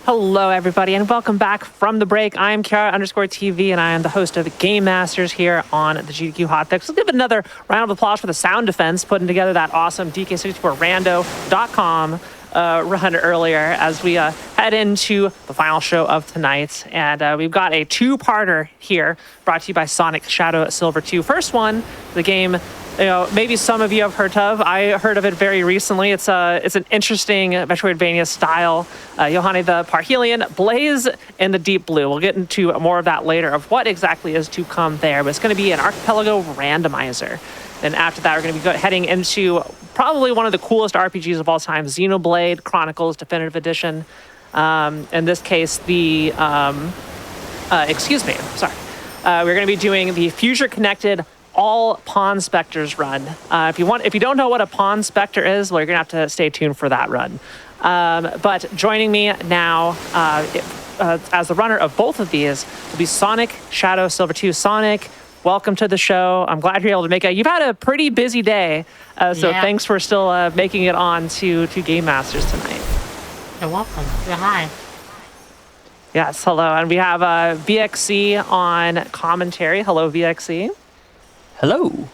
Hello, everybody, and welcome back from the break. I am Kiara_TV, and I am the host of Game Masters here on the GDQ Hotfix. Let's give another round of applause for the sound defense, putting together that awesome DK64rando.com run earlier as we head into the final show of tonight. And we've got a two-parter here brought to you by Sonic Shadow Silver 2. First one, the game maybe some of you have heard of. I heard of it very recently. It's an interesting Metroidvania style. Yohane the Parhelion, Blaze, and the DeepBlue. We'll get into more of that later of what exactly is to come there. But it's going to be an archipelago randomizer. And after that, we're going to be heading into probably one of the coolest RPGs of all time, Xenoblade Chronicles Definitive Edition. In this case, the we're going to be doing the Future Connected all Pawn Specters run. If you don't know what a Pawn Specter is, well, you're gonna have to stay tuned for that run. But joining me now as the runner of both of these will be Sonic Shadow Silver 2. Sonic, welcome to the show. I'm glad you're able to make it. You've had a pretty busy day, so thanks for still making it on to Game Masters tonight. You're welcome. Yeah, hi. Yes, hello. And we have VXC on commentary. Hello, VXC. Hello.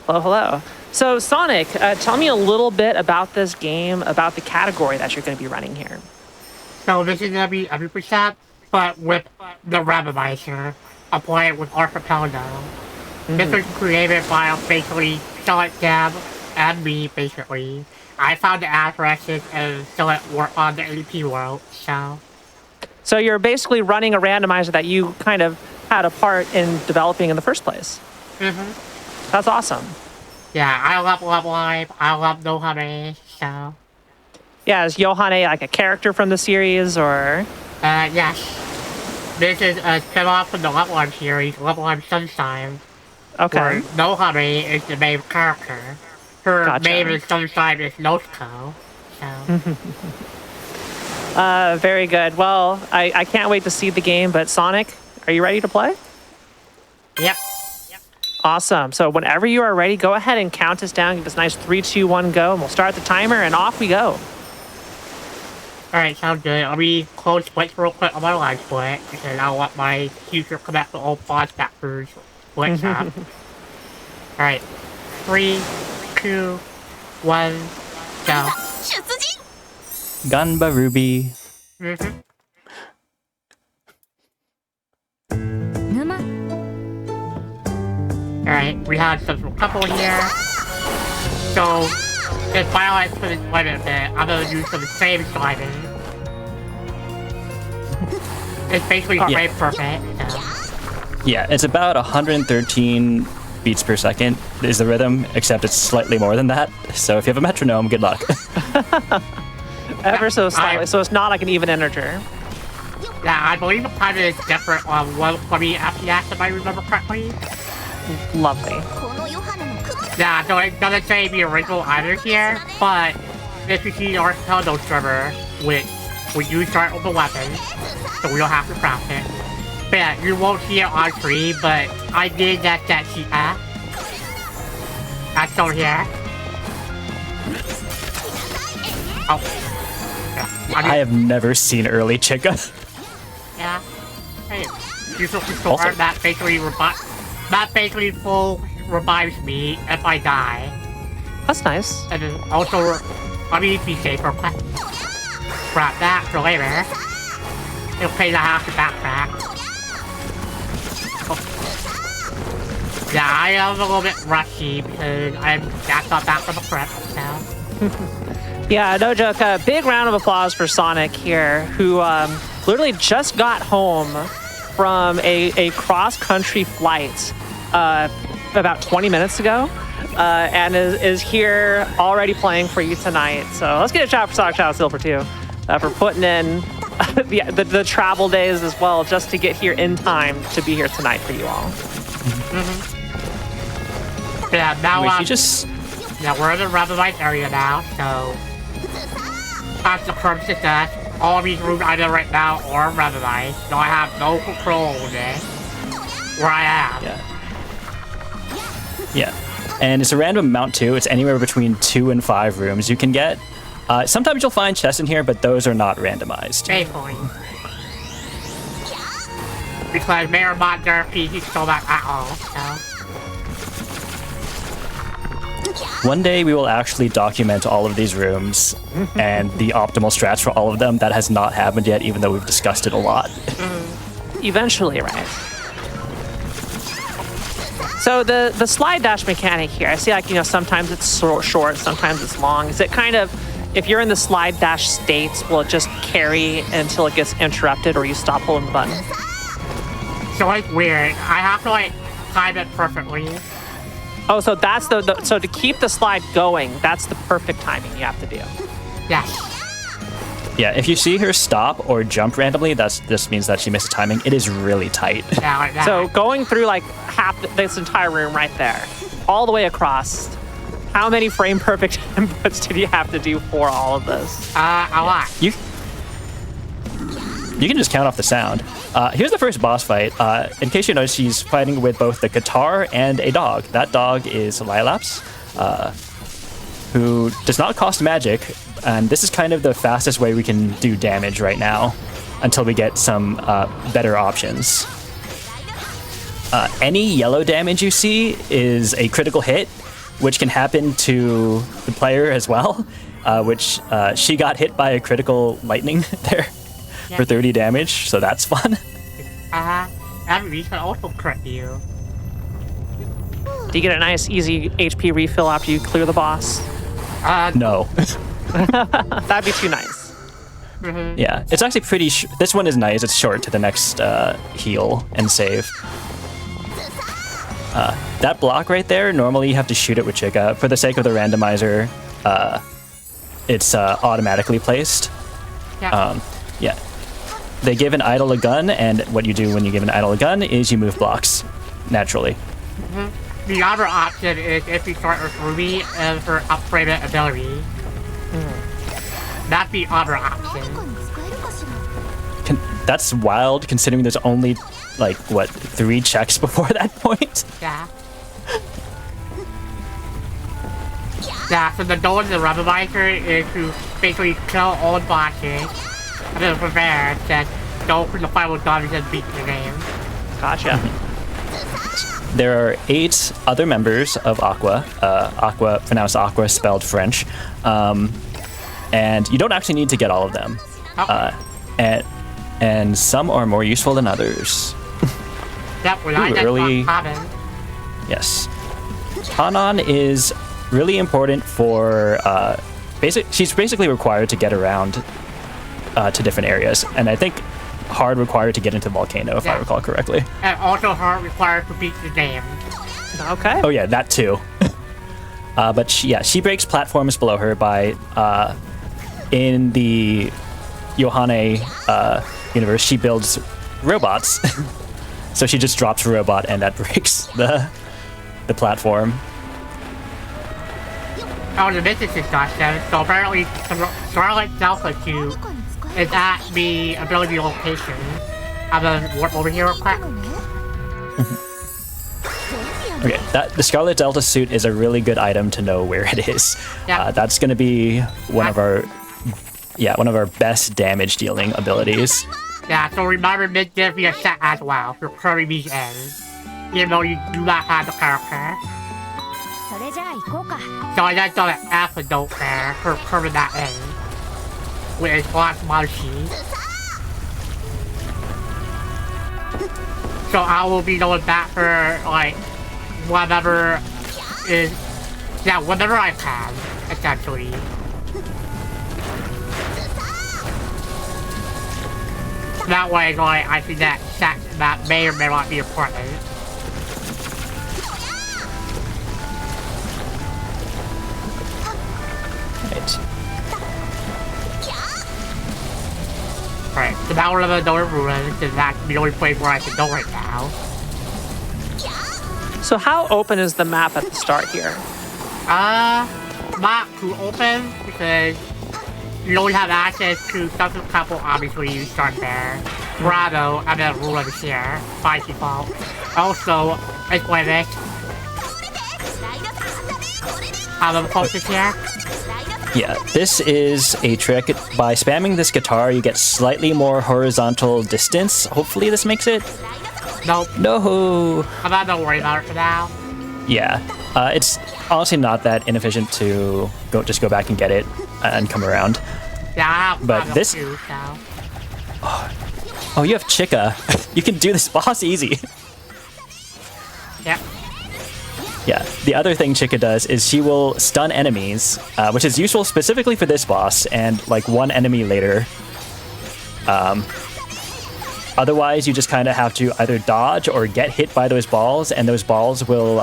Hello, hello. So, Sonic, tell me a little bit about this game, about the category that you're going to be running here. So this is going to be 100%, but with the randomizer. I'll play it with Archipelago. This was created by basically Sonic Gab and me, basically. I found the addresses and still at work on the ADP world, so... So you're basically running a randomizer that you kind of had a part in developing in the first place. That's awesome. Yeah, I love Love Live. I love Yohane, so... Yeah, is Yohane like a character from the series, or...? Yes. This is a spin-off from the Love Live series, Love Live Sunshine. Okay. Where Yohane is the main character. Her name in Sunshine is Nosko, so... Very good. Well, I can't wait to see the game, but Sonic, are you ready to play? Yep. Awesome. So whenever you are ready, go ahead and count us down. Give us a nice 3, 2, 1, go. And we'll start the timer, and off we go. Alright, sounds good. Let me close splits real quick on my live split, because I want my future connect to all Pawn Specters split up. Alright. 3, 2, 1, go. Ganba Ruby. Alright, we have some couple here. So, if violence for this one a bit, I'm gonna use some same sliding. It's basically frame perfect. So. Yeah, it's about 113 beats per second is the rhythm, except it's slightly more than that. So if you have a metronome, good luck. Ever so slightly, so it's not like an even integer. Yeah, I believe the pattern is different on 120 FPS if I remember correctly. Lovely. Yeah, so it doesn't say the original either here, but if you see the Archipelago server, which we do start with the weapon, so we don't have to craft it. But yeah, you won't see it on screen, but I did that sheet app. That's over here. Oh. Yeah, I have never seen early Chica. Yeah. Hey, usual restore that basically full revives me if I die. That's nice. And then also, let me be safer. Grab that for later. It'll pay the half the backpack. Oh. Yeah, I am a little bit rushy because I got back from the prep, so. Yeah, no joke. A big round of applause for Sonic here, who literally just got home from a cross-country flight about 20 minutes ago, and is here already playing for you tonight. So let's get a shout out for Sonic Shadow Silver 2 for putting in the travel days as well, just to get here in time to be here tonight for you all. Yeah, now we're in the randomized area now, so that's the purpose of that. All of these rooms either right now or randomized, so I have no control over this. Where I am. Yeah. And it's a random amount too. It's anywhere between 2 and 5 rooms you can get. Sometimes you'll find chests in here, but those are not randomized. Faithfully. Because Mayor Mod Durfee, he stole that at all, so. One day we will actually document all of these rooms and the optimal strats for all of them. That has not happened yet, even though we've discussed it a lot. Eventually, right? So the slide dash mechanic here, I see like, sometimes it's short, sometimes it's long. Is it kind of, if you're in the slide dash states, will it just carry until it gets interrupted or you stop holding the button? So like weird. I have to like time it perfectly. Oh, so that's so to keep the slide going, that's the perfect timing you have to do. Yes. Yeah, if you see her stop or jump randomly, this means that she missed timing. It is really tight. Yeah, like that. So going through like half this entire room right there, all the way across, how many frame perfect inputs did you have to do for all of this? A lot. You can just count off the sound. Here's the first boss fight. In case you notice, she's fighting with both the guitar and a dog. That dog is Lilaps, who does not cost magic, and this is kind of the fastest way we can do damage right now until we get some better options. Any yellow damage you see is a critical hit, which can happen to the player as well, which she got hit by a critical lightning there. For 30 damage, so that's fun. And we can also crit you. Do you get a nice, easy HP refill after you clear the boss? No. That'd be too nice. Yeah, it's actually pretty. This one is nice. It's short to the next heal and save. That block right there, normally you have to shoot it with Chica. For the sake of the randomizer, it's automatically placed. Yeah. Yeah. They give an idol a gun, and what you do when you give an idol a gun is you move blocks naturally. The other option is if you start with Ruby as her upgraded ability. That's the other option. That's wild, considering there's only, like, what, 3 checks before that point? Yeah. Yeah, so the goal of the randomizer is to basically kill all the bosses. And then from there, just go for the final damage and beat the game. Gotcha. There are 8 other members of Aqua. Aqua, pronounced Aqua, spelled French. And you don't actually need to get all of them. And some are more useful than others. Yep, well, I early. Hanan. Yes. Hanan is really important for she's basically required to get around to different areas, and I think hard required to get into the volcano, if I recall correctly. And also hard required to beat the game. Okay. Oh yeah, that too. But she breaks platforms below her by in the Yohane universe, she builds robots. So she just drops a robot and that breaks the platform. Oh, the business discussion. So apparently, Starlight Delta 2 is at the ability location. I'm gonna warp over here real quick. Okay, the Scarlet Delta suit is a really good item to know where it is. Yeah. That's going to be one of our best damage dealing abilities. Yeah, so remember mid-div via set as well for curving these ends, even though you do not have the character. So I just done an antidote there for curving that end, with a black mochi. So I will be doing that for like whatever I can, essentially. That way, like, I think that may or may not be important. Right, so now we're gonna go to ruins, because that's the only place where I can go right now. So how open is the map at the start here? Not too open, because you only have access to Sunset Temple, obviously you start there. Bravo, and then ruins here, by default. Also, let's play this. Have them focus here? Yeah, this is a trick. By spamming this guitar, you get slightly more horizontal distance. Hopefully this makes it. Nope. No. I'm not gonna worry about it for now. Yeah, it's honestly not that inefficient to just go back and get it and come around. Yeah, But this- too, so. Oh, you have Chica. You can do this boss easy. Yep. Yeah, the other thing Chica does is she will stun enemies, which is useful specifically for this boss and like one enemy later. Otherwise, you just kind of have to either dodge or get hit by those balls, and those balls will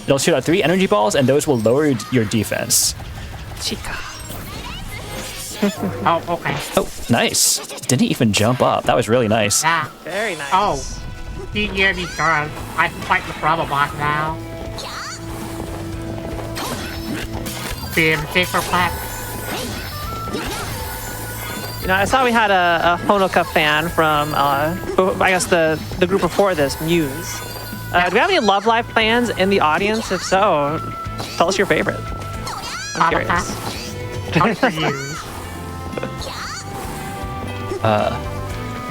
they'll shoot out 3 energy balls, and those will lower your defense. Chica. Oh, okay. Oh, nice! Didn't even jump up. That was really nice. Yeah. Very nice. Oh. You hear me start. I can fight the Bravo boss now. Being safer plat. You know, I saw we had a Honoka fan from, I guess the group before this, Muse. Do we have any Love Live plans in the audience? If so, tell us your favorite. I'm curious. How for you?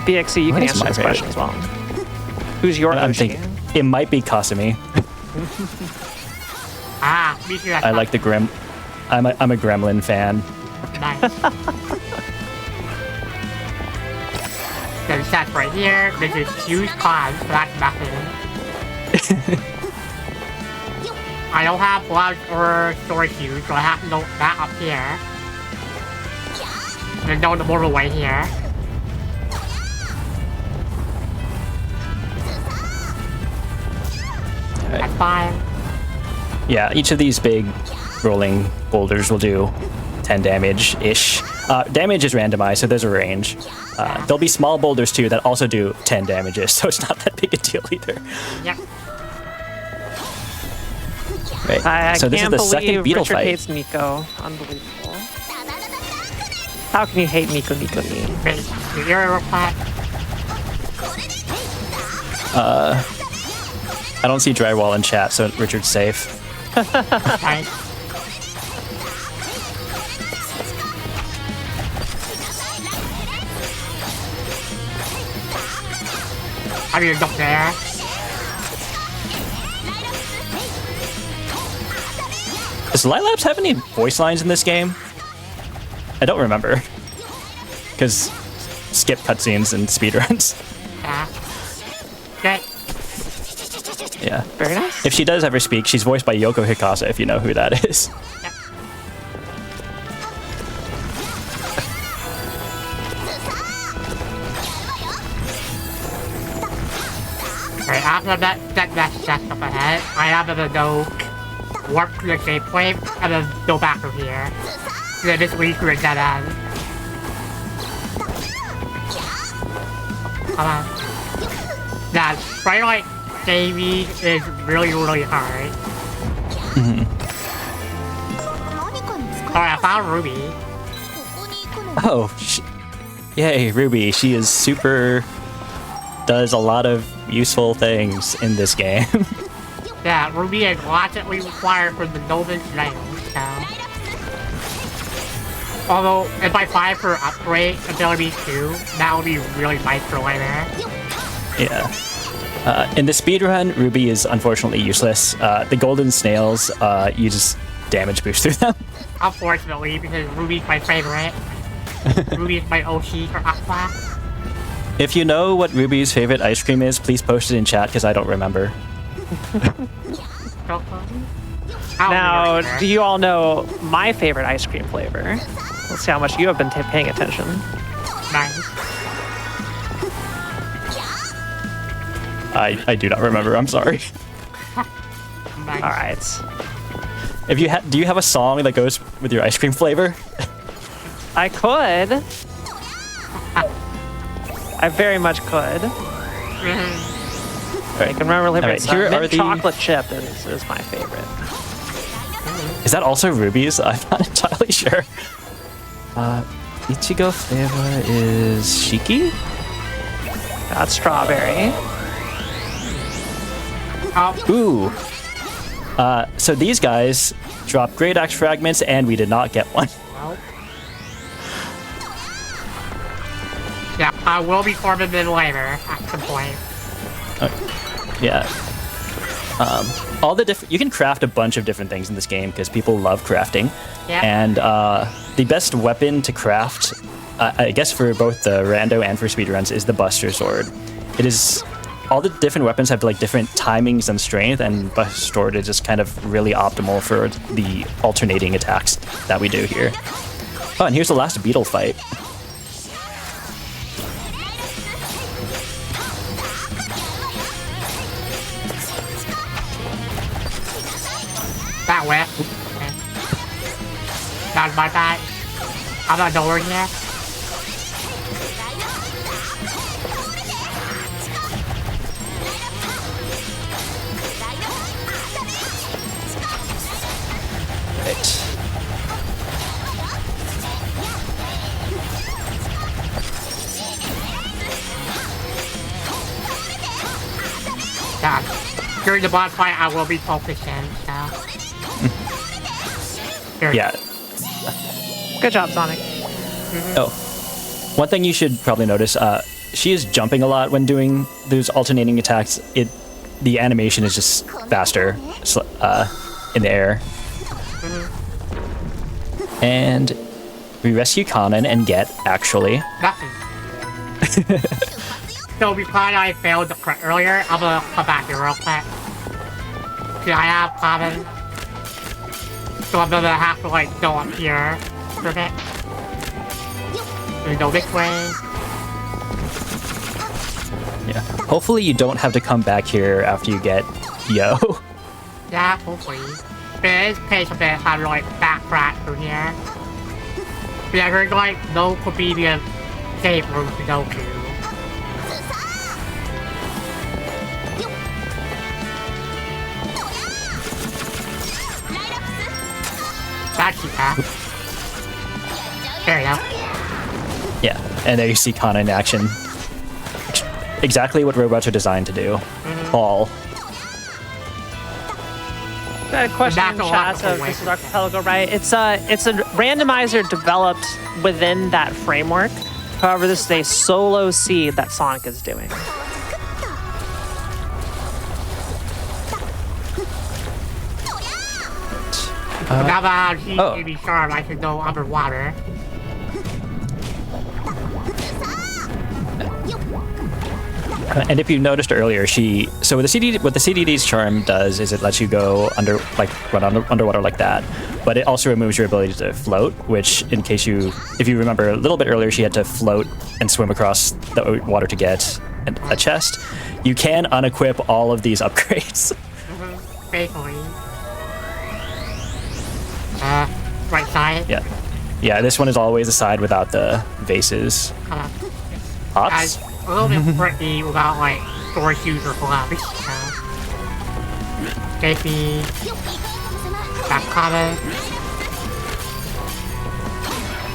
BXC, you What can is answer my this favorite? question as well. Who's your I'm OG? thinking it might be Kasumi. Me too. I like the I'm a Gremlin fan. Nice. There's that right here. There's this huge cause for that nothing. I don't have blood or storage use, so I have to note that up here. And then the mortal way here. That's fine. Yeah, each of these big rolling boulders will do 10 damage-ish. Damage is randomized, so there's a range. There'll be small boulders too that also do 10 damages, so it's not that big a deal either. Yep. Right. I So this is can't the second believe beetle Richard fight. hates Nico. Unbelievable. How can you hate Nico me? Wait, you're a plat. I don't see drywall in chat, so Richard's safe. Nice. I mean, up there. Does Lilabs have any voice lines in this game? I don't remember. Because skip cutscenes and speedruns. Yeah. Good. Yeah. Very nice. If she does ever speak, she's voiced by Yoko Hikasa, if you know who that is. Yep. Alright, after that's up ahead, I have to go warp to the save point and then go back from here. Then this leads to a dead end. Come on. That Twilight saving is really, really hard. Alright, I found Ruby. Oh, yay, Ruby. She is super... does a lot of useful things in this game. Yeah, Ruby is lots that we require for the Novice Nails, so. Although, if I find for upgrade ability too, that would be really nice for later. Yeah. In the speedrun, Ruby is unfortunately useless. The golden snails, you just damage boost through them. Unfortunately, because Ruby's my favorite. Ruby is my OC for Aqua. If you know what Ruby's favorite ice cream is, please post it in chat, because I don't remember. Now, do you all know my favorite ice cream flavor? Let's see how much you have been paying attention. Nice. I do not remember. I'm sorry. Nice. All right. If you do you have a song that goes with your ice cream flavor? I could. I very much could. I can remember right, here are mint the- chocolate chip is my favorite. Is that also Ruby's? I'm not entirely sure. Ichigo flavor is Shiki? That's strawberry. Oh, Ooh. So these guys drop great axe fragments, and we did not get one. Nope. Yeah, I will be farming them later at some point. Yeah. All the different, you can craft a bunch of different things in this game because people love crafting. Yeah. And the best weapon to craft, I guess for both the rando and for speedruns, is the Buster Sword. It is, all the different weapons have like different timings and strength, and Buster Sword is just kind of really optimal for the alternating attacks that we do here. Oh, and here's the last beetle fight. That way. Okay. Not my bad. I'm not nowhere here. Right. Yeah. During the boss fight, I will be focusing, so. Here. Yeah. Good job, Sonic. Oh, one thing you should probably notice, she is jumping a lot when doing those alternating attacks. The animation is just faster in the air. And we rescue Conan and get, actually... Nothing. So because I failed the crit earlier, I'm gonna come back here real quick. See, I have Conan. So I'm gonna have to like go up here for a bit. We go this way. Yeah. Hopefully you don't have to come back here after you get Yo. Yeah, hopefully. But it is case a bit how to like backtrack through here. Yeah, there's like no convenient safe room to go to. That's that. There you go. Yeah, and there you see Conan in action. Exactly what robots are designed to do. All. Got a question in chat, so this is Archipelago, right? It's a randomizer developed within that framework. However, this is a solo seed that Sonic is doing. Now that he may be sharp, I can go underwater. And if you noticed earlier, so what the CDD's charm does is it lets you go run underwater like that, but it also removes your ability to float. Which, if you remember a little bit earlier, she had to float and swim across the water to get a chest. You can unequip all of these upgrades. Basically. Right side. Yeah. This one is always a side without the vases. Hots. A little bit tricky without like store shoes or gloves. Maybe that comment.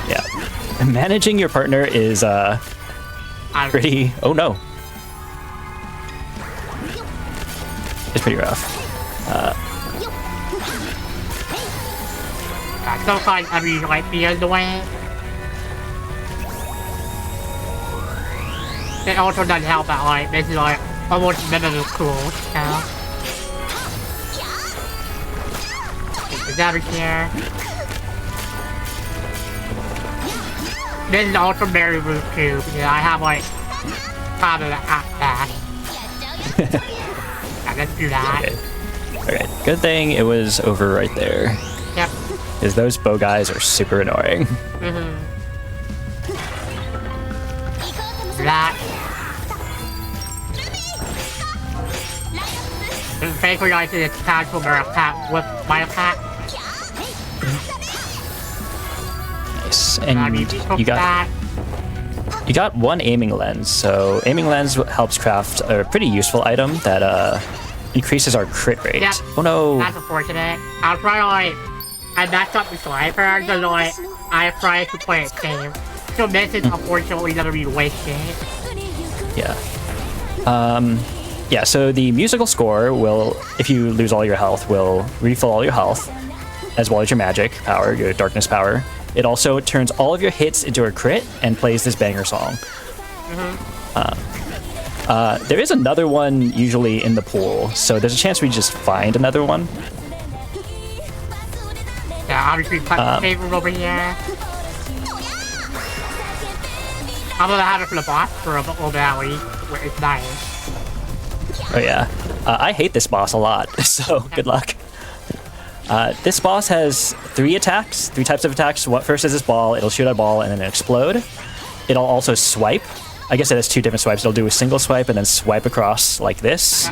Yeah. And managing your partner is pretty. Oh no. It's pretty rough. Sometimes I mean like be in the way. It also doesn't help that like this is like almost minimum cool, so. Is that here? This is also very rude too, because I have like probably a half dash. Yeah, let's do that. Okay. Good thing it was over right there. Yep. Because those bow guys are super annoying. That. Basically, I did a casual attack with my attack. Nice. And you got one aiming lens. So aiming lens helps craft a pretty useful item that increases our crit rate. Yeah. Oh no. That's unfortunate. I'll try to like, I messed up the sniper, so like, I tried to play it safe. So this is unfortunately gonna be wasted. Yeah. Yeah, so the musical score will, if you lose all your health, will refill all your health. as well as your magic power, your darkness power. It also turns all of your hits into a crit and plays this banger song. There is another one usually in the pool, so there's a chance we just find another one. Yeah, obviously cut favorite over here. I'm gonna have it for the boss for a little bit at least. It's nice. Oh yeah. I hate this boss a lot, so good luck. This boss has three types of attacks. First is this ball, it'll shoot a ball and then explode. It'll also swipe. I guess it has two different swipes. It'll do a single swipe and then swipe across like this.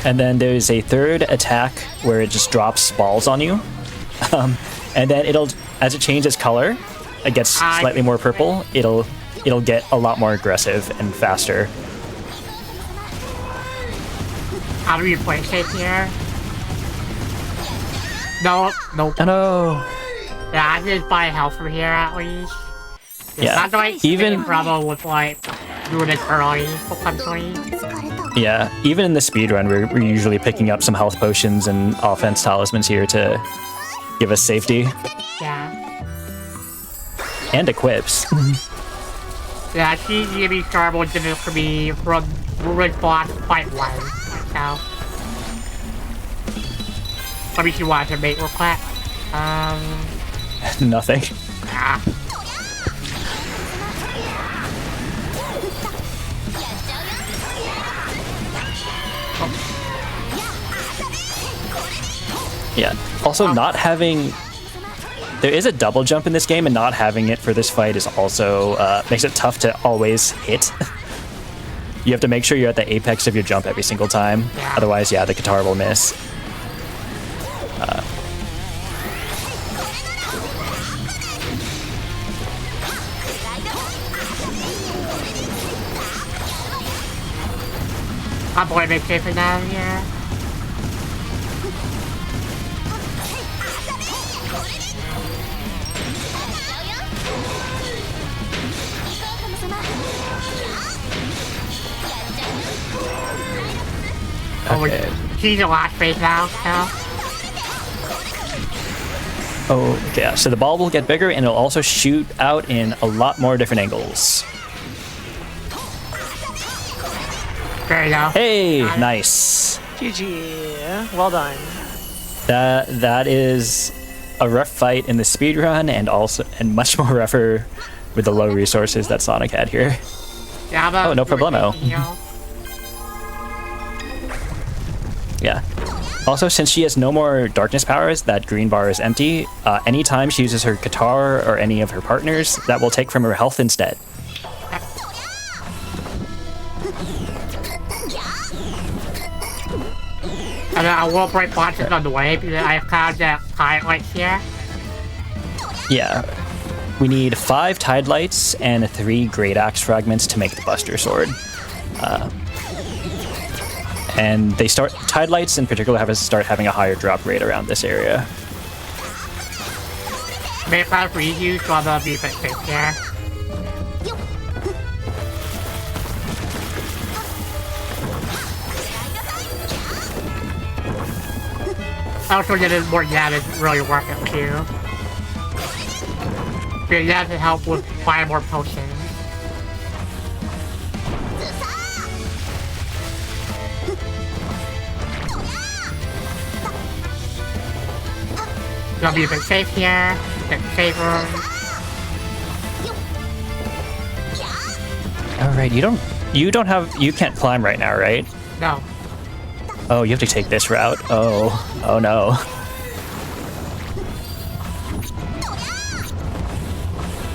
And then there's a third attack where it just drops balls on you. And then as it changes color, it gets slightly more purple, it'll get a lot more aggressive and faster. How do you play safe here? No. Oh no. Yeah, I just buy health from here at least. Yeah, That's why even trouble with like doing this early potentially. Yeah, even in the speedrun, we're usually picking up some health potions and offense talismans here to give us safety. Yeah. And equips. Yeah, she's gonna be starable for me from Red Boss Fight 1. So. Let me see what I can make real quick. Nothing. Yeah. Yeah. Also, not having... There is a double jump in this game, and not having it for this fight is also... makes it tough to always hit. You have to make sure you're at the apex of your jump every single time. Yeah. Otherwise, yeah, the guitar will miss. My boy makes safer now, yeah. Okay. She's a last phase now, so. Oh, okay, yeah. So the ball will get bigger, and it'll also shoot out in a lot more different angles. There you go. Hey, nice. GG. Well done. That is a rough fight in the speedrun, and much more rougher with the low resources that Sonic had here. Yeah, oh, no problemo. Yeah. Also, since she has no more darkness powers, that green bar is empty. Anytime she uses her guitar or any of her partners, that will take from her health instead. And I will break boxes on the way because I found that tide lights here. Yeah. We need 5 Tide Lights and 3 Great Axe fragments to make the Buster Sword. And Tide Lights in particular have to start having a higher drop rate around this area. Make that for you, so I'm gonna be a bit safe here. Also getting more damage is really worth it too. Because that can help with buying more potions. Gonna be a bit safe here, a bit safer. Alright, you can't climb right now, right? No. Oh, you have to take this route. Oh no.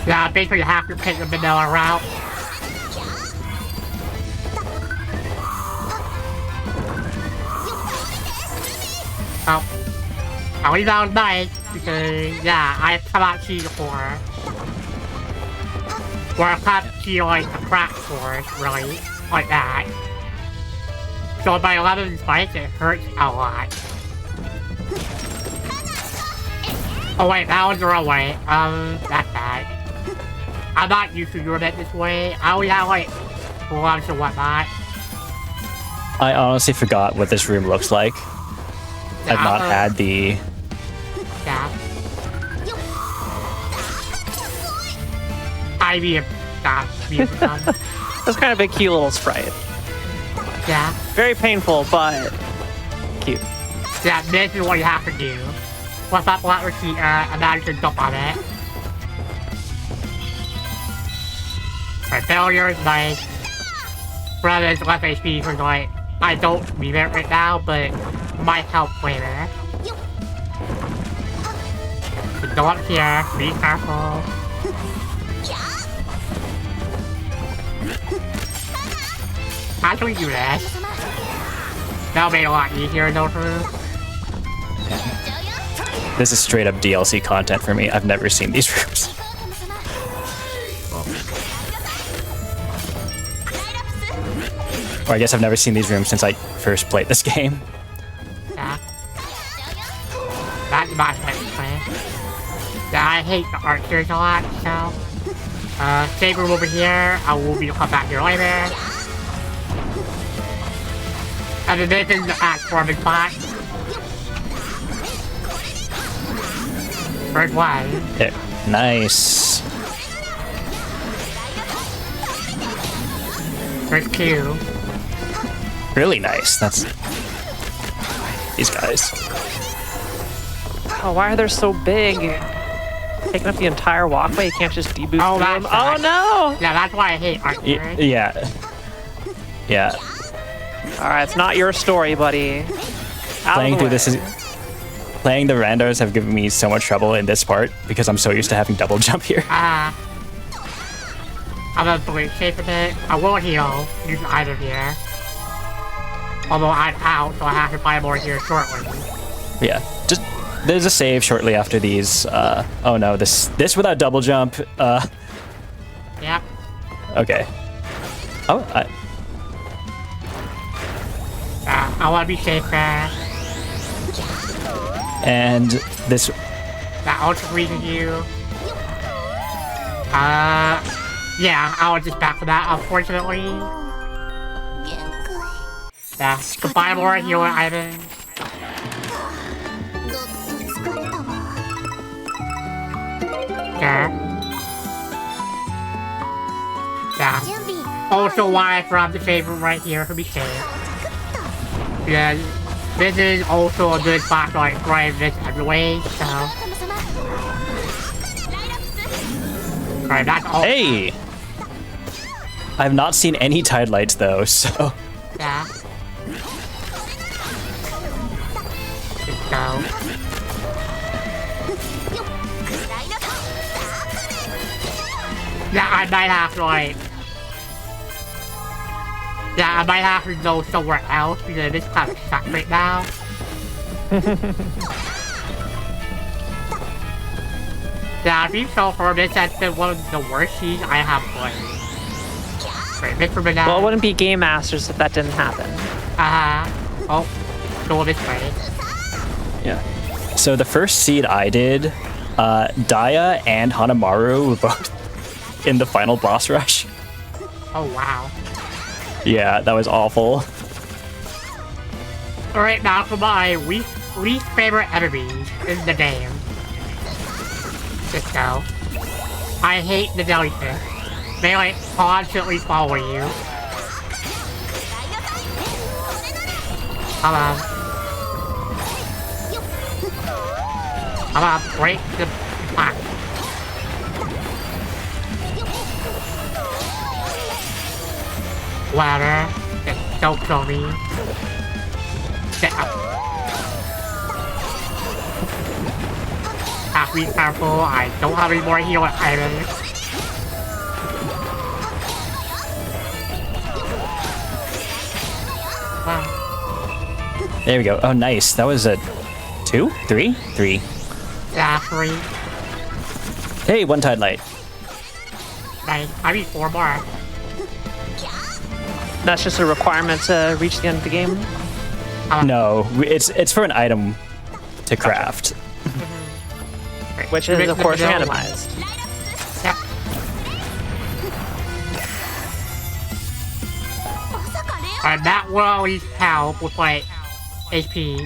Yeah, basically you have to pick the vanilla route. Oh. At least that was nice, because, yeah, I cannot see before. Or I can't see, like, a crack sword, really, like that. So by 11 spikes, it hurts a lot. Oh wait, that was the wrong way. That's bad. I'm not used to doing it this way. I always have, like, gloves and whatnot. I honestly forgot what this room looks like. I've not had the... Yeah. I mean, That's kind of a cute little sprite. yeah. Very painful, but cute. Yeah, this is what you have to do. What's up, flat receiver, and now you can jump on it. Right, failure is nice. Brother is less HP for like, I don't need it right now, but might help later. So go up here, be careful. How do we do this? That'll make it a lot easier though for you. This is straight up DLC content for me. I've never seen these rooms. Or I guess I've never seen these rooms since I first played this game. Yeah. That's my plan. Yeah, I hate the archers a lot, so... save room over here. I will be come back here later. And then this is the platforming spot. First one. Yeah, nice. First two. Really nice. That's... These guys. Oh, why are they so big? Taking up the entire walkway, you can't just deboost Oh, them. that's Oh nice. no! Yeah, that's why I hate archers. Yeah. Yeah. Alright, it's not your story, buddy. Out Playing of the through this way. is... Playing the randos have given me so much trouble in this part because I'm so used to having double jump here. I'm gonna blue shape a bit. I will heal using either here. Although I'm out, so I have to buy more here shortly. Yeah. Just there's a save shortly after these. Oh no, this without double jump. Yep. Okay. Oh, I wanna be safe there. and this. That ultra reading you. Yeah, I was just back for that, unfortunately. Yeah, goodbye more healer items. Sure. Yeah. Also why from the save room right here to be safe. Yeah, this is also a good spot to like drive this anyway, so. Alright, that's all. Hey. I've not seen any tide lights though, so. Yeah. Let's go. Yeah, I might have to like... Yeah, I might have to go somewhere else because this kind of sucks right now. Yeah, if you so far, this has been one of the worst scenes I have played. Great, Mr. Banana. Well, it wouldn't be Game Masters if that didn't happen. Oh, go this way. Yeah. So the first seed I did, Daya and Hanamaru were both in the final boss rush. Oh, wow. Yeah, that was awful. Alright, now for my least favorite enemies in the game. Let's go. I hate the jellyfish. They like constantly follow you. Come on. Come on, break the pack. Ladder. Just don't kill me. Get up. Have to be careful. I don't have any more healing items. Wow. There we go. Oh, nice. That was a 2? 3? 3. Yeah, 3. Hey, one tide light. Nice. I need 4 more. That's just a requirement to reach the end of the game. No, it's for an item to craft. Which is, of course, randomized. Yep. That will always help with like HP.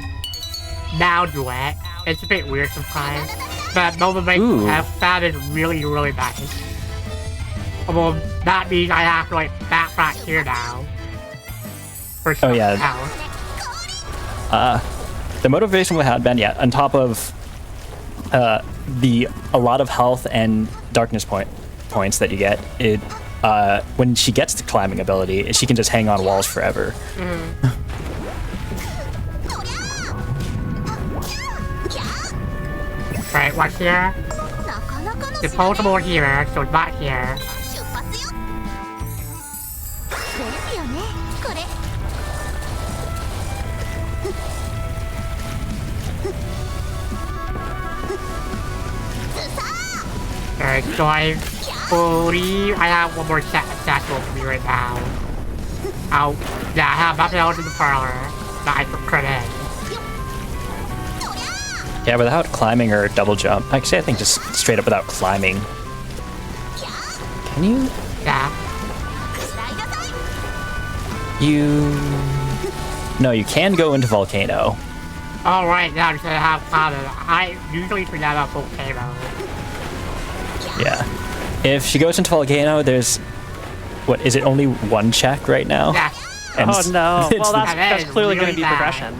Now do it. It's a bit weird sometimes. But motivation F, that is really, really nice. Well, that means I have to like backtrack here now. For some health. The motivation with Hadband, on top of a lot of health and darkness points that you get, when she gets the climbing ability, she can just hang on walls forever. Right, what's here? Disposable here, so not here. Alright, so I believe I have one more satchel for me right now. I have nothing else in the parlor that I can put in. Yeah, without climbing or double jump. Actually, I think just straight up without climbing. Can you? Yeah. No, you can go into Volcano. Alright, now because I have climbing. I usually forget about Volcano. Yeah. If she goes into Volcano, there's... What, is it only one check right now? Yeah. And Oh no. Well, that's clearly really going to be bad. progression.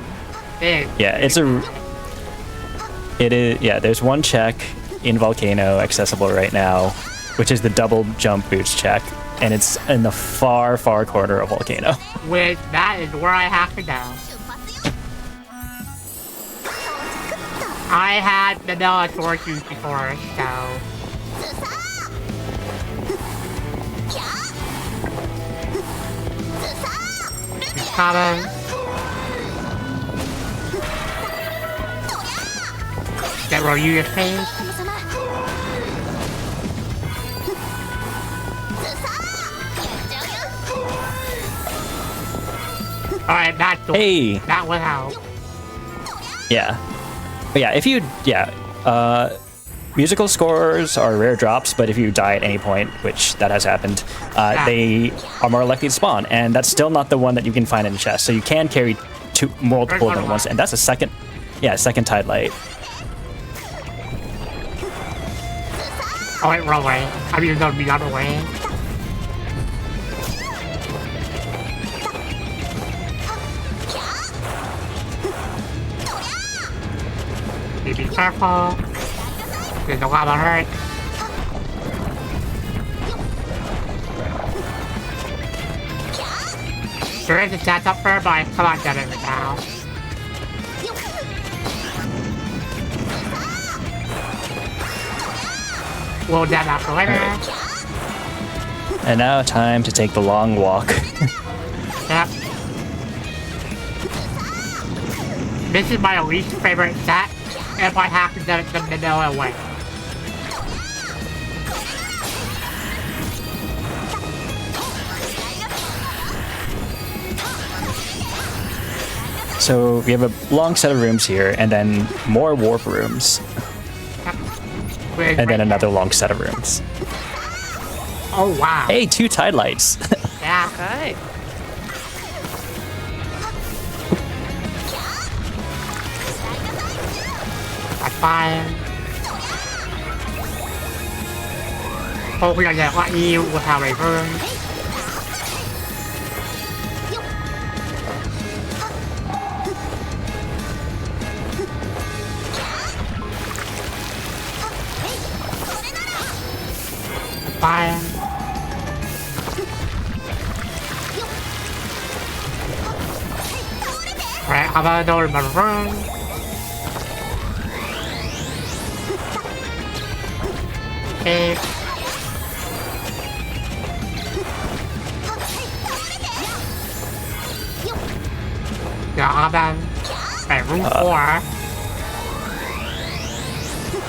It is, there's one check in Volcano accessible right now, which is the double jump boots check, and it's in the far, far corner of Volcano. Which, that is where I have to go. I had vanilla sword shoes before, so... Coming. That roll you your face. Alright, that would help. Yeah. But yeah, musical scores are rare drops, but if you die at any point, which that has happened, they are more likely to spawn, and that's still not the one that you can find in the chest. So you can carry multiple of them at once, and that's a second Tide Light. Oh wait, wrong way. I mean, no, the other way. Be careful. There's a lot of hurt. There is a stats up there, but I cannot get it right now. We'll get that for later. Right. And now time to take the long walk. Yep. This is my least favorite set if I have to get the vanilla way. So we have a long set of rooms here, and then more warp rooms. And then another long set of rooms. Oh wow. Hey, 2 Tide Lights. Yeah. Okay. That's fine. Hopefully I get lucky with how they burn. Fine. Right, I'm gonna go to my room. Okay. Yeah, I'm done. Right, room 4.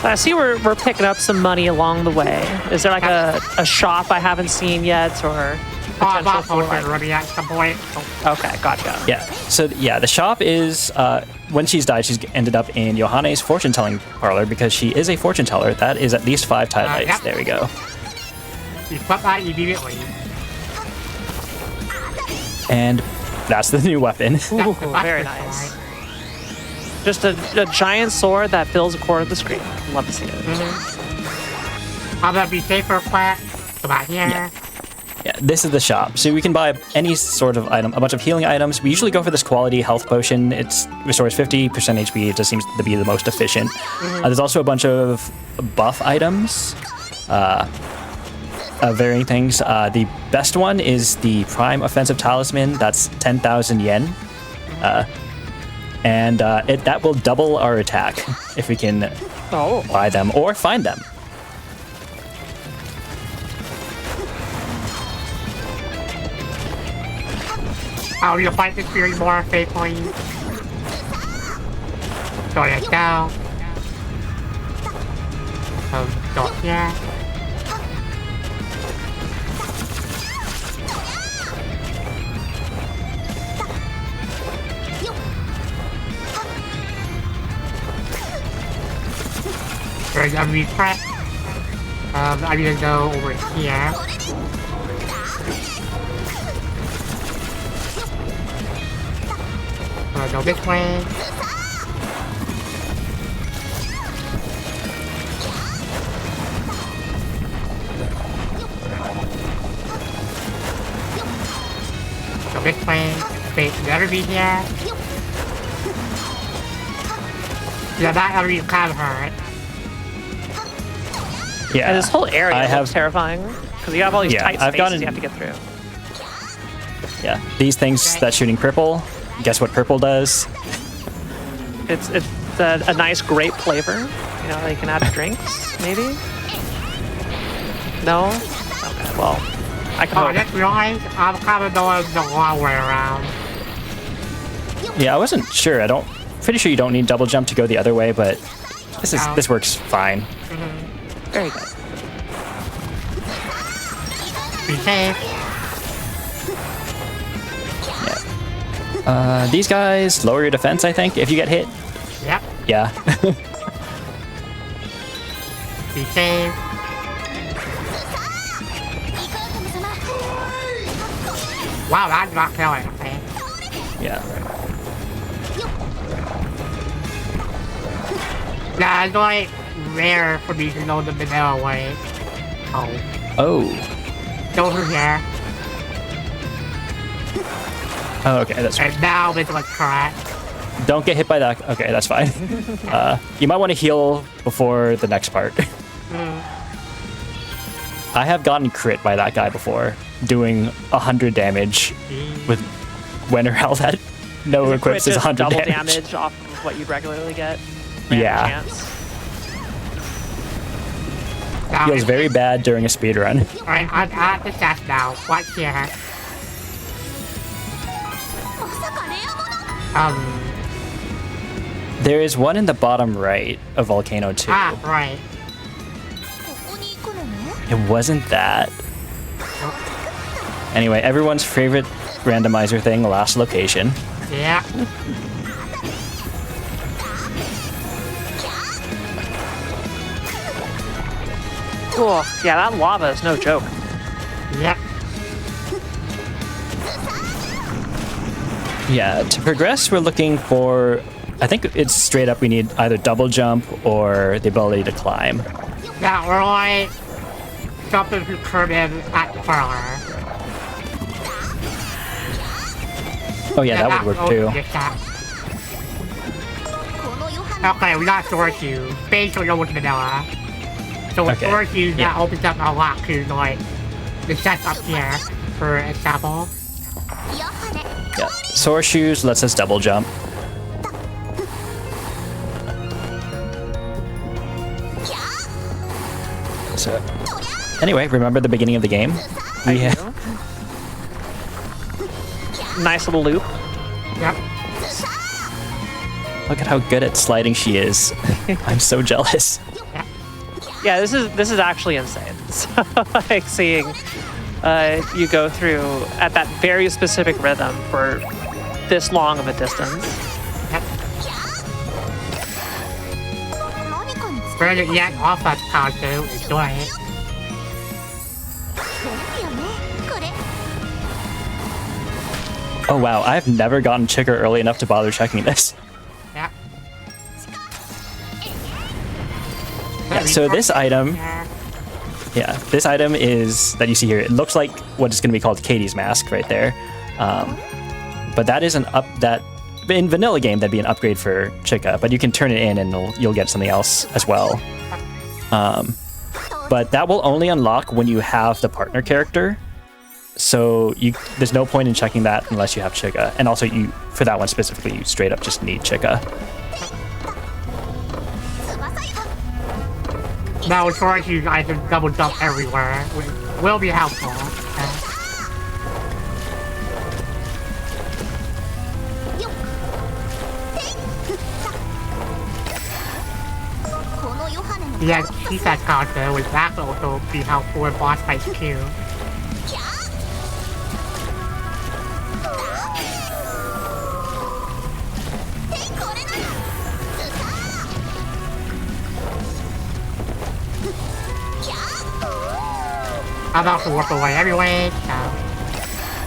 I see we're picking up some money along the way. Is there like a shop I haven't seen yet, or potential for like... already at some point. Okay, gotcha. Yeah. So the shop is when she's died, she's ended up in Yohane's fortune telling parlor because she is a fortune teller. That is at least 5 Tide Lights. Yep. There we go. You flip that immediately. And That's the new weapon. Ooh, very nice. Just a giant sword that fills a quarter of the screen. Love to see it. I'm gonna be safer flat. About here. Yeah, this is the shop. So we can buy any sort of item, a bunch of healing items. We usually go for this quality health potion. It restores 50% HP. It just seems to be the most efficient. There's also a bunch of buff items, varying things. The best one is the Prime Offensive Talisman. That's 10,000 yen. And that will double our attack if we can buy them or find them. Oh, you'll fight this very more faithfully. So let's go. So go here. There's a repress. I'm gonna go over here. Go this way. Go this way. Wait, the other be here. Yeah, that other be kind of hurt. Yeah, And this whole area looks terrifying because you have all these tight spaces you have to get through. Yeah, these things that shooting purple. Guess what purple does? It's a nice grape flavor. You know, you can add to drinks, maybe? No? Okay, well, I can Oh, hope. that's right. I'm kind of going the long way around. Yeah, I wasn't sure. Pretty sure you don't need double jump to go the other way, but this works fine. Very good. Be safe. These guys lower your defense, I think, if you get hit. Yep. Yeah. Be safe. Wow, that's not killing, okay? Yeah. Nah, it's like rare for me to know the vanilla way. Oh. Go through here. Oh, okay, that's right. And now it's like correct. Don't get hit by that. Okay, that's fine. You might want to heal before the next part. I have gotten crit by that guy before, doing 100 damage with when her health at no equips is 100 double damage. damage off of what you'd regularly get. Yeah. Chance. Feels very bad during a speedrun. Alright, I'm at the chest now. What's here? There is one in the bottom right of Volcano 2. Ah, right. It wasn't that. Anyway, everyone's favorite randomizer thing, last location. Yeah. Cool. Yeah, that lava is no joke. Yep. Yeah, to progress, we're looking for... I think it's straight up we need either double jump or the ability to climb. Yeah, we're like jumping through curves at the parlor. Oh yeah, that would work too. Okay, we got sword shoes. Basically, go with vanilla. So with Okay. sword shoes, Yeah. that opens up a lot to like the sets up here, for example. Yeah, sword shoes lets us double jump. So, anyway, remember the beginning of the game? We Nice little loop. Yep. Look at how good at sliding she is. I'm so jealous. Yeah, this is actually insane. So, like seeing you go through at that very specific rhythm for this long of a distance. Yep. We're gonna get off that power too. Enjoy it. Oh wow, I've never gotten Chica early enough to bother checking this. Yeah. Yeah, so this item, this item is that you see here. It looks like what is going to be called Katie's mask right there, but that is in vanilla game that'd be an upgrade for Chica. But you can turn it in and you'll get something else as well. But that will only unlock when you have the partner character. So there's no point in checking that unless you have Chica. And also, for that one specifically, you straight up just need Chica. Now, as far as you guys can double jump everywhere, will be helpful. Yeah, she said counter, which that will also be helpful with boss fight too. I'm about to warp away anyway, so...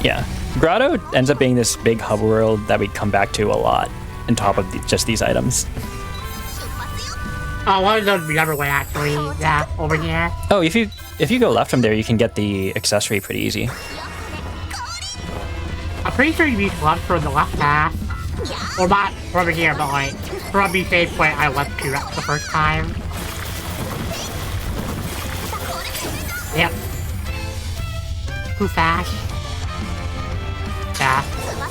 Yeah. Grotto ends up being this big hub world that we come back to a lot on top of just these items. Oh, one of those the other way actually, yeah, over here. Oh, if you go left from there, you can get the accessory pretty easy. I'm pretty sure you need left for the left path. Or not over here, but like, from the same point I went to the first time. Yep. Too fast. Yeah.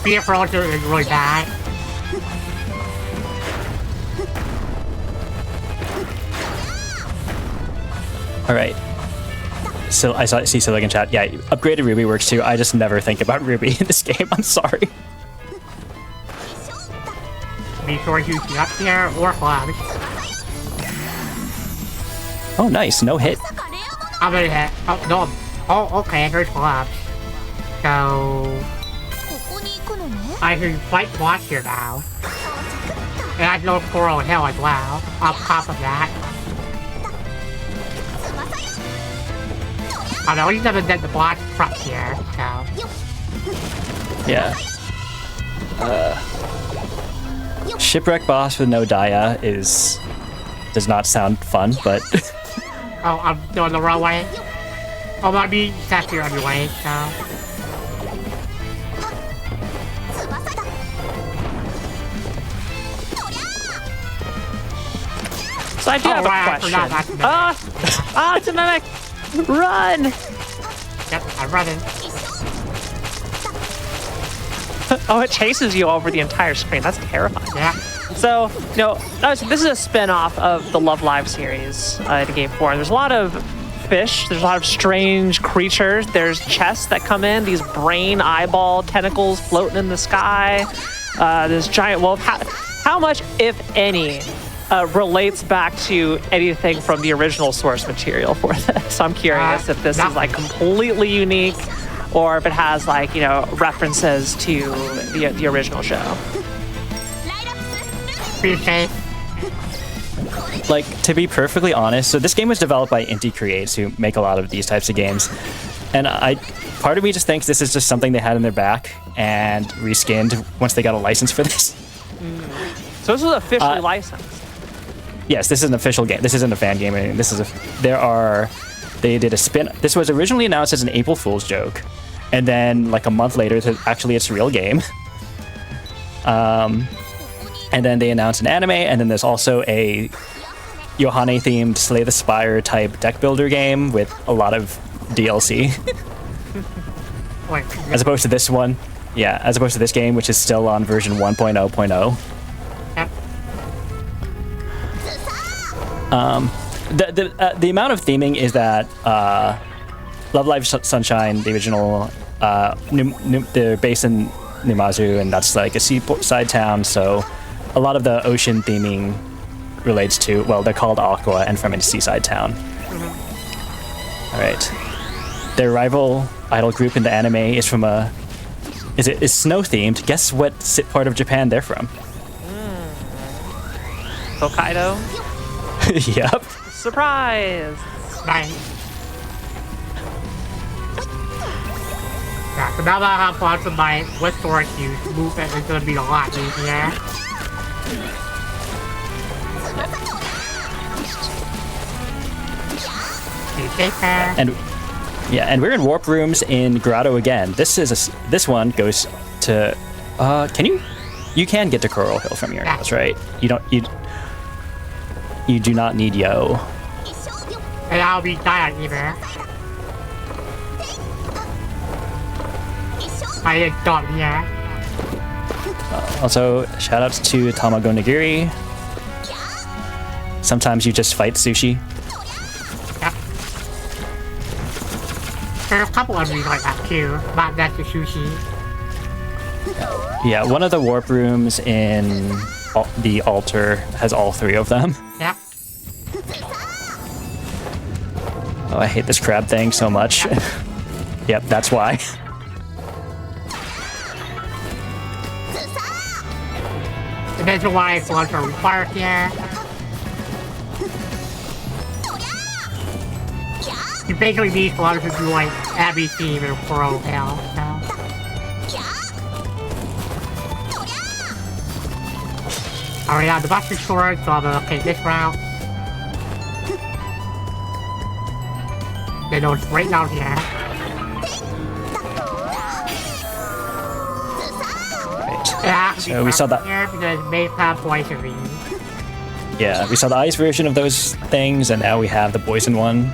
Fear Frozen is really bad. Alright. So I see Silicon Chat. Yeah, upgraded Ruby works too. I just never think about Ruby in this game. I'm sorry. Be sure you see up here or flags. Oh, nice. No hit. I'm gonna hit. Oh, no. Oh, okay. There's flags. So... I can fight boss here now. And I know Coral Hill as well. On top of that. I know he's never did the boss front here, so... Yeah. Shipwreck boss with no Dia does not sound fun, but... Oh, I'm doing the wrong way? Oh, might be set here anyway, so... So I do have a question. It's a mimic! Run! Yep, I'm running. Oh, it chases you over the entire screen. That's terrifying. Yeah. So, this is a spin-off of the Love Live series in Game 4. And there's a lot of fish. There's a lot of strange creatures. There's chests that come in. These brain eyeball tentacles floating in the sky. This giant wolf. How much, if any, relates back to anything from the original source material for this? I'm curious if this is like completely unique or if it has like, references to the original show. Like, to be perfectly honest, so this game was developed by Inti Creates, who make a lot of these types of games. And part of me just thinks this is just something they had in their back and reskinned once they got a license for this. So this was officially licensed? Yes, this is an official game. This isn't a fan game. They did a spin. This was originally announced as an April Fool's joke. And then, like a month later, actually it's a real game. And then they announced an anime, and then there's also a Yohane-themed Slay the Spire type deck builder game with a lot of DLC. As opposed to this one. Yeah, as opposed to this game, which is still on version 1.0.0. The amount of theming is that Love Live Sunshine, the original, they're based in Numazu, and that's like a seaside town, so a lot of the ocean theming relates to, well, they're called Aqua and from a seaside town. All right. Their rival idol group in the anime is from is snow themed. Guess what part of Japan they're from? Hokkaido? Yep. Surprise! Nice. Yeah, so now that I have lots of my with sword use, movement is gonna be a lot easier. And yeah, and we're in warp rooms in Grotto again. This one goes to you can get to Coral Hill from here. That's right. You do not need Yo. And I'll be dying either. I didn't stop here. Also, shoutouts to Tamago Nagiri. Sometimes you just fight sushi. Yep. There are a couple of these like that too, but that's the sushi. Yeah, one of the warp rooms in the altar has all three of them. Yep. Oh, I hate this crab thing so much. Yep, that's why. Depends on why gloves are required here. You basically need gloves to do like every theme in Coral Hill, so. Alright, I have the Buster Sword, so I'm gonna take this route. Then it's right down here. Right. So we saw that. Here because it may have poison these. Yeah, we saw the ice version of those things, and now we have the poison one.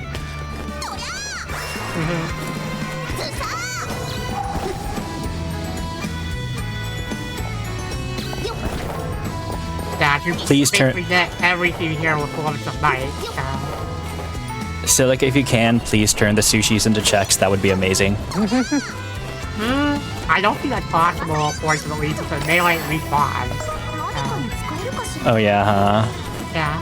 Yeah, you Please turn. basically get everything here with gloves of night, so. So, like, if you can, please turn the sushis into checks. That would be amazing. I don't think that's possible, unfortunately, because they like respawn. Oh yeah, huh? Yeah.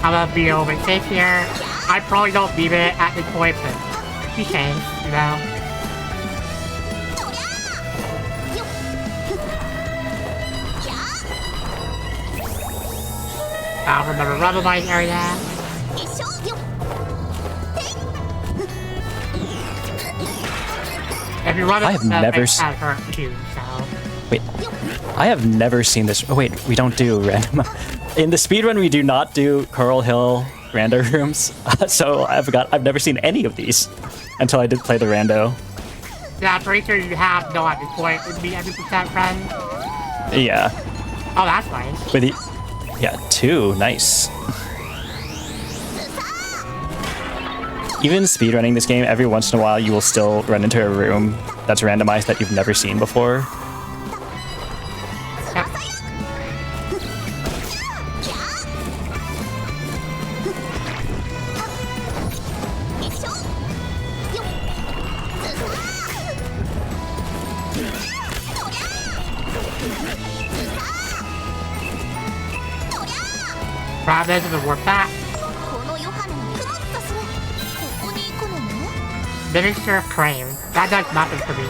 I'm gonna be over safe here. I probably don't leave it at this point, but he can, you know. I'll remember randomizer area. If you run I have never too, so. Wait, I have never seen this. Oh wait, we don't do random. In the speedrun, we do not do Coral Hill rando rooms. So I've never seen any of these until I did play the rando. Yeah, I'm pretty sure you have no at this point. It'd be 100% friend. Yeah. Oh, that's nice. With the, yeah, 2, nice. Even speedrunning this game, every once in a while you will still run into a room that's randomized that you've never seen before. Yep. Grab this and warp back. Minister of Crane. That does nothing for me.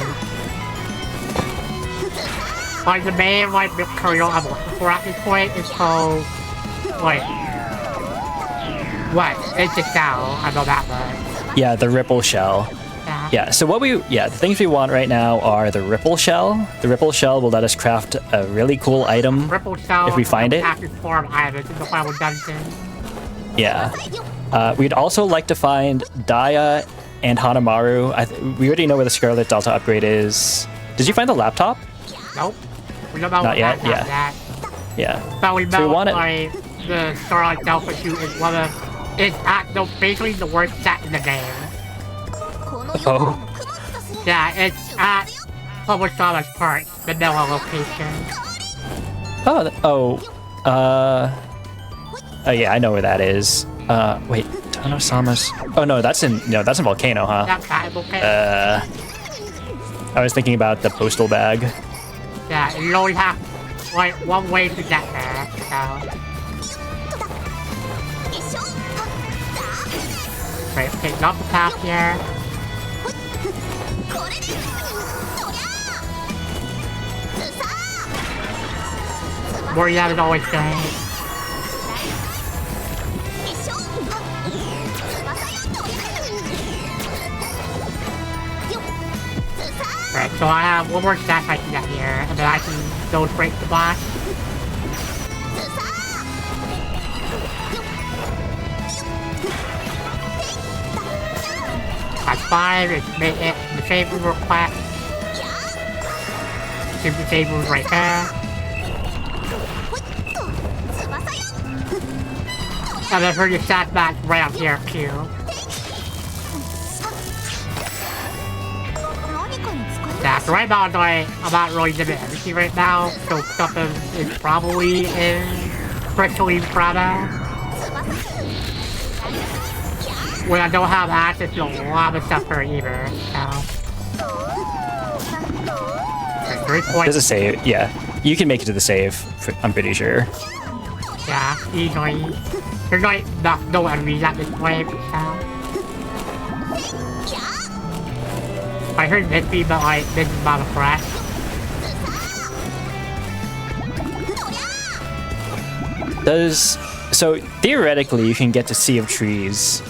Like the main career I'm looking for at this point is called what? It's a shell. I know that much. Yeah, the ripple shell. Yeah, so the things we want right now are the ripple shell. The ripple shell will let us craft a really cool item Ripple shell if we find it. Active form items in the final dungeon. Yeah. We'd also like to find Daya and Hanamaru. We already know where the Scarlet Delta upgrade is. Did you find the laptop? Nope. We don't know Not yet, that's yeah. that. Yeah. But we So know we want it. like the Scarlet Delta shoot is basically the worst set in the game. Oh. Yeah, it's at Publisher's Park, Manila location. Yeah, I know where that is. Wait, Tonosama's. Oh no, that's in Volcano, huh? That's that location. I was thinking about the postal bag. Yeah, you only have like one way to get there, so. Right, okay, not the path here. Moriarty is always great. So I have one more stack I can get here, and then I can go break the boss. That's 5, it's made it the same move request. The same move right there. And then for your stat back right up here too. Yeah, so right now I'm not really doing everything right now, so stuff is probably in especially Prada. When I don't have access to a lot of stuff for either, so. Okay, 3 points. There's a save. Yeah, you can make it to the save. I'm pretty sure. Yeah, easily. There's like no enemies at this point, so. I heard this be, but like, this is about a threat. So theoretically you can get to Sea of Trees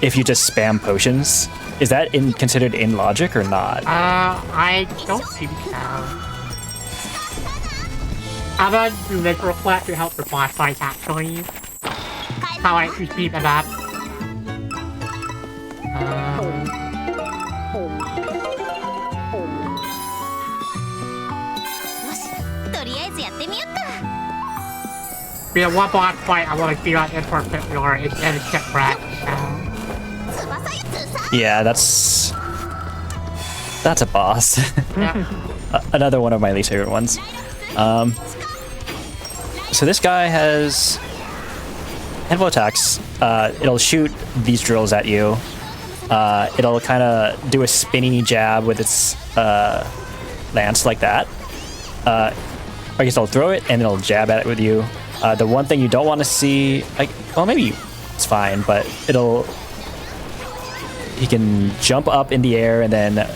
if you just spam potions. Is that considered in logic or not? I don't think so. I'm gonna do this real quick to help the boss fight actually. How I can speed it up. Yeah, one boss fight I want to see on in particular is Shipwreck, so. Yeah, that's a boss. Yeah. Another one of my least favorite ones. So this guy has handful attacks. It'll shoot these drills at you. It'll kind of do a spinny jab with its lance like that. I guess it'll throw it and it'll jab at it with you. The one thing you don't want to see, well, maybe it's fine, but he can jump up in the air and then,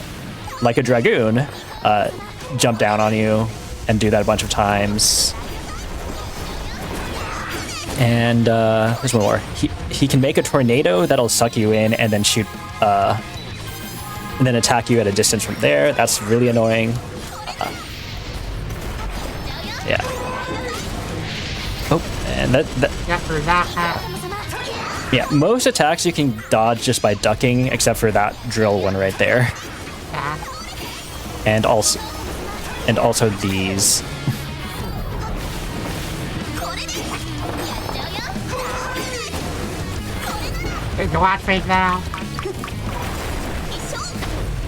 like a dragoon, jump down on you and do that a bunch of times. And there's one more. He can make a tornado that'll suck you in and then shoot, and then attack you at a distance from there. That's really annoying. Yeah. Oh, and yeah, most attacks you can dodge just by ducking, except for that drill one right there. Yeah. And also these. There's a lot right now.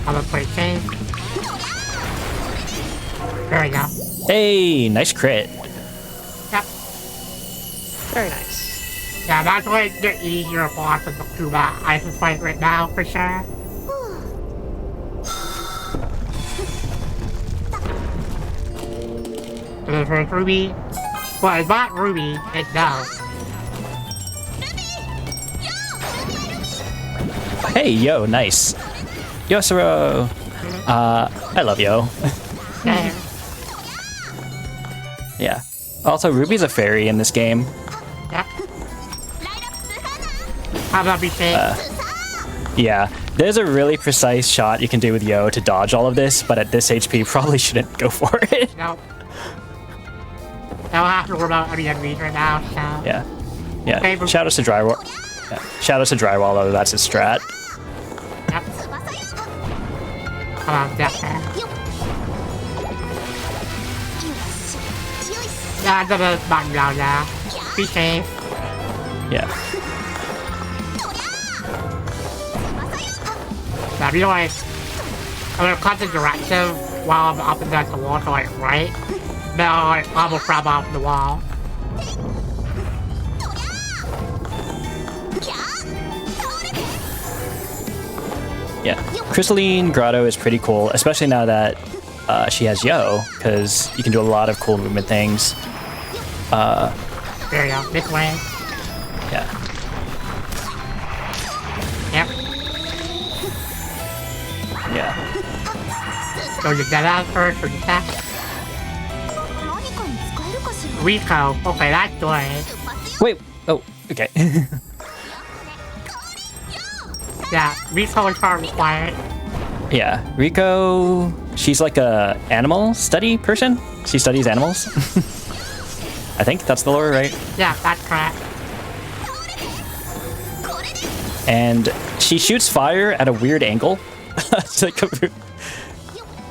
I'm gonna play safe. There we go. Hey, nice crit. Yep. Very nice. Yeah, that's like the easier boss of the two that I can fight right now for sure. There's Ruby. Well, it's not Ruby, it's no. Hey, Yo, nice. Yosuro. I love Yo. There. Yeah. Also, Ruby's a fairy in this game. Yep. How about we say? Yeah. There's a really precise shot you can do with Yo to dodge all of this, but at this HP, probably shouldn't go for it. Nope. I don't have to worry about any enemies right now, so. Yeah. Yeah. Okay, but- Shout outs to Drywall. Yeah. Shout outs to Drywall, though. That's his strat. Yep. Come on, Death Man. Yeah, I'm gonna knock you down now. Be safe. Yeah. Now, you know, like, I'm gonna cut the direction while I'm up against the wall, so like, right? Then I'll, like, almost grab off the wall. Yeah. Crystalline Grotto is pretty cool, especially now that she has Yo, because you can do a lot of cool movement things. There you go, this way. Yeah. Yep. Yeah. So you get out first or you attack? Rico. Okay, that's good. Wait. Oh, okay. Yeah, Rico is hard required. Yeah. Rico. she's like a animal study person. She studies animals. I think that's the lore, right? Yeah, that's correct. And she shoots fire at a weird angle.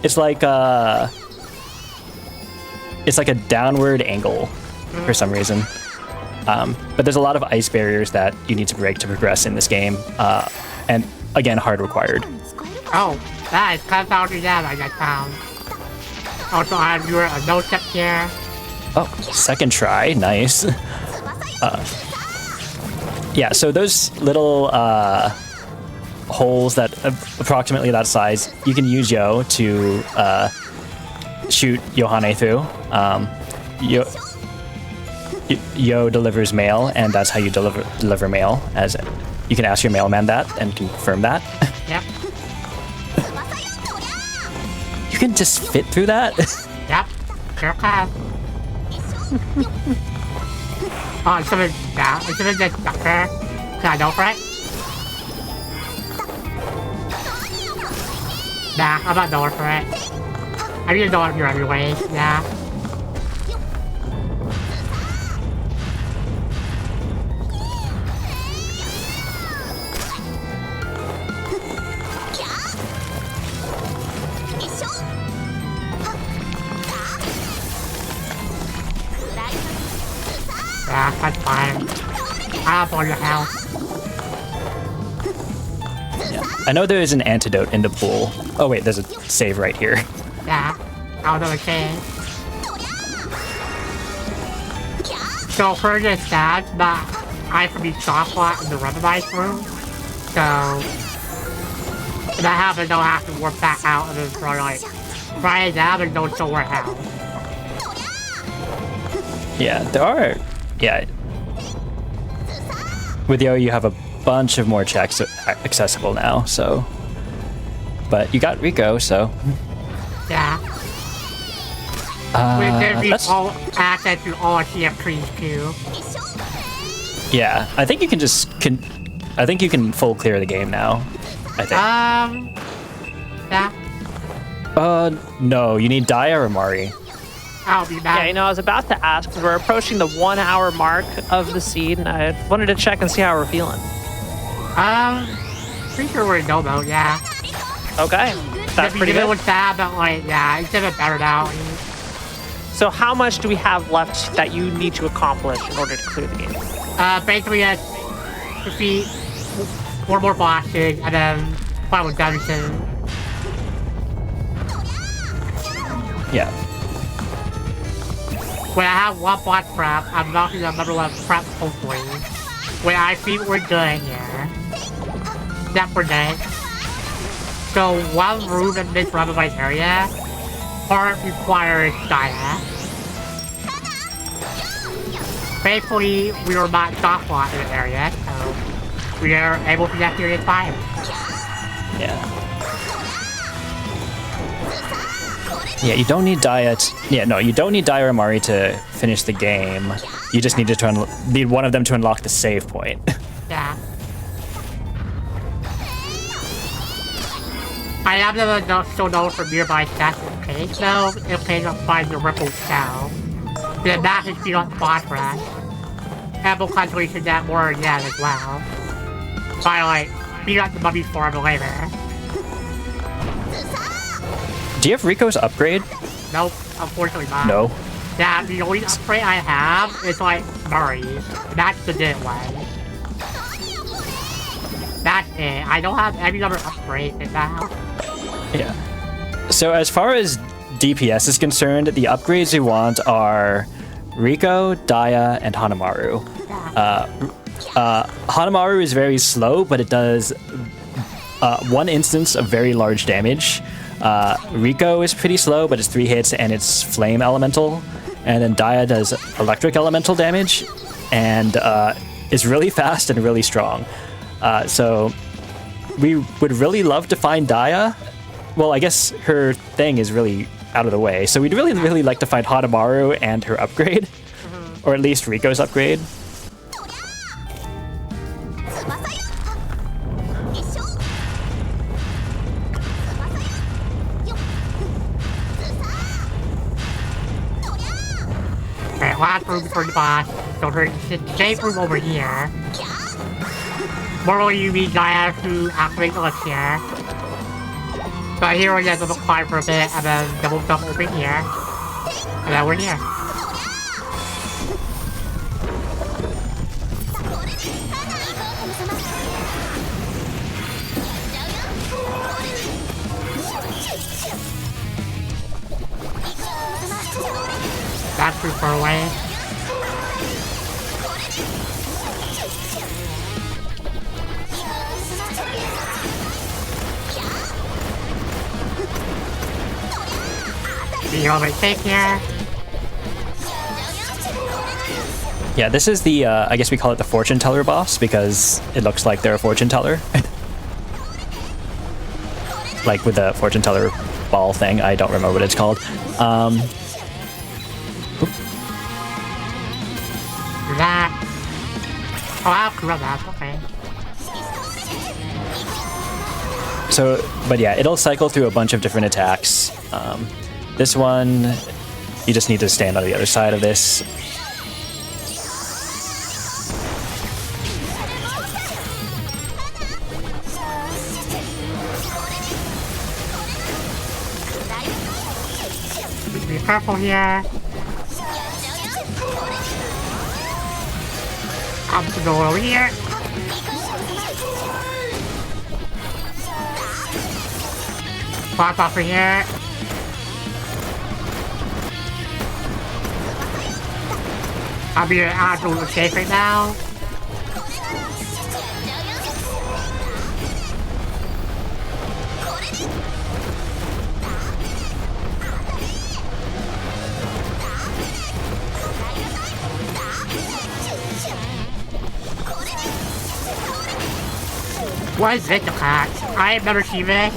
It's like a downward angle for some reason. But there's a lot of ice barriers that you need to break to progress in this game. And again, hard required. Oh, that is kind of how to that I got found. Also, I have your no step here. Oh, second try, nice. Yeah, so those little holes that approximately that size, you can use Yo to shoot Yohane through. Yo delivers mail, and that's how you deliver mail. As you can ask your mailman that and confirm that. Yep. You can just fit through that. Yep. Sure can. Oh, someone down. Someone just stuck there. Can I go for it? Nah, I'm not going for it. I need to go up here anyways. Yeah. Yeah, that's fine. I'll blow your house. I know there is an antidote in the pool. Oh wait, there's a save right here. Yeah, I'll do the same. So for this sad, but I have to be softlocked in the randomizer room. So if that happens, I'll have to warp back out and then throw like right now and go somewhere else. Yeah, there are. Yeah. With Yo, you have a bunch of more checks accessible now, so. But you got Rico, so. Yeah. There'd be all access to all CF3s too. Yeah, I think you can I think you can full clear the game now. I think. Yeah. No, you need Daya or Mari. I'll be back. Yeah, I was about to ask because we're approaching the 1 hour mark of the seed, and I wanted to check and see how we're feeling. Pretty sure we're in no mode, yeah. Okay, that's pretty good. It was bad, but like, yeah, it's a bit better now. So how much do we have left that you need to accomplish in order to clear the game? Basically, defeat 4 more bosses and then final dungeon. Yeah. When I have 1 boss prep, I'm knocking another 1 prep hopefully. When I think we're good here. Except for this. So 1 room in this randomized area, part requires Daya. Thankfully, we were not softlocked in the area, so we are able to get here in time. Yeah. Yeah, you don't need Daya. You don't need Daya or Mari to finish the game. You just need to need one of them to unlock the save point. Yeah. I am still known for nearby stats in case, though, if they don't find the Ripple Cow. Then that is beat on boss rush. Ample concentration that more again as well. By like, beat up the mummy form later. Do you have Rico's upgrade? Nope, unfortunately not. No. Yeah, the only upgrade I have is like Murray's. That's the good one. That's it. I don't have any other upgrades in that. Yeah. So as far as DPS is concerned, the upgrades we want are Rico, Daya, and Hanamaru. Hanamaru is very slow, but it does 1 instance of very large damage. Rico is pretty slow, but it's 3 hits and it's flame elemental. And then Daya does electric elemental damage and is really fast and really strong. So we would really love to find Daya. Well, I guess her thing is really out of the way. So we'd really like to find Hanamaru and her upgrade. Or at least Rico's upgrade. Okay, last room before the boss. So there's the safe room over here. Normally means I have to activate the lift here. So here we're gonna climb for a bit and then double jump over here. And then we're here. That's too far away. You know, take here. Yeah, this is the, I guess we call it the fortune teller boss because it looks like they're a fortune teller. Like with the fortune teller ball thing, I don't remember what it's called. That. Oh, I'll grab that, okay. So, but yeah, it'll cycle through a bunch of different attacks. This one, you just need to stand on the other side of this. Be careful here. I'm gonna go over here. Pop off here. I'll be absolutely safe right now. What is this, cat? I have never seen this.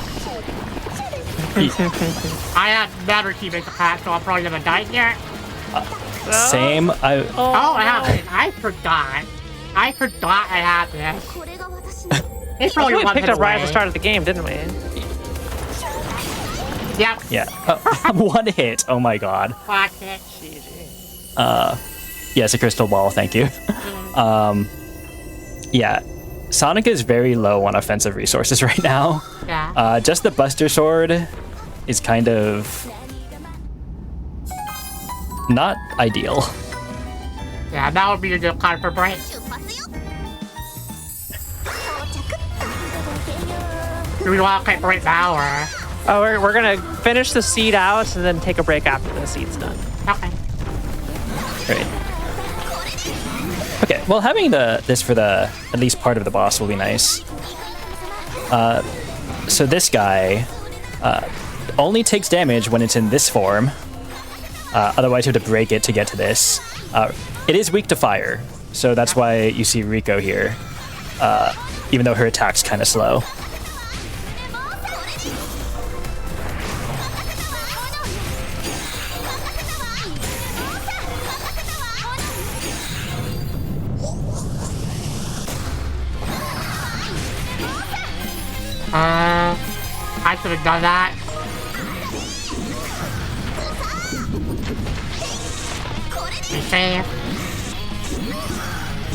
I have never seen this, cat, so I'm probably gonna die here. Same. Oh, I have it. I forgot. I had this. It's probably We one picked hit up right at away. the start of the game, didn't we? Yep. Yeah. One hit. Oh my god. Fuck it. Yes, a crystal ball. Thank you. Yeah. Sonic is very low on offensive resources right now. Yeah. Just the Buster Sword is kind of not ideal. Yeah, that would be a good card for break. Do we want to take a break now, or? Oh, we're gonna finish the seed out and then take a break after the seed's done. Okay. Great. Okay, well, having this for the at least part of the boss will be nice. So this guy only takes damage when it's in this form. Otherwise, you have to break it to get to this. It is weak to fire, so that's why you see Rico here, even though her attack's kind of slow. I should have done that. Be safe.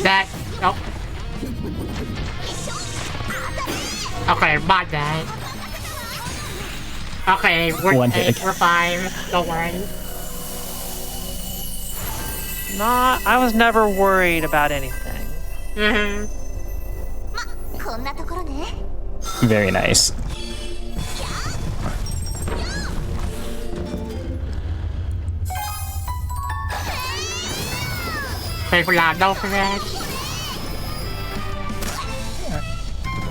That. Nope. Okay, my bad. Okay, One hit. we're fine. Don't worry. I was never worried about anything. Mm-hmm. Very nice. Take for that, don't forget.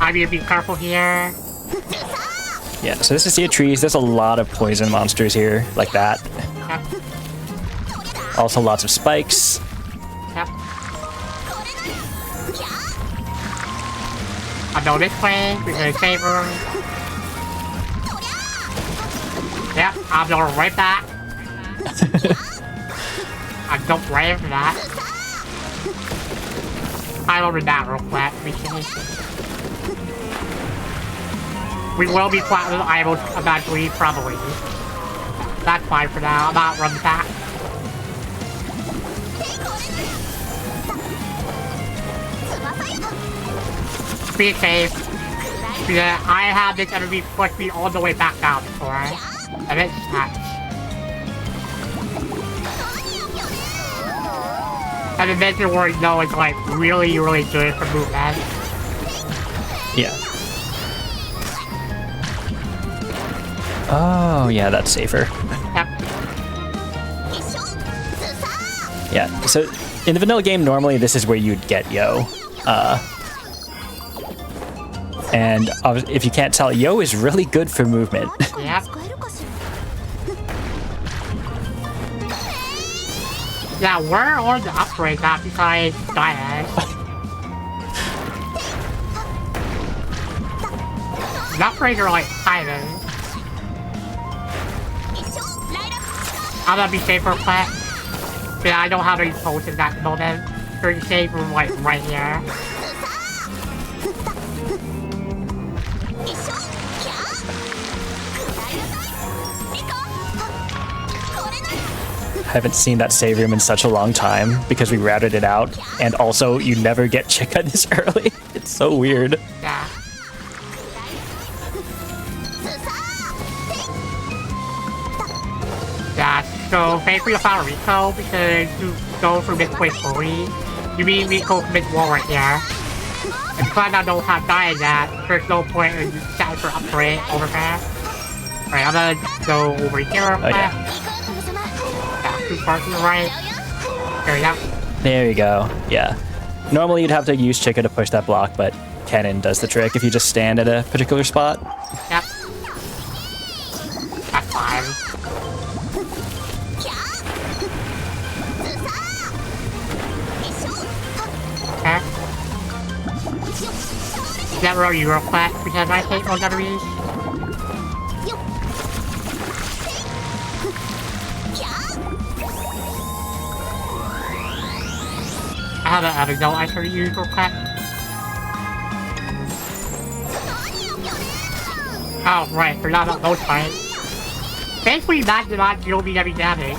I need to be careful here. Yeah, so this is the trees. There's a lot of poison monsters here, like that. Yep. Also lots of spikes. Yep. I'll go this way, we're gonna save her. Yep, I'll go right back. I don't brave for that. I'll over that real quick, we will be flat with items eventually, probably. That's fine for now, I'm not running back. Be safe. Yeah, I have this enemy push me all the way back down before. And it's nuts. And the Venture War, you know, is like really, really good for movement. Yeah. Oh, yeah, that's safer. Yep. Yeah, so in the vanilla game, normally this is where you'd get Yo. And if you can't tell, Yo is really good for movement. Yep. Yeah, where are the upgrades at besides Diane? The upgrades are like hiding. I'm gonna be safer, Pet. Yeah, I don't have any potions at the moment. Pretty safe from like right here. I haven't seen that save room in such a long time because we routed it out, and also you never get Chica this early. It's so weird. Yeah. Yeah, so basically I found Rico because to go for midway fully, you mean Rico from mid wall right here. And because I don't have died yet, there's no point in setting for upgrade over there. Alright, I'm gonna go over here. Oh, yeah. 2 parts to the right. There we go. There you go. Yeah. Normally you'd have to use Chica to push that block, but Cannon does the trick if you just stand at a particular spot. Yep. That's fine. Okay. That row you real quick because I hate those enemies. I have an antidote I should use real quick. Oh, right, forgot about those fights. Basically, that did not deal me any damage.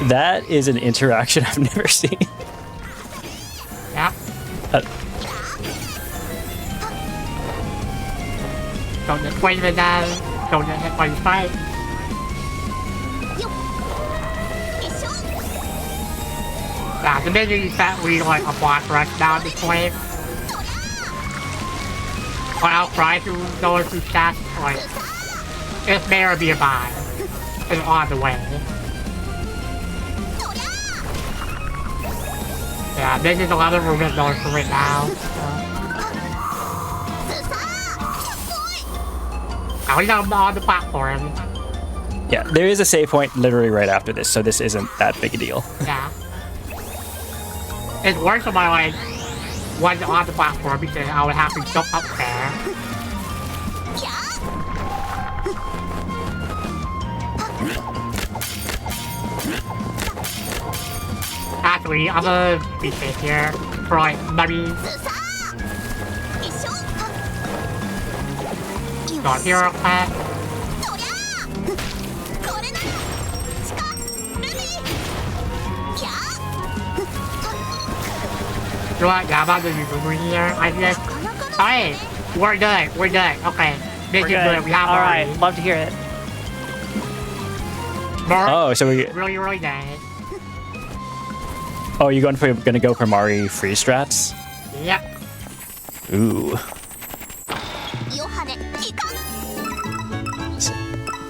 That is an interaction I've never seen. Yeah. Don't just wait for that. Don't just hit one fight. Yeah, the minute you set we like a block rush down this point. Or I'll try to go through stats like it may or be a buy. It's on the way. Yeah, this is a lot of movement going for right now. I was on the platform. Yeah, there is a save point literally right after this, so this isn't that big a deal. Yeah. It's worse if I like wasn't on the platform because I would have to jump up there. Actually, I'm gonna be safe here for like maybe not hero class. You know what? Yeah, I'm about to be moving here. I just. Alright, we're good. We're good. Okay, this is good. We have all right. Love to hear it. Oh, so we. Really, really good. Oh, you're gonna go for Mari free strats? Yep. Ooh.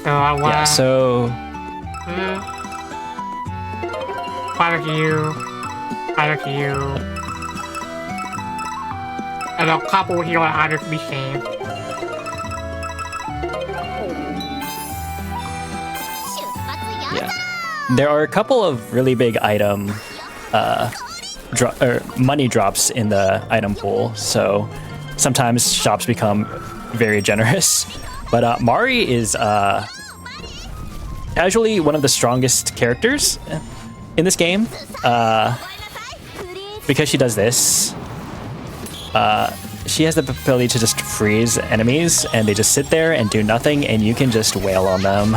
So I want. Yeah. So. Fire to you. Fire to you. And a couple here are either to be saved. Yeah. There are a couple of really big item money drops in the item pool, so sometimes shops become very generous. But Mari is casually one of the strongest characters in this game because she does this. She has the ability to just freeze enemies and they just sit there and do nothing and you can just wail on them.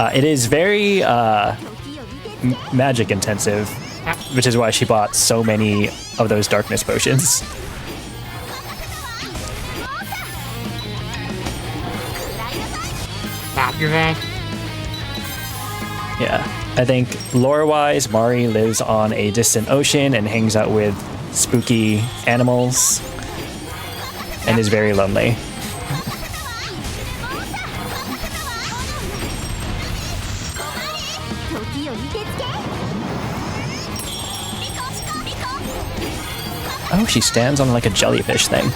It is very magic intensive, Yep. which is why she bought so many of those darkness potions. Fabulous. Yeah, I think lore-wise, Mari lives on a distant ocean and hangs out with spooky animals and is very lonely. Oh, she stands on like a jellyfish thing.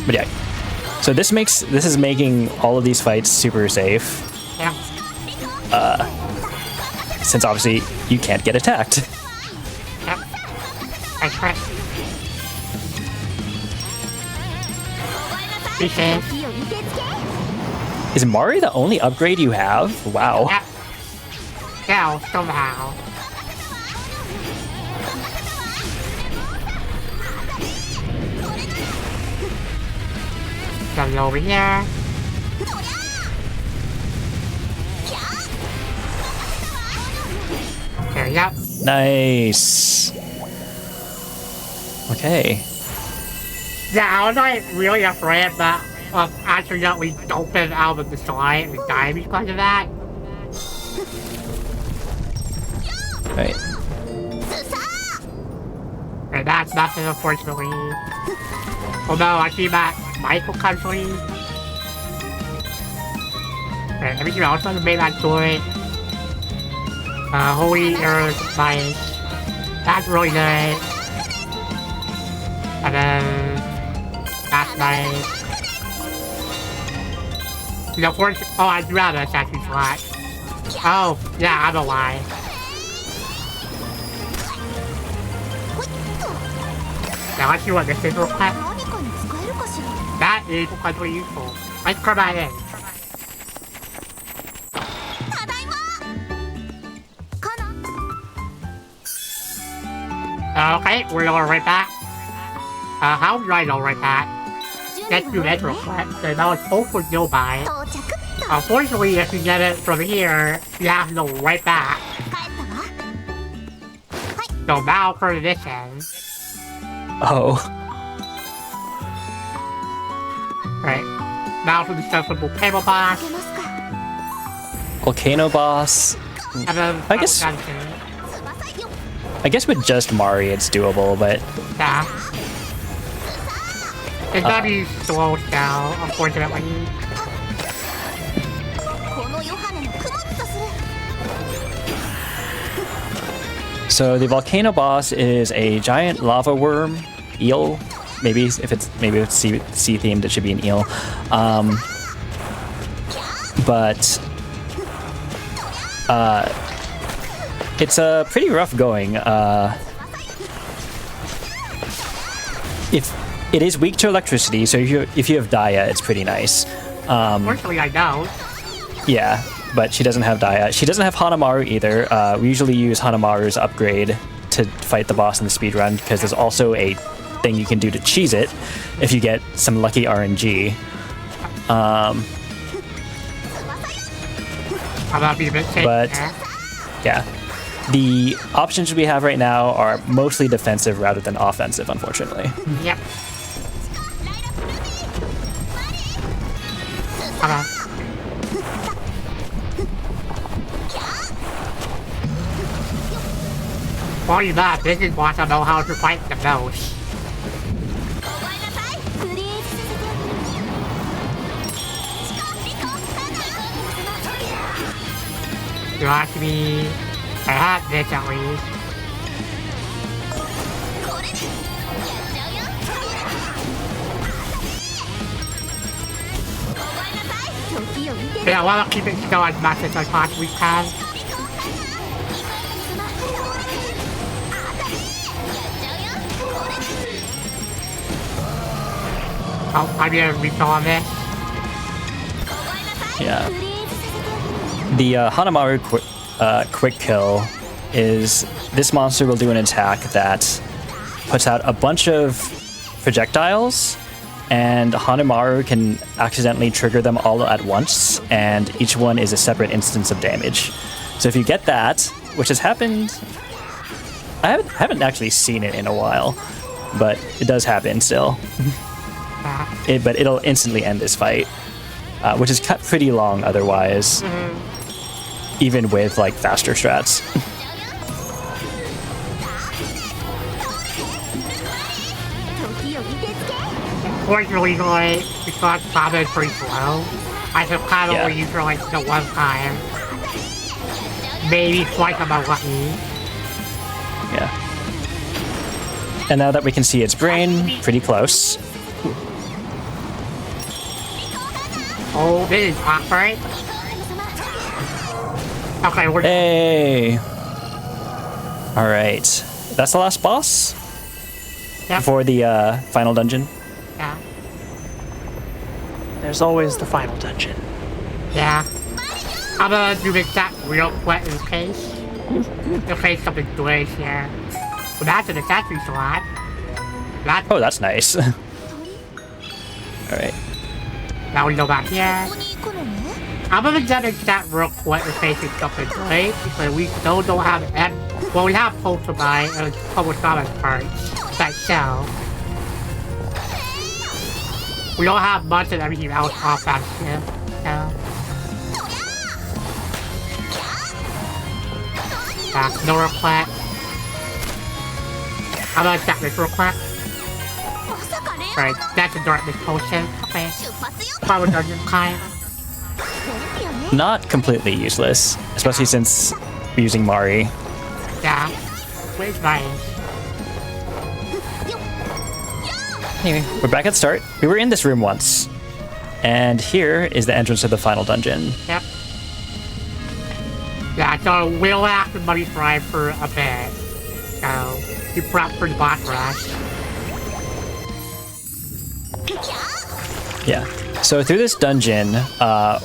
But yeah, so this is making all of these fights super safe, Yeah. since obviously you can't get attacked. Yep. That's right. Be safe. Is Mari the only upgrade you have? Wow. Yep. Yeah, somehow. Come over here. There you go. Nice. Okay. Yeah, I was like really afraid that accidentally jumping out of the side and dying because of that. Right. And that's nothing, unfortunately. Although I see that Michael country. And everything else on the mainland story. Holy Earth Science. That's really good. And then that's nice. You know, oh, I do have that statue slot. Oh, yeah, I don't lie. Now let's see what this is real quick. That is quite useful. Let's come back in. Okay, we're going right back. How do I go right back? Let's do that real quick. So that was hopefully go by. Unfortunately, if you get it from here, you have to go right back. So now for this end. Oh. Right. Now for the sensible table boss. Volcano boss. And then I guess with just Mari it's doable, but yeah. It's gonna be slow now, unfortunately. so the volcano boss is a giant lava worm eel. Maybe if it's sea themed, it should be an eel. But it's pretty rough going. If it is weak to electricity, so if you have Daya, it's pretty nice. Unfortunately, I don't. Yeah, but she doesn't have Daya. She doesn't have Hanamaru either. We usually use Hanamaru's upgrade to fight the boss in the speedrun, because there's also a thing you can do to cheese it if you get some lucky RNG. I'm gonna be a bit safe. But yeah, the options we have right now are mostly defensive rather than offensive, unfortunately. Yep. Okay. Funny that, this is what I know how to fight the most. You actually, I had this at least. Yeah, I want to keep it still as much as I possibly can. Oh, I'm gonna refill on this. Yeah. The Hanamaru quick kill is this monster will do an attack that puts out a bunch of projectiles and Hanemaru can accidentally trigger them all at once, and each one is a separate instance of damage. So if you get that, which has happened, I haven't actually seen it in a while, but it does happen still. But it'll instantly end this fight, which is cut pretty long otherwise, even with like faster strats. Fortunately, like, because Baba is pretty slow, I can kind of only use her like the one time. Maybe twice on my lucky. Yeah. And now that we can see its brain, pretty close. Oh, this is awkward. Okay, we're... Hey! Alright. That's the last boss? Yep. Before the final dungeon? Yeah. There's always the final dungeon. Yeah. I'm gonna do this that real quick in case something glitch here. Well, that's an accessory slot. That's... Oh, that's nice. Alright. Now we go back here. I'm gonna get that real quick in case it's something glitch, because we still don't have... Well, we have post to buy and public comment parts that sell. We don't have much of everything else off that ship, so... No real quick. I'm gonna check this real quick. Right, that's a darkness potion. Okay. Power dungeon kind. Not completely useless, especially since we're using Mari. Yeah. Where's mine? Anyway, we're back at the start. We were in this room once. And here is the entrance to the final dungeon. Yep. Yeah, so we'll have to money fry for a bit. So, you prep for the boss rush. Yeah. So through this dungeon,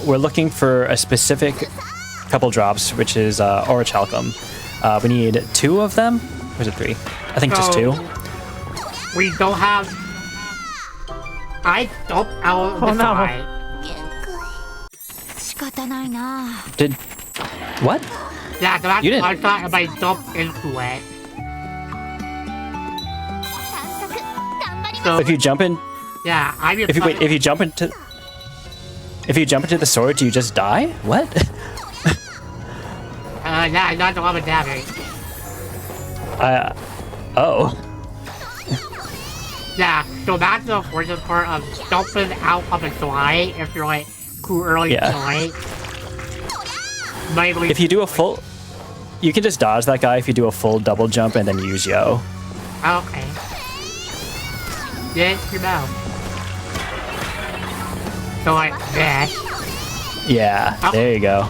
we're looking for a specific couple drops, which is Orichalcum. We need 2 of them? Or is it 3? I think just 2. We don't have... I dumped out of the side. Did... What? Yeah, so that's You didn't- I thought if I dumped into it. So, If you jump in... yeah, I mean... If you jump into... If you jump into the sword, do you just die? What? yeah, not the one with damage. Oh. Yeah, so that's the unfortunate part of jumping out of a slide if you're like too early to slide. If you do a full... You can just dodge that guy if you do a full double jump and then use Yo. Okay. Yes, you know. So like this. Yeah, there you go.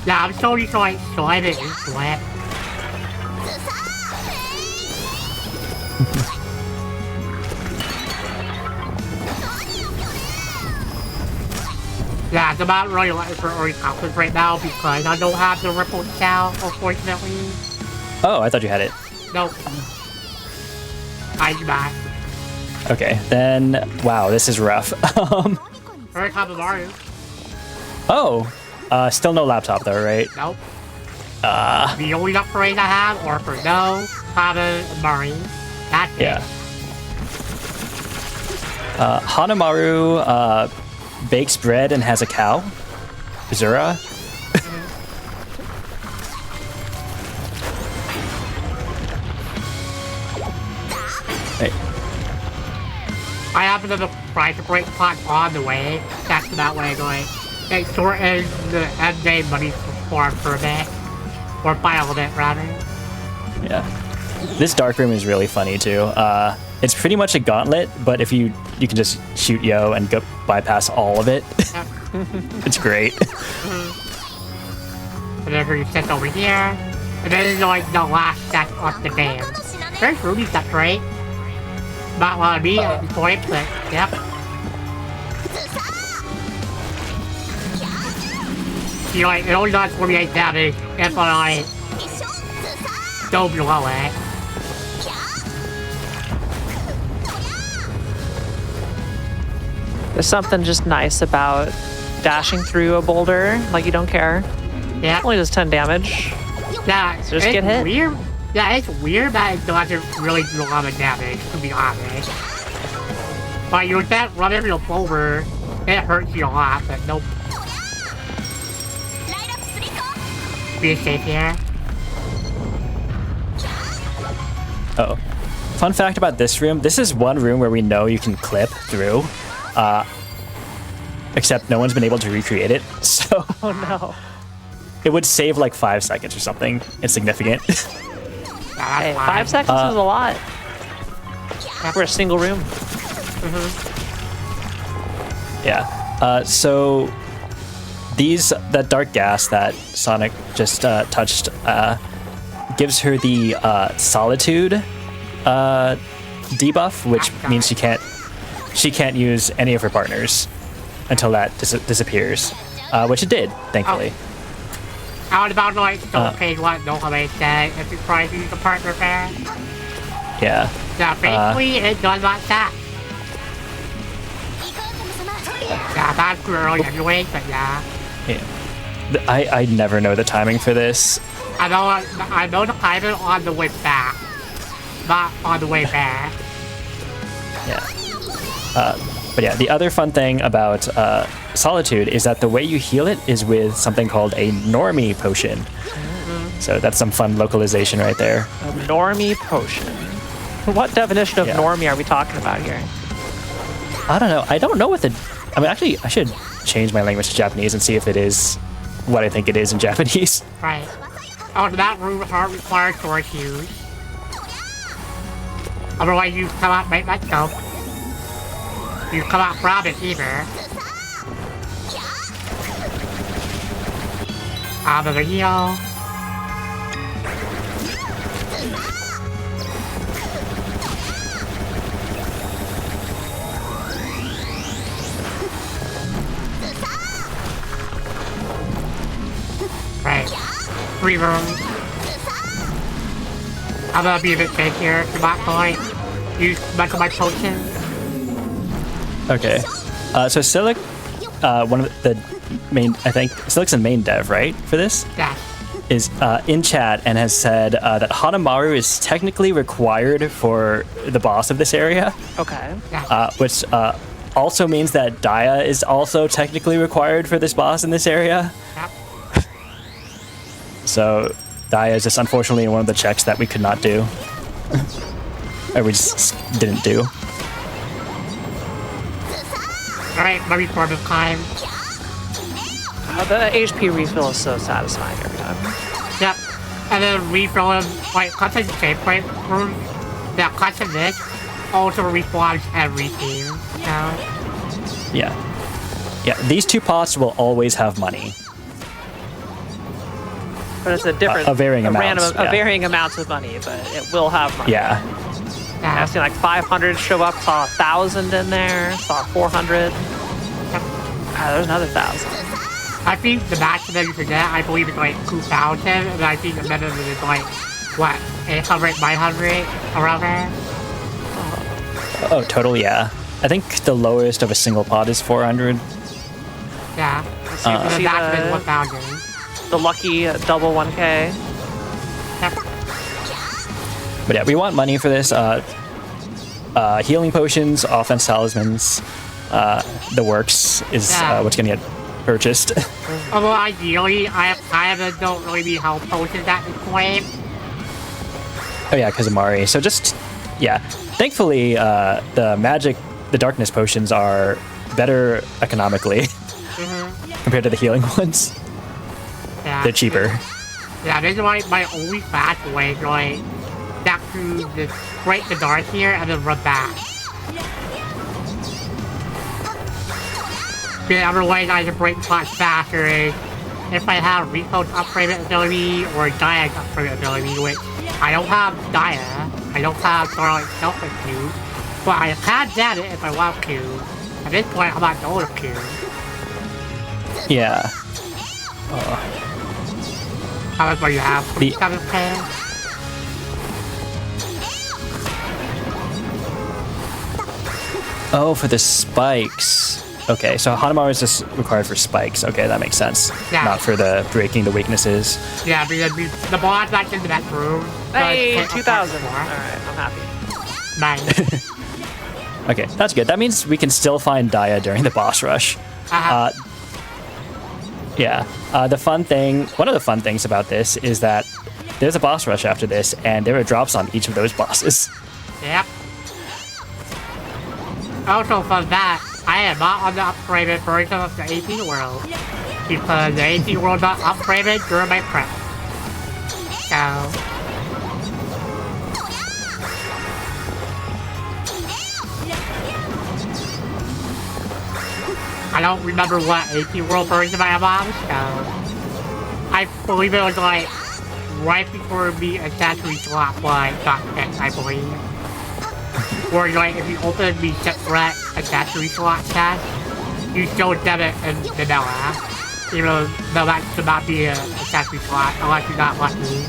Yeah, I'm slowly trying to slide it into it. Yeah, it's about really looking for Orichalcum right now because I don't have the ripple shell, unfortunately. Oh, I thought you had it. Nope. I do not. Okay, then... Wow, this is rough. Very top of Mario. Oh, still no laptop though, right? Nope. The only upgrade I have are for no, Pava, and Mari. That's it. Yeah. Hanemaru bakes bread and has a cow. Zura. Hey. I happen to try to break pot on the way. That's that way going. It shortens the end game money form for a bit. Or by a little bit, rather. Yeah. This dark room is really funny too. It's pretty much a gauntlet, but if you can just shoot Yo and go bypass all of it. Yep. It's great. And then you set over here. And then it's like the last set of the game. There's Ruby stuff, right? Not one of me before it, but yep. You know, like, it only does 48 damage if I go below it. There's something just nice about dashing through a boulder like you don't care. Yeah. Only does 10 damage. Yeah, So just get hit. Weird. Yeah, it's weird that it doesn't really do a lot of damage, to be honest. But you can't run into a boulder, it hurts you a lot, but nope. Be safe here. Oh. Fun fact about this room, this is one room where we know you can clip through. Except no one's been able to recreate it, so Oh no. it would save like 5 seconds or something. It's significant. Hey, 5 seconds is a lot. For a single room. Yeah. So that dark gas that Sonic just touched gives her the solitude debuff, which means she can't use any of her partners until that disappears, which it did, thankfully. I was about to like don't pay what Yohane said if you try to use a partner pair. Yeah. Yeah, basically it does not that. Yeah, that's too early anyway, but yeah. I never know the timing for this. I know the timing on the way back, not on the way back. Yeah. But yeah, the other fun thing about Solitude is that the way you heal it is with something called a normie potion. So that's some fun localization right there. A normie potion. What definition of normie are we talking about here? I don't know. I don't know what I mean, actually, I should change my language to Japanese and see if it is what I think it is in Japanese. Right. Oh, that room heart requires sword use. Otherwise, you come out right myself. You come out from it either. Out of the heel. Right. 3 rooms. I'm gonna be a bit big here to my point. Use much of my potion. Okay. So Silic, one of the main, I think, Silic's the main dev, right, for this? Yeah. Is in chat and has said that Hanamaru is technically required for the boss of this area. Okay. Which also means that Daya is also technically required for this boss in this area. Yep. So Daya is just unfortunately one of the checks that we could not do. Or we just didn't do. Alright, let me form of time. The HP refill is so satisfying every time. Yep. And then refill them, like, custom shape point room. That custom this also respawns everything. So. Yeah. Yeah, these 2 pots will always have money. But it's a different, varying amounts, a varying amounts of money, but it will have money. Yeah. I've seen like 500 show up, saw 1,000 in there, saw 400. There's another 1,000. I think the maximum you can get, I believe, is like 2,000, and I think the minimum is like, what, 800, 900, around there? Oh, total, yeah. I think the lowest of a single pot is 400. Yeah. And the maximum is 1,000. The lucky double 1K. Yep. But yeah, we want money for this. Healing potions, offense talismans, the works is what's gonna get purchased. Although ideally, I don't really need health potions at this point. Oh yeah, because of Mari. So just, yeah. Thankfully, the darkness potions are better economically compared to the healing ones. Yeah. They're cheaper. Yeah, this is like my only fast way to like back to just break the dark here and then run back. The other way I can break much faster is if I have Rico's upgraded ability or Dia's upgraded ability, which I don't have Dia, I don't have Starlight Selfless Q, but I can get it if I want to. At this point, I'm not going to. Yeah. How much more you have? 7K? Oh, for the spikes. Okay, so Hanamaru is just required for spikes. Okay, that makes sense. Yeah. Not for the breaking the weaknesses. Yeah, because the boss that's in the next room. Hey, does hit 2,000. more. All right, I'm happy. Nice. Okay, that's good. That means we can still find Daya during the boss rush. Uh-huh. Yeah. The fun thing, one of the fun things about this is that there's a boss rush after this, and there are drops on each of those bosses. Yep. Also for that, I am not on the upgraded version of the 18 world. Because the 18 world got upgraded during my prep. So... I don't remember what 18 world version I am on, so... I believe it was like... right before the accessory slot got fixed, I believe. Or like if you open the separate accessory slot test, you still get it in vanilla. Even though that should not be an accessory slot unless you got lucky.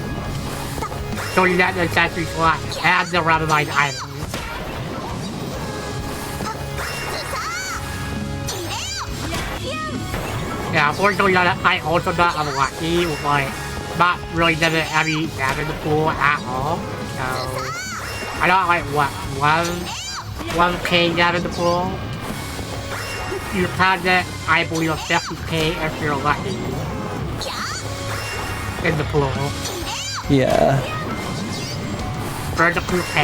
So you get the accessory slot and the randomized items. Yeah, unfortunately I also got unlucky with like not really getting any damage in the pool at all. So I got like what, 1k damage in the pool. You can get, I believe, a 50k if you're lucky in the pool. Yeah. For the 2k.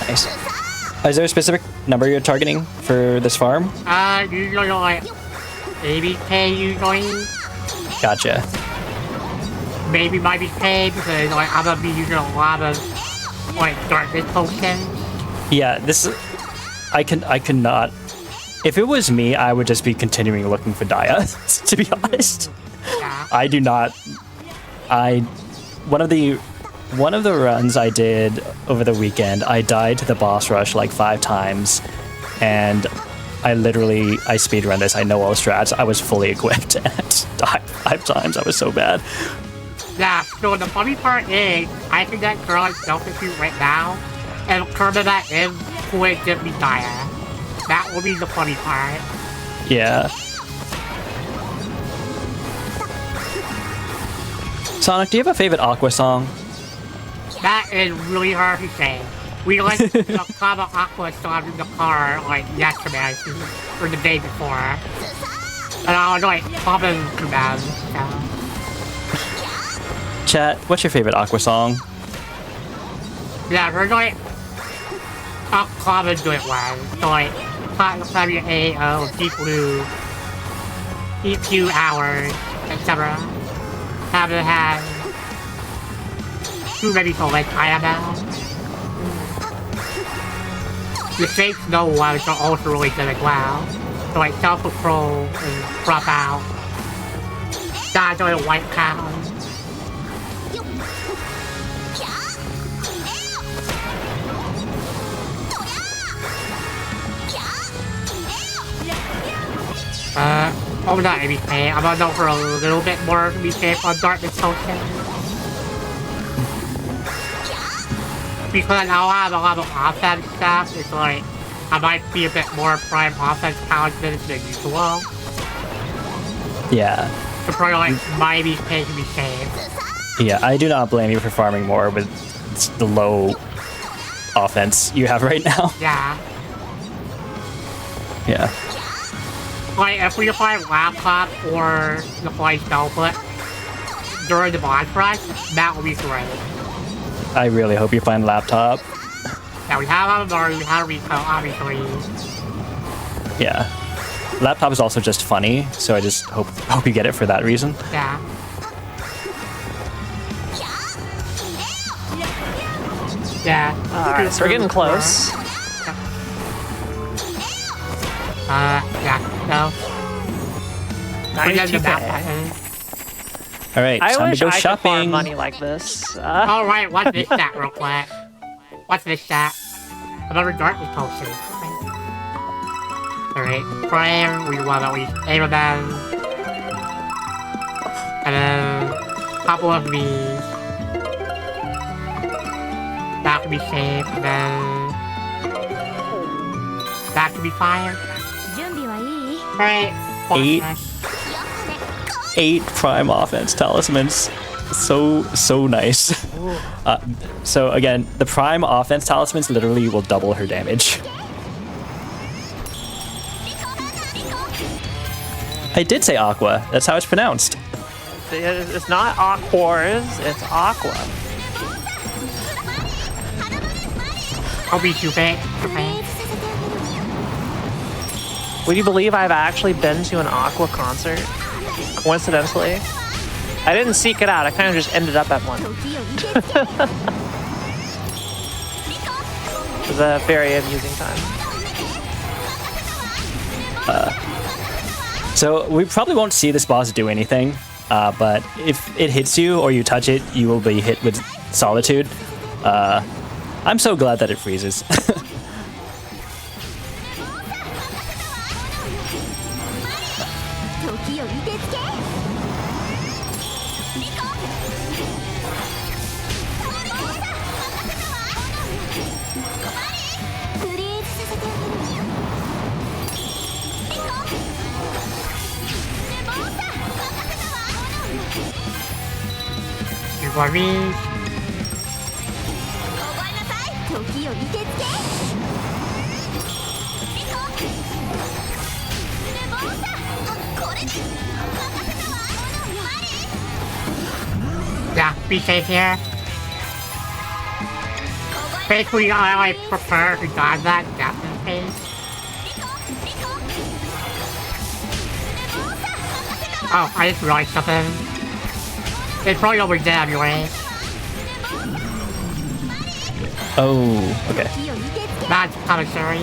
Nice. Is there a specific number you're targeting for this farm? Usually like 80k usually. Gotcha. Maybe might be K because like I'm gonna be using a lot of like darkness potions. Yeah, this I could not. If it was me, I would just be continuing looking for Daya, to be honest. Yeah. I do not. One of the runs I did over the weekend, I died to the boss rush like 5 times, and I speedrun this. I know all the strats. I was fully equipped and I just died 5 times. I was so bad. Yeah, so the funny part is, I can get girl like self-issue right now, and turn that in could give me Daya. That will be the funny part. Yeah. Sonic, do you have a favorite Aqua song? That is really hard to say. We like the Club of Aqua song in the car like yesterday, or the day before. And I was like popping to them, so. Chat, what's your favorite Aqua song? Yeah, there's like a common good one. So like Platinum Clavier AO, DeepBlue, EQ Hours, etc. Haven't had too many for like IML. The Shake Snow ones are also really good as well. So like Self-Control and Dropout. Guys are like White Cow. Oh, not everything. I'm gonna go for a little bit more to be safe on Darkness Potion. Because I'll have a lot of offense stuff, it's like, I might be a bit more prime offense talented than usual. Yeah. So probably like, maybe pay to be safe. Yeah, I do not blame you for farming more with the low offense you have right now. Yeah. Yeah. Like, if we find laptop or the flight spellfoot during the boss rush, that would be great. I really hope you find laptop. Yeah, we have Amaru, we have Rico, obviously. Yeah. Laptop is also just funny, so I just hope you get it for that reason. Yeah. Yeah. Alright, so we're getting close. Yeah, no. We're getting 92K. that All right, I time wish to go I could farm shopping. money like this. Alright, what's this stat real quick? What's this stat? Another darkness potion. Alright, frame, we want at least 8 of them. And then a couple of these. That could be safe, and then be fine. 準備はいい Right. Eight. Focus. 8 prime offense talismans. So nice. So again, the prime offense talismans literally will double her damage. I did say aqua. That's how it's pronounced. It's not aquars, it's aqua. I'll be stupid. フリ Okay. ーズさせてあげる Would you believe I've actually been to an aqua concert? Coincidentally. I didn't seek it out, I kind of just ended up at one. 時を受け付け It was a very amusing time. So we probably won't see this boss do anything, but if it hits you or you touch it, you will be hit with solitude. I'm so glad that it freezes. 時を受け付け フリーズさせてあげる You worry. 時を受け付け Yeah, be safe here. Basically, I prefer to dodge that death in phase. Oh, I just realized something. It's probably over there anyway. Oh, okay. 時を受け付け That's commissary.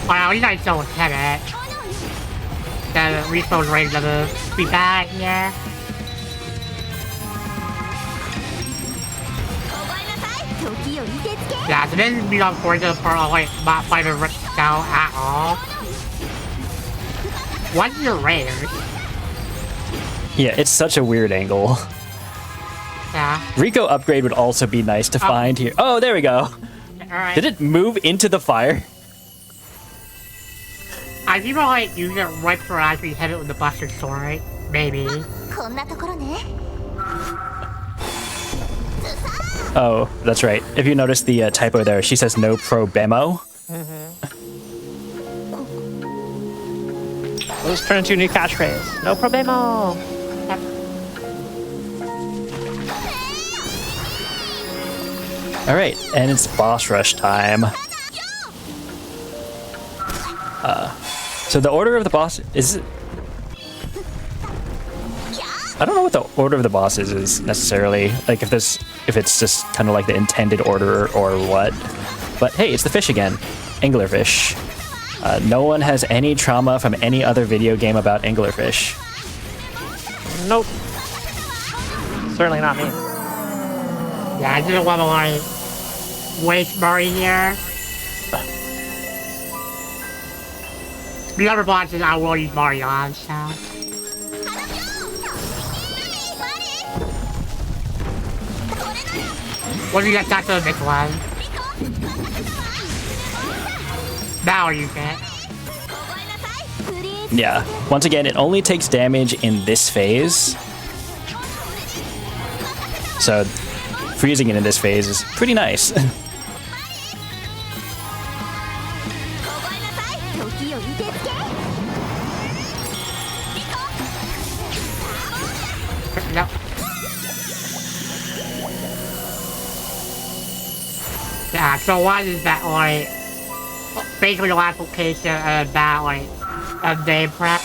Well, at least I still hit it. The respawn rate doesn't be bad here. Yeah, so this is not fortunate for like not fighting Rick down at all. What's your rares? Yeah, it's such a weird angle. Yeah. Rico upgrade would also be nice to find here. Oh, there we go. Alright. Did it move into the fire? I think I'll like use it right before I actually hit it with the Buster Sword. Maybe. こんなところね Oh, that's right. If you notice the typo there, she says no problemo. Let's turn into a new catchphrase. No problemo. All right, and it's boss rush time. So the order of the boss is. I don't know what the order of the bosses is necessarily. Like if it's just kind of like the intended order or what. But hey, it's the fish again, anglerfish. No one has any trauma from any other video game about anglerfish. Nope. Certainly not me. Yeah, I didn't want to like waste Murray here. The other bosses I will use Murray on, so. What do you get that to the next one? Now you get. Yeah. Once again, it only takes damage in this phase. So freezing it in this phase is pretty nice. 時を受け付け No. Yeah, so what is that like? Basically, the last location about like a day prep.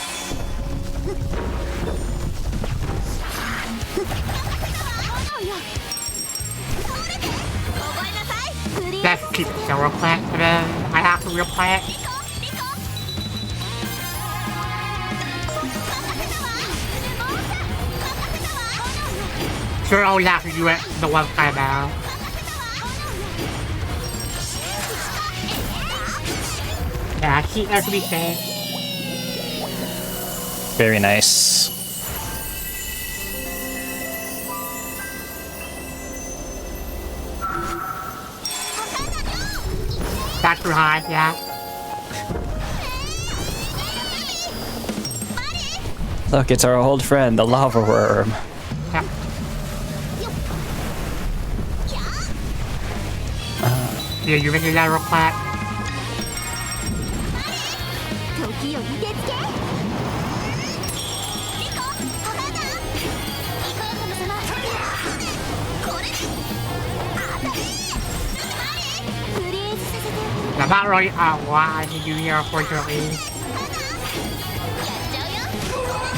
Let's keep it so real quick, and then I have to replay it. Sure, I always have to do it the one time now. Yeah, keep there to be safe. Very nice. That's too high, yeah. Look, it's our old friend, the lava worm. Yeah. Yeah, you ready that real quick? 時を見てつけリコお花リコ様これ当たりフリーズさせて There's not really a lot I can do here, unfortunately. やっちゃうよ当たり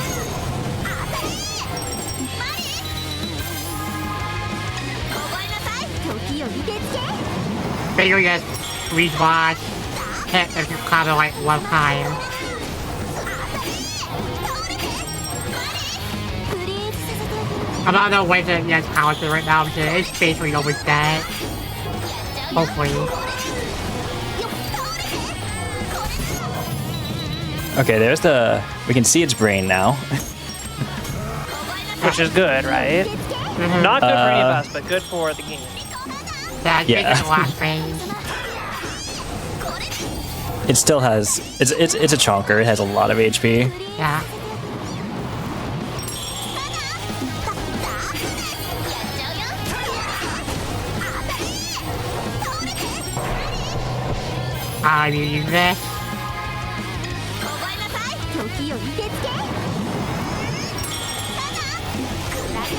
マリ覚えなさい時を見てつけ Basically just respawn, hit if you kind of like one time. フリーズさせて I'm not gonna wait to get talented right now because it's basically almost dead. Hopefully. Okay, there's the... We can see its brain now. Which is good, right? Not good for any of us, but good for the game. Yeah, Yeah. the last phase. It still has... It's a chonker. It has a lot of HP. Yeah. I use this. 覚えなさい時を見てつけただ食らいなさい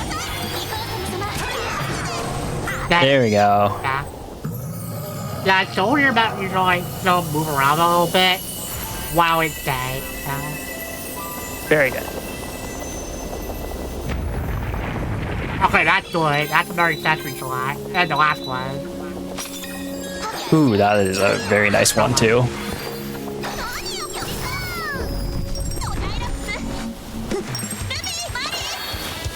リコ様 That, There we go. yeah. Yeah, it's older about you like to move around a little bit while it's dead. Very good. Okay, that's good. That's another accessory slot. And the last one. Ooh, that is a very nice one, too. 何よ巨人さんトライラックスルビーマリ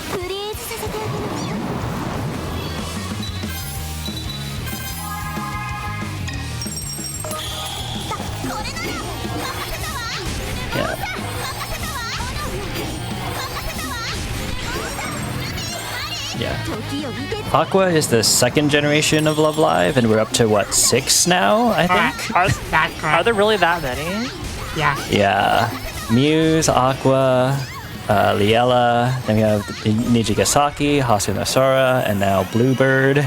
フリーズさせてあげるわよ Yeah. Yeah. 時を見て Aqua is the second generation of Love Live, and we're up to, what, 6 now, I think? Correct. That's Are correct. there really that many? Yeah. Yeah. Muse, Aqua, Liella, then we have Nijigasaki, Hasuna Sora, and now Bluebird.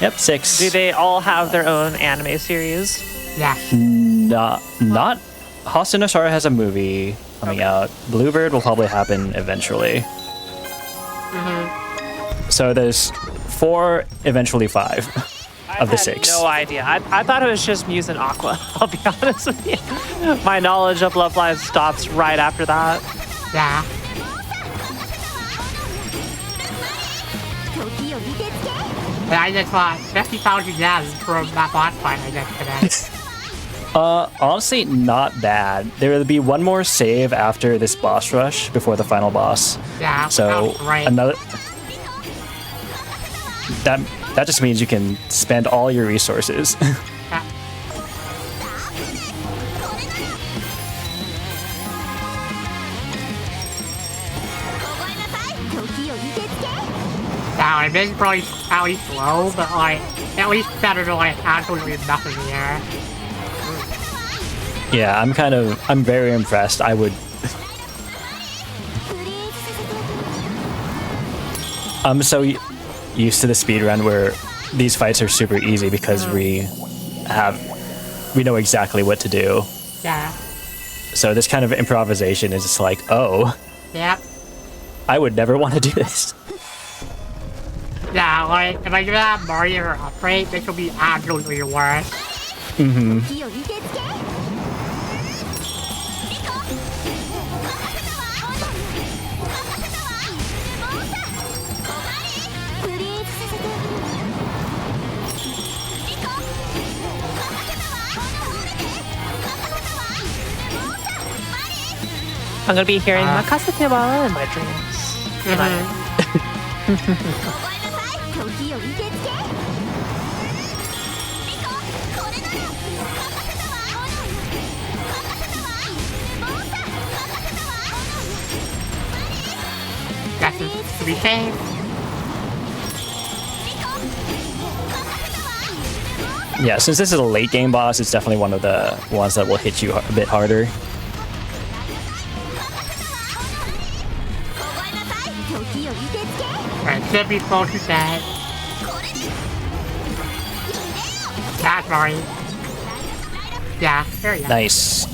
Yep, 6. Do they all have their own anime series? Yeah. Not Hasuna Sora has a movie coming out. Bluebird will probably happen eventually. So there's 4, eventually 5 of the I had 6. no idea. I thought it was just Muse and Aqua. I'll be honest with you. My knowledge of Love Live stops right after that. Yeah. 時を見てつけ And I just got 50,000 gems from that boss fight I did today. Honestly, not bad. There will be one more save after this boss rush before the final boss. Yeah. So that was great. another. That just means you can spend all your resources. Yeah. Now, it is probably at least slow, but like, at least better than like absolutely nothing here. Yeah, I'm very impressed. I would. I'm so used to the speedrun where these fights are super easy because we know exactly what to do. Yeah. So this kind of improvisation is just like, oh, Yep. I would never want to do this. Yeah, like, if I do that Mario or upgrade, this will be absolutely the worst. Mm-hmm. 時を見てつけ I'm gonna be hearing Makasete wa in my dreams. Mhm. 時を見てつけ Yeah. be safe. Yeah, since this is a late game boss, it's definitely one of the ones that will hit you a bit harder. Alright, should be close to dead. That's right. Yeah, there you go. Nice.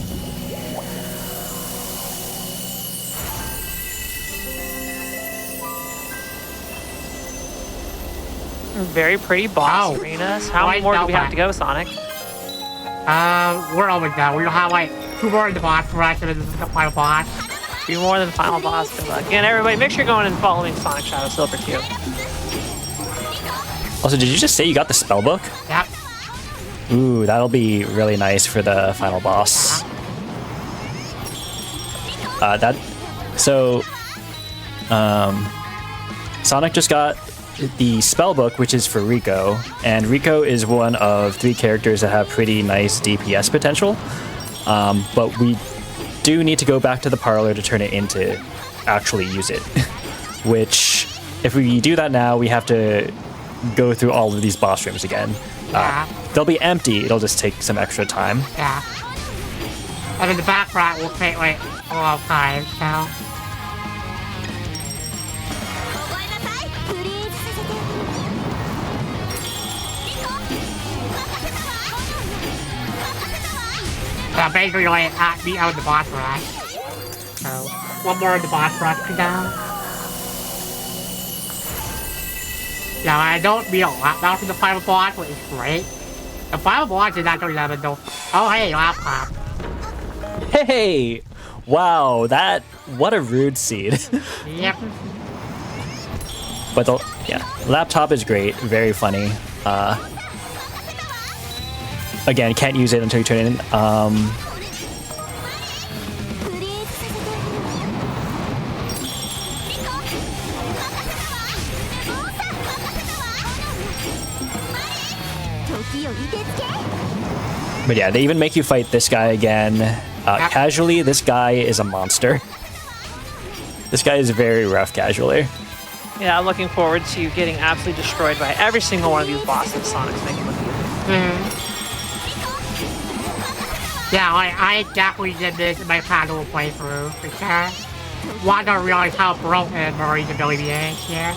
Very pretty boss Oh. arenas. How many Right more do now we have back. to go, Sonic? We're almost done. We don't have like 2 more in the boss rush and then this is the final boss. 2 more than the final boss. Good luck. And everybody, make sure you're going and following Sonic Shadow Silver too. Also, did you just say you got the spellbook? Yep. Ooh, that'll be really nice for the final boss. Sonic just got the spellbook, which is for Rico, and Rico is one of 3 characters that have pretty nice DPS potential. But we do need to go back to the parlor to turn it into actually use it. Which, if we do that now, we have to go through all of these boss rooms again. They'll be empty, it'll just take some extra time. Yeah. And then the back right will take like a lot of time, so. Yeah, basically like beat out the boss rush. So, one more of the boss rush to go. Yeah, I don't beat a lot down to the final boss, which is great. The final boss is actually 11 though. Oh hey, laptop. Hey! Wow, what a rude seed. Yep. But laptop is great, very funny. Again, can't use it until you turn it in. But yeah, they even make you fight this guy again. Casually, this guy is a monster. This guy is very rough casually. Yeah, I'm looking forward to getting absolutely destroyed by every single one of these bosses Sonic's making with you. Yeah, I definitely did this in my paddle playthrough, for sure. Want to realize how broken Murray's ability is here.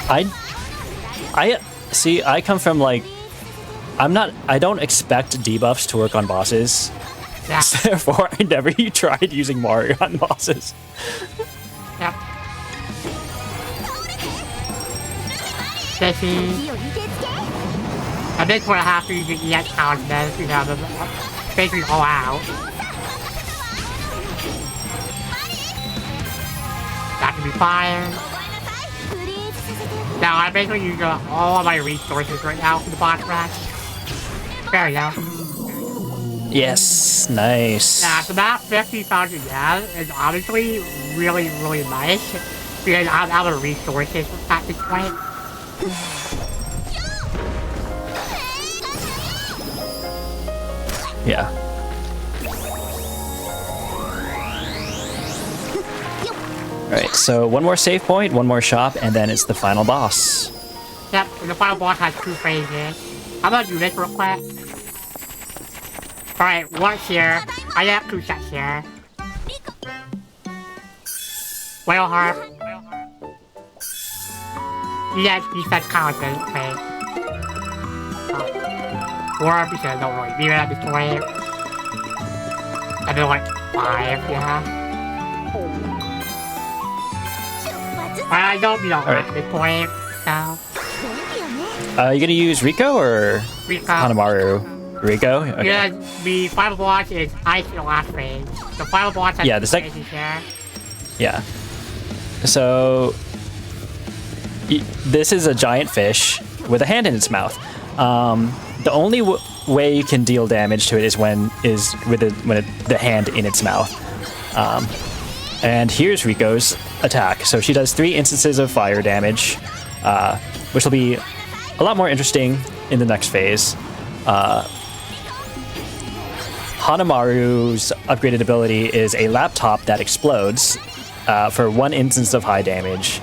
I come from like, I don't expect debuffs to work on bosses. Yeah. Therefore, I never tried using Mario on bosses. Yep. This at this point I have to use the EX power then to have them basically all out. That can be fire. Now I basically use all of my resources right now for the boss rush. There we go. Yes, nice. Yeah, so that 50,000 yen is honestly really, really nice because I have other resources at this point. Yeah. Alright, so one more save point, one more shop, and then it's the final boss. Yep, and the final boss has 2 phases. I'm gonna do this real quick. Alright, once here. I have 2 sets here. Whale harp. Yes, these sets count as a phase. Or because I don't really need it at this point. And then like 5, yeah. I don't need all at this point, so. You gonna use Rico or Rico. Hanamaru? Rico? Okay. Yeah, the final boss is ice in the last phase. The final boss has Yeah, 2 the phases here. Yeah. So this is a giant fish with a hand in its mouth. The only way you can deal damage to it is when the hand in its mouth. And here's Rico's attack. So she does 3 instances of fire damage, which will be a lot more interesting in the next phase. Hanamaru's upgraded ability is a laptop that explodes. for 1 instance of high damage.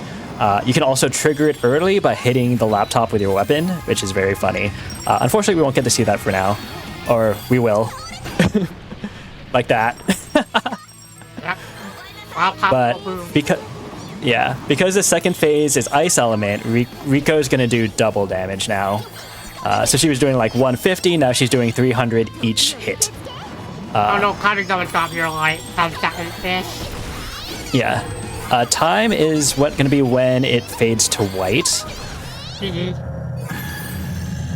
You can also trigger it early by hitting the laptop with your weapon, which is very funny. Unfortunately, we won't get to see that for now. Or we will. Like that. Yep. But because the second phase is Ice Element, Rico's going to do double damage now. So she was doing like 150, now she's doing 300 each hit. Oh no, Connor's gonna drop your light. This. Yeah. Time is going to be when it fades to white.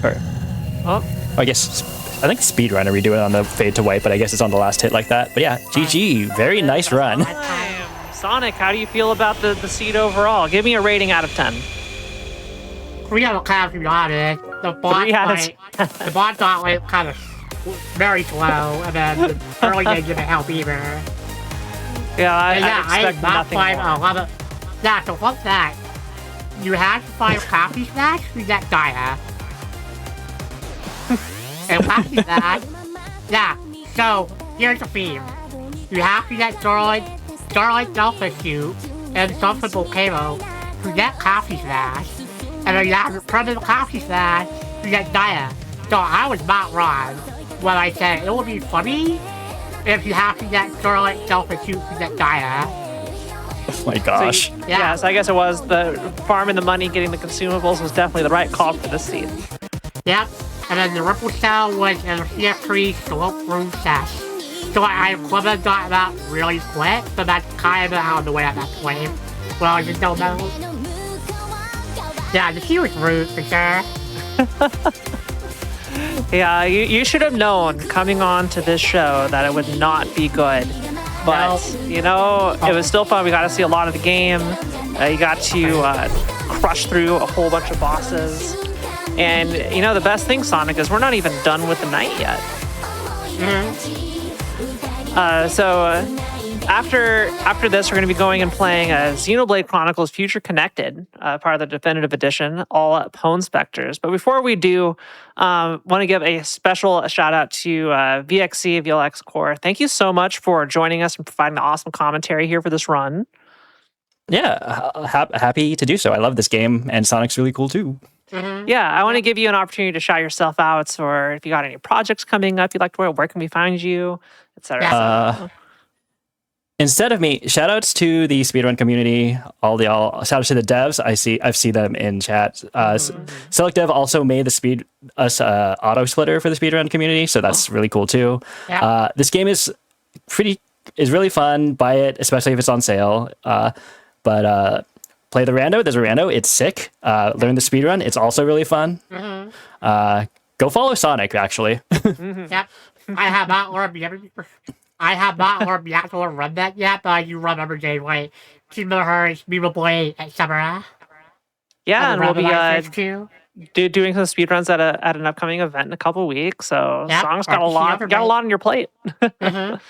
Or, I think Speedrunner we do it on the fade to white, but I guess it's on the last hit like that. But yeah, GG, very nice run. Sonic, how do you feel about the seed overall? Give me a rating out of 10. 3 out of 10, to be honest. The boss fight kind of very slow, and then the early game didn't help either. Yeah, I did expect not nothing find more. a lot of. Yeah, so what's that? You have to find coffee snacks to get Gaia. And coffee snacks. Yeah, so here's the theme. You have to get Starlight Delta Suit and something volcano to get coffee snacks. And then you have to turn in the coffee snacks to get Gaia. So I was not wrong when I said it would be funny if you have to get Starlight Delta Suit to get Gaia. Oh my gosh. So, yeah, so I guess it was the farming the money, getting the consumables was definitely the right call for this seed. Yep, and then the Ripple Cell was in a CS3 slope room set. So I could have got that really quick, but that's kind of out of the way at that point. Well, I just don't know. Yeah, the key was rude for sure. Yeah, you should have known coming on to this show that it would not be good. But, you know, it was still fun. We got to see a lot of the game. You got to crush through a whole bunch of bosses. And, you know, the best thing, Sonic, is we're not even done with the night yet. After this, we're going to be going and playing Xenoblade Chronicles Future Connected, part of the Definitive Edition, all Pwn Specters. But before we do, want to give a special shout out to VXC, VLX Core. Thank you so much for joining us and providing the awesome commentary here for this run. Yeah, happy to do so. I love this game, and Sonic's really cool too. Yeah, I want to give you an opportunity to shout yourself out, or if you got any projects coming up you'd like to work, where can we find you, etc. Instead of me, shout outs to the speedrun community, all y'all. Shout out to the devs. I've seen them in chat. Select Dev also made the auto splitter for the speedrun community, so that's really cool too. Yeah. This game is really fun. Buy it, especially if it's on sale. But play the rando. There's a rando. It's sick. Learn the speedrun. It's also really fun. Go follow Sonic, actually. Yep. I have not learned the actual run that yet, but I do remember Jay White, Team Her, Xenoblade, etc. Yeah, and we'll be too. doing some speedruns at an upcoming event in a couple of weeks. So Yep. Sonic's got a lot on your plate. But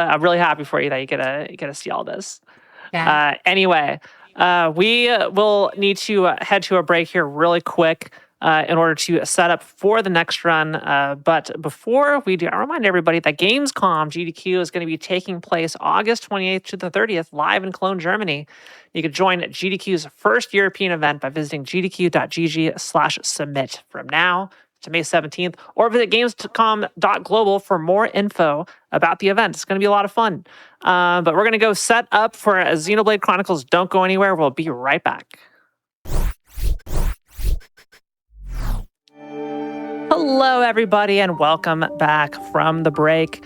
I'm really happy for you that you get to see all this. Yeah. Anyway, we will need to head to a break here really quick in order to set up for the next run. But before we do, I remind everybody that Gamescom GDQ is going to be taking place August 28th to the 30th live in Cologne, Germany. You can join GDQ's first European event by visiting gdq.gg/submit from now to May 17th, or visit gamescom.global for more info about the event. It's going to be a lot of fun. But we're going to go set up for Xenoblade Chronicles. Don't go anywhere. We'll be right back. Hello, everybody, and welcome back from the break.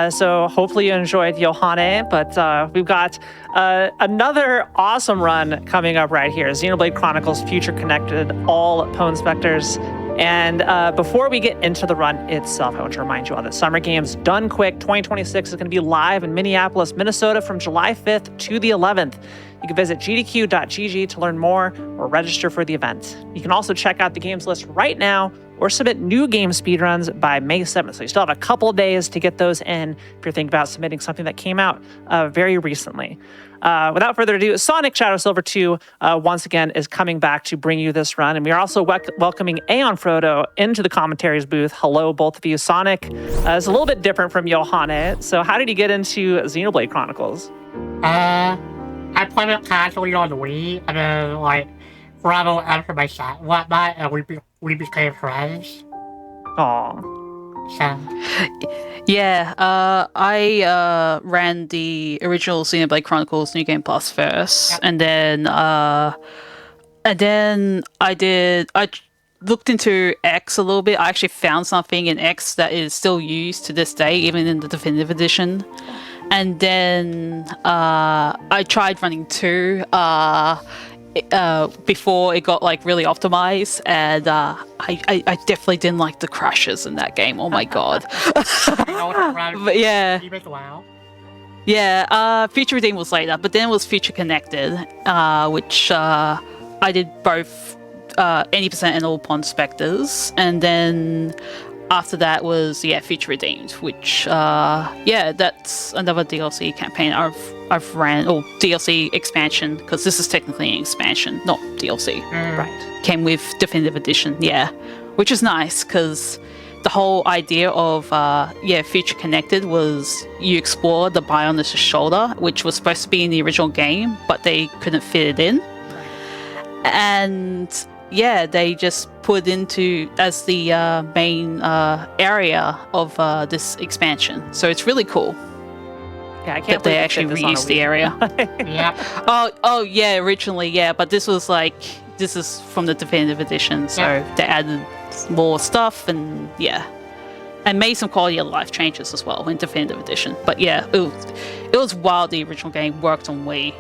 So hopefully you enjoyed Yohane, but we've got another awesome run coming up right here. Xenoblade Chronicles Future Connected, all Pwn Specters. And before we get into the run itself, I want to remind you all that Summer Games Done Quick 2026 is going to be live in Minneapolis, Minnesota from July 5th to the 11th. You can visit gdq.gg to learn more or register for the event. You can also check out the games list right now or submit new game speedruns by May 7th. So you still have a couple days to get those in if you're thinking about submitting something that came out very recently. Without further ado, Sonic Shadow Silver 2 once again is coming back to bring you this run. And we are also welcoming Aeon Frodo into the commentaries booth. Hello, both of you. Sonic is a little bit different from Yohane. So how did you get into Xenoblade Chronicles? I played it casually on the Wii, and then like Bravo entered my chat and whatnot, and we became friends. Aw. So Yeah, I ran the original Xenoblade Chronicles New Game Plus first, Yep. and then I looked into X a little bit. I actually found something in X that is still used to this day, even in the definitive edition. And then I tried running 2 before it got like really optimized, and I definitely didn't like the crashes in that game. Oh my god! But yeah, wow. yeah. Future Redeem was later, but then it was Future Connected, which I did both 80% and all Pond Spectres, and then after that was Future Redeemed, which that's another DLC campaign I've ran, or DLC expansion, because this is technically an expansion, not DLC. Right. Came with Definitive Edition, which is nice because the whole idea of Future Connected was you explore the Bionis shoulder, which was supposed to be in the original game, but they couldn't fit it in, and they just put it into as the main area of this expansion. So it's really cool. Yeah, I can't That they believe actually did this on a reused the Wii. area. Yep. Oh yeah, originally but this is from the definitive edition, so they added more stuff and made some quality of life changes as well in definitive edition. But it was wild. The original game worked on Wii.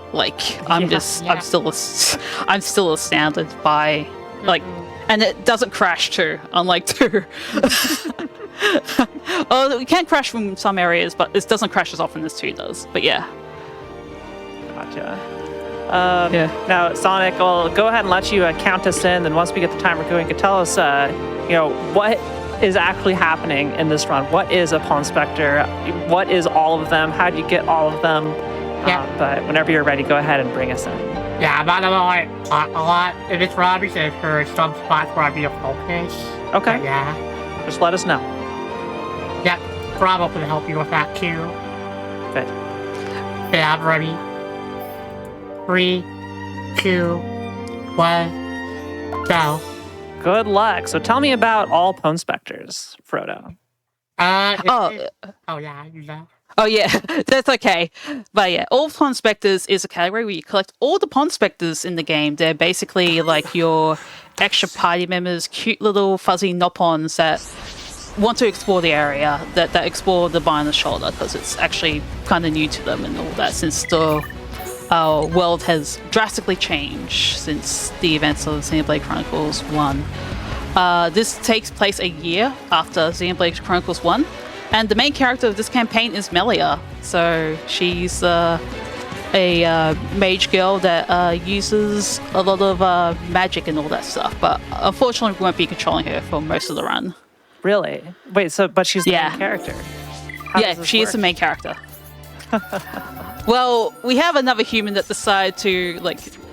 I'm still astounded by and it doesn't crash too, unlike 2. Oh, it can crash from some areas, but it doesn't crash as often as 2 does. But Gotcha. Now, Sonic, I'll go ahead and let you count us in, and once we get the timer going, you can tell us, what is actually happening in this run. What is a Pawn Spectre? What is all of them? How do you get all of them? But whenever you're ready, go ahead and bring us in. Yeah, I'm not gonna talk a lot in this run because for some spots where I need a focus. Okay. But yeah. Just let us know. Yep. Bravo can help you with that too. Good. Yeah, I'm ready. 3, 2, 1, go. Good luck. So tell me about all Pawn Spectres, Frodo. You know. Oh yeah, that's okay. But all Pawn Spectres is a category where you collect all the Pawn Spectres in the game. They're basically like your extra party members, cute little fuzzy Nopons that want to explore the area, that explore the Bionis shoulder, because it's actually kind of new to them and all that, since the world has drastically changed since the events of Xenoblade Chronicles 1. This takes place a year after Xenoblade Chronicles 1. And the main character of this campaign is Melia. So she's a mage girl that uses a lot of magic and all that stuff. But unfortunately, we won't be controlling her for most of the run. Really? Wait, but she's the main character. How does this She work? is the main character. Well, we have another human that decided to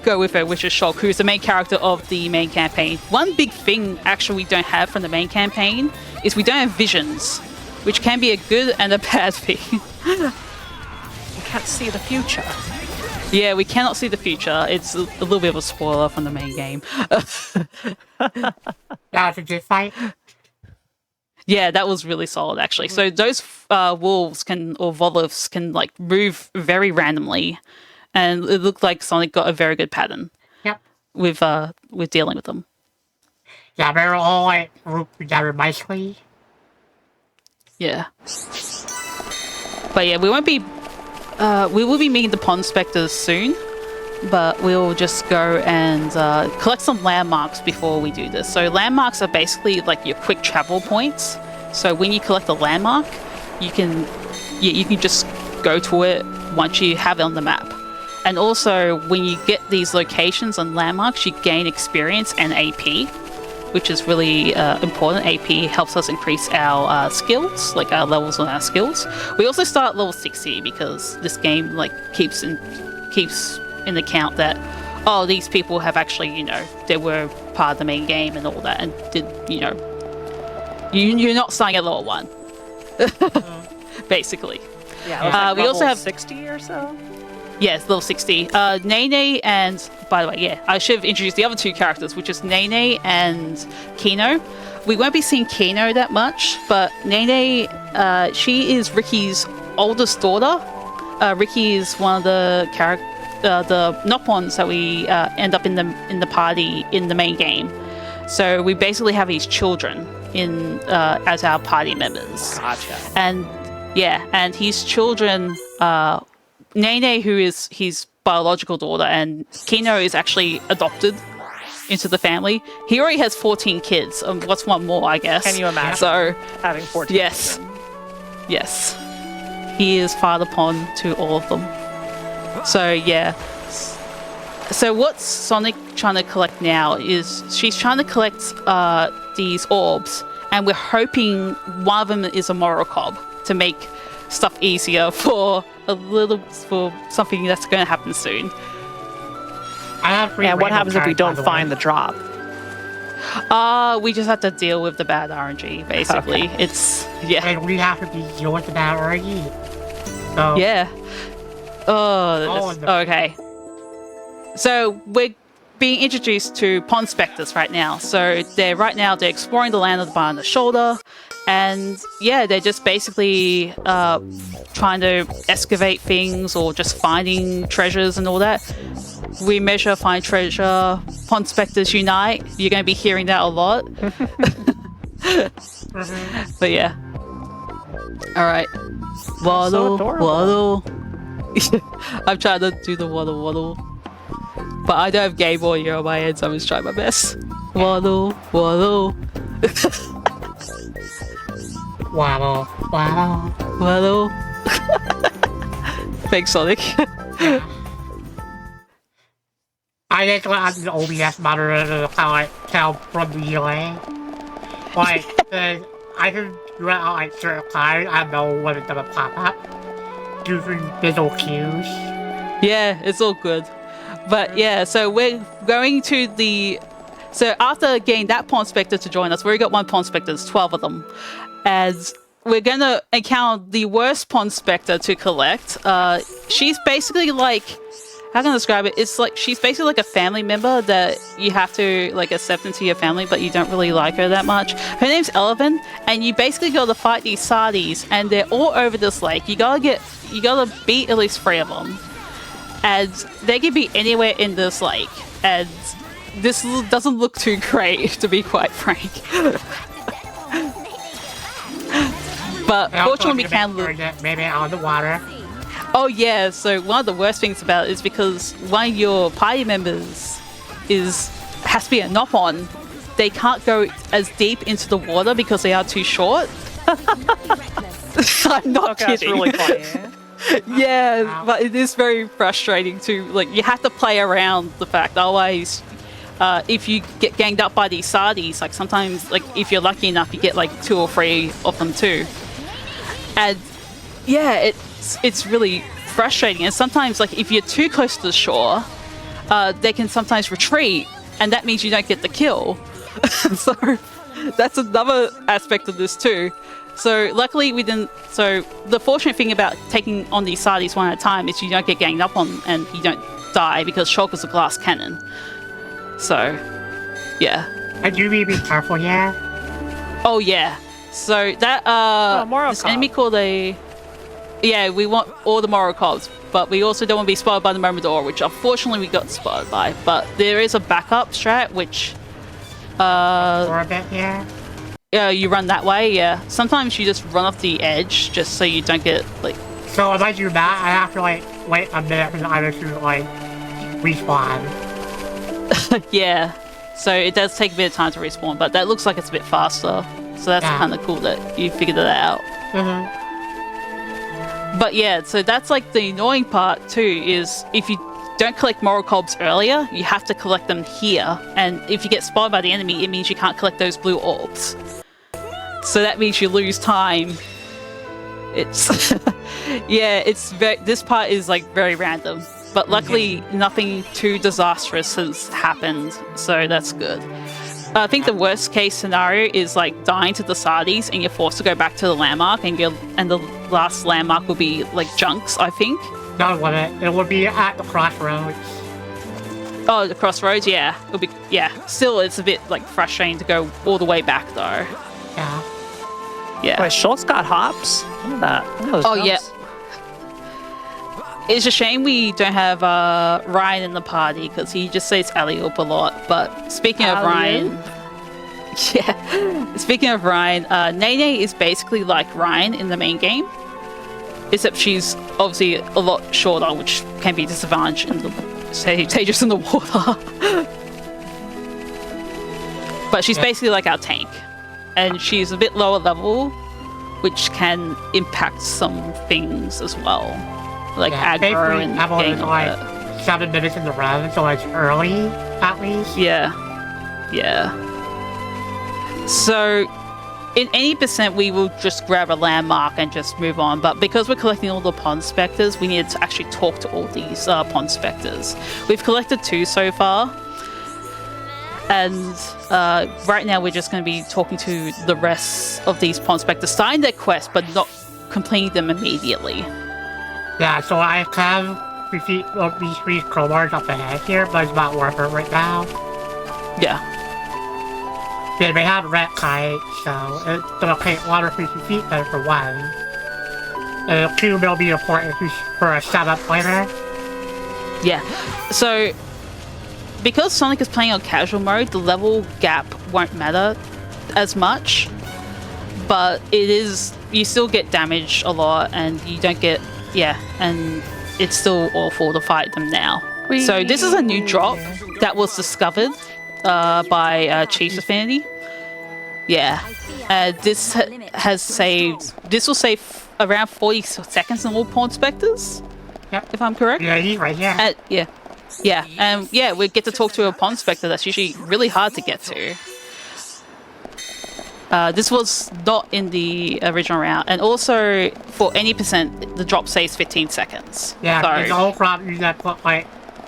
go with her, which is Shulk, who's the main character of the main campaign. One big thing actually we don't have from the main campaign is we don't have visions, which can be a good and a bad thing. You can't see the future. Yeah, we cannot see the future. It's a little bit of a spoiler from the main game. That was a good fight. Yeah, that was really solid, actually. So those wolves or Voliths can move very randomly, and it looked like Sonic got a very good pattern. Yep. With dealing with them. Yeah, they're all grouped together nicely. Yeah. But yeah, we won't be. We will be meeting the Pond Spectres soon, but we'll just go and collect some landmarks before we do this. So landmarks are basically your quick travel points. So when you collect a landmark, you can just go to it once you have it on the map. And also, when you get these locations and landmarks, you gain experience and AP, which is really important. AP helps us increase our skills, our levels on our skills. We also start at level 60 because this game keeps in account that these people have actually they were part of the main game and all that, and did you're not starting at level 1, basically. Yeah, we also have 60 or so. Yes, level 60. Nene and, by the way, yeah, I should have introduced the other two characters, which is Nene and Kino. We won't be seeing Kino that much, but Nene, she is Ricky's oldest daughter. Ricky is one of the Nopons that we end up in the party in the main game. So we basically have his children in as our party members. Gotcha. And yeah, and his children, Nene, who is his biological daughter, and Kino is actually adopted into the family. He already has 14 kids. What's one more, I guess? Can you imagine So, having 14? yes. Yes. He is father pond to all of them. So, yeah. So what Sonic trying to collect now is she's trying to collect these orbs, and we're hoping one of them is a moral cob to make stuff easier for something that's going to happen soon. I have three And what rainbow happens if we cards, don't by find the drop? We just have to deal with the bad RNG, basically. Okay. It's, yeah. And we have to deal with that already. So, Yeah. Oh, Okay. So we're being introduced to pond specters right now. So they're exploring the land of the bar on the shoulder, and yeah, they're just basically trying to excavate things or just finding treasures and all that. We measure, find treasure, pond specters unite. You're going to be hearing that a lot. But yeah. All right. Waddle, adorable. waddle. I'm trying to do the waddle, waddle. But I don't have Game Audio on my end, so I'm just trying my best. Waddle, waddle, waddle, waddle. waddle. Thanks, Sonic. I think I'm the OBS moderator how I tell from the delay. Like, I can do it on like certain times. I know when it's gonna pop up. Using visual cues. Yeah, it's all good. But yeah, so we're going to the... So after getting that Pond Spectre to join us, we already got one Pond Spectre, there's 12 of them. As we're going to encounter the worst Pond Spectre to collect. She's basically like... How can I describe it? It's like she's basically like a family member that you have to like accept into your family, but you don't really like her that much. Her name's Eleven, and you basically got to fight these Sardis, and they're all over this lake. You gotta beat at least 3 of them, and they can be anywhere in this lake. And this doesn't look too great, to be quite frank. But fortunately, we can look. Maybe on the water. Oh yeah, so one of the worst things about it is because one of your party members has to be a Nopon. They can't go as deep into the water because they are too short. I'm not Okay, that's kidding. really funny. Yeah, but it is very frustrating too. Like, you have to play around the fact. Otherwise, if you get ganged up by these Sardis, like sometimes, like if you're lucky enough, you get like 2 or 3 of them too. And yeah, it's really frustrating. And sometimes, like if you're too close to the shore, they can sometimes retreat, and that means you don't get the kill. So that's another aspect of this too. So luckily we didn't. So the fortunate thing about taking on these Sardis one at a time is you don't get ganged up on and you don't die because Shulk is a glass cannon. So yeah. And you need to be careful, yeah? Oh yeah. So that Moral this Cob. enemy called a... Yeah, we want all the moral cobs, but we also don't want to be spotted by the Momodora, which unfortunately we got spotted by. But there is a backup strat, which For a bit, yeah? yeah, you run that way. Yeah, sometimes you just run off the edge just so you don't get like. So if I do that, I have to like wait a minute for the others to like respawn. Yeah, so it does take a bit of time to respawn, but that looks like it's a bit faster. So that's Yeah. kind of cool that you figured that out. Mm-hmm. But yeah, so that's like the annoying part too, is if you don't collect moral cobs earlier, you have to collect them here. And if you get spotted by the enemy, it means you can't collect those blue orbs. So that means you lose time. It's yeah, this part is like very random. But luckily nothing too disastrous has happened, so that's good. I think the worst case scenario is like dying to the Sardis and you're forced to go back to the landmark, and the last landmark will be like junks, I think. No limit. It would be at the crossroads. Oh, the crossroads, yeah. It'll be, yeah. Still, it's a bit like frustrating to go all the way back though. Yeah. Yeah. Wait, Schultz got hops? Look at that. Look at those Oh, jumps. yeah. It's a shame we don't have Ryan in the party because he just says alley-oop a lot. But speaking of Ryan, yeah. Speaking of Ryan, Nene is basically like Ryan in the main game, except she's obviously a lot shorter, which can be disadvantage in the dangerous in the water. But she's basically like our tank, and she's a bit lower level, which can impact some things as well. Like aggro and getting like 7 minutes in the round, so it's early at least. Yeah. So in any percent, we will just grab a landmark and just move on. But because we're collecting all the pond specters, we need to actually talk to all these pond specters. We've collected 2 so far. And right now we're just going to be talking to the rest of these pond specters, starting their quest, but not completing them immediately. Yeah, so I have these 3 crowbars up ahead here, but it's not worth it right now. Yeah. Yeah, they have red kite, so it's gonna take water 50 feet then for 1. And 2 will be important for a setup later. Yeah. So because Sonic is playing on casual mode, the level gap won't matter as much. But it is, you still get damaged a lot and you don't get, and it's still awful to fight them now. So this is a new drop that was discovered by Chief's Affinity. Yeah. This has saved, this will save around 40 seconds in all pond specters. Yep. If I'm correct. Yeah, he's right here. We get to talk to a pond specter that's usually really hard to get to. This was not in the original round, and also for any percent, the drop saves 15 seconds. Yeah, so the whole problem is that put like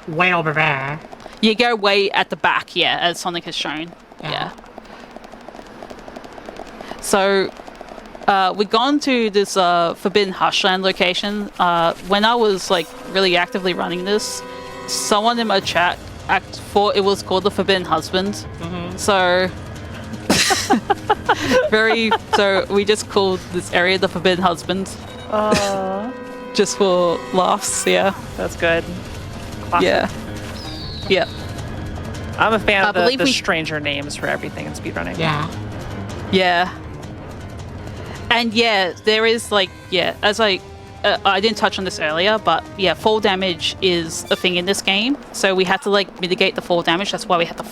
way over there. you go way at the back, as Sonic has shown. Yeah. So we've gone to this Forbidden Hushland location. When I was like really actively running this, someone in my chat thought it was called the Forbidden Husband. So so we just called this area the Forbidden Husband. Just for laughs, That's good. Classic. Yeah. I'm a fan of the we- stranger names for everything in speedrunning. Yeah. And there is like, as I didn't touch on this earlier, but fall damage is a thing in this game. So we had to like mitigate the fall damage. That's why we had to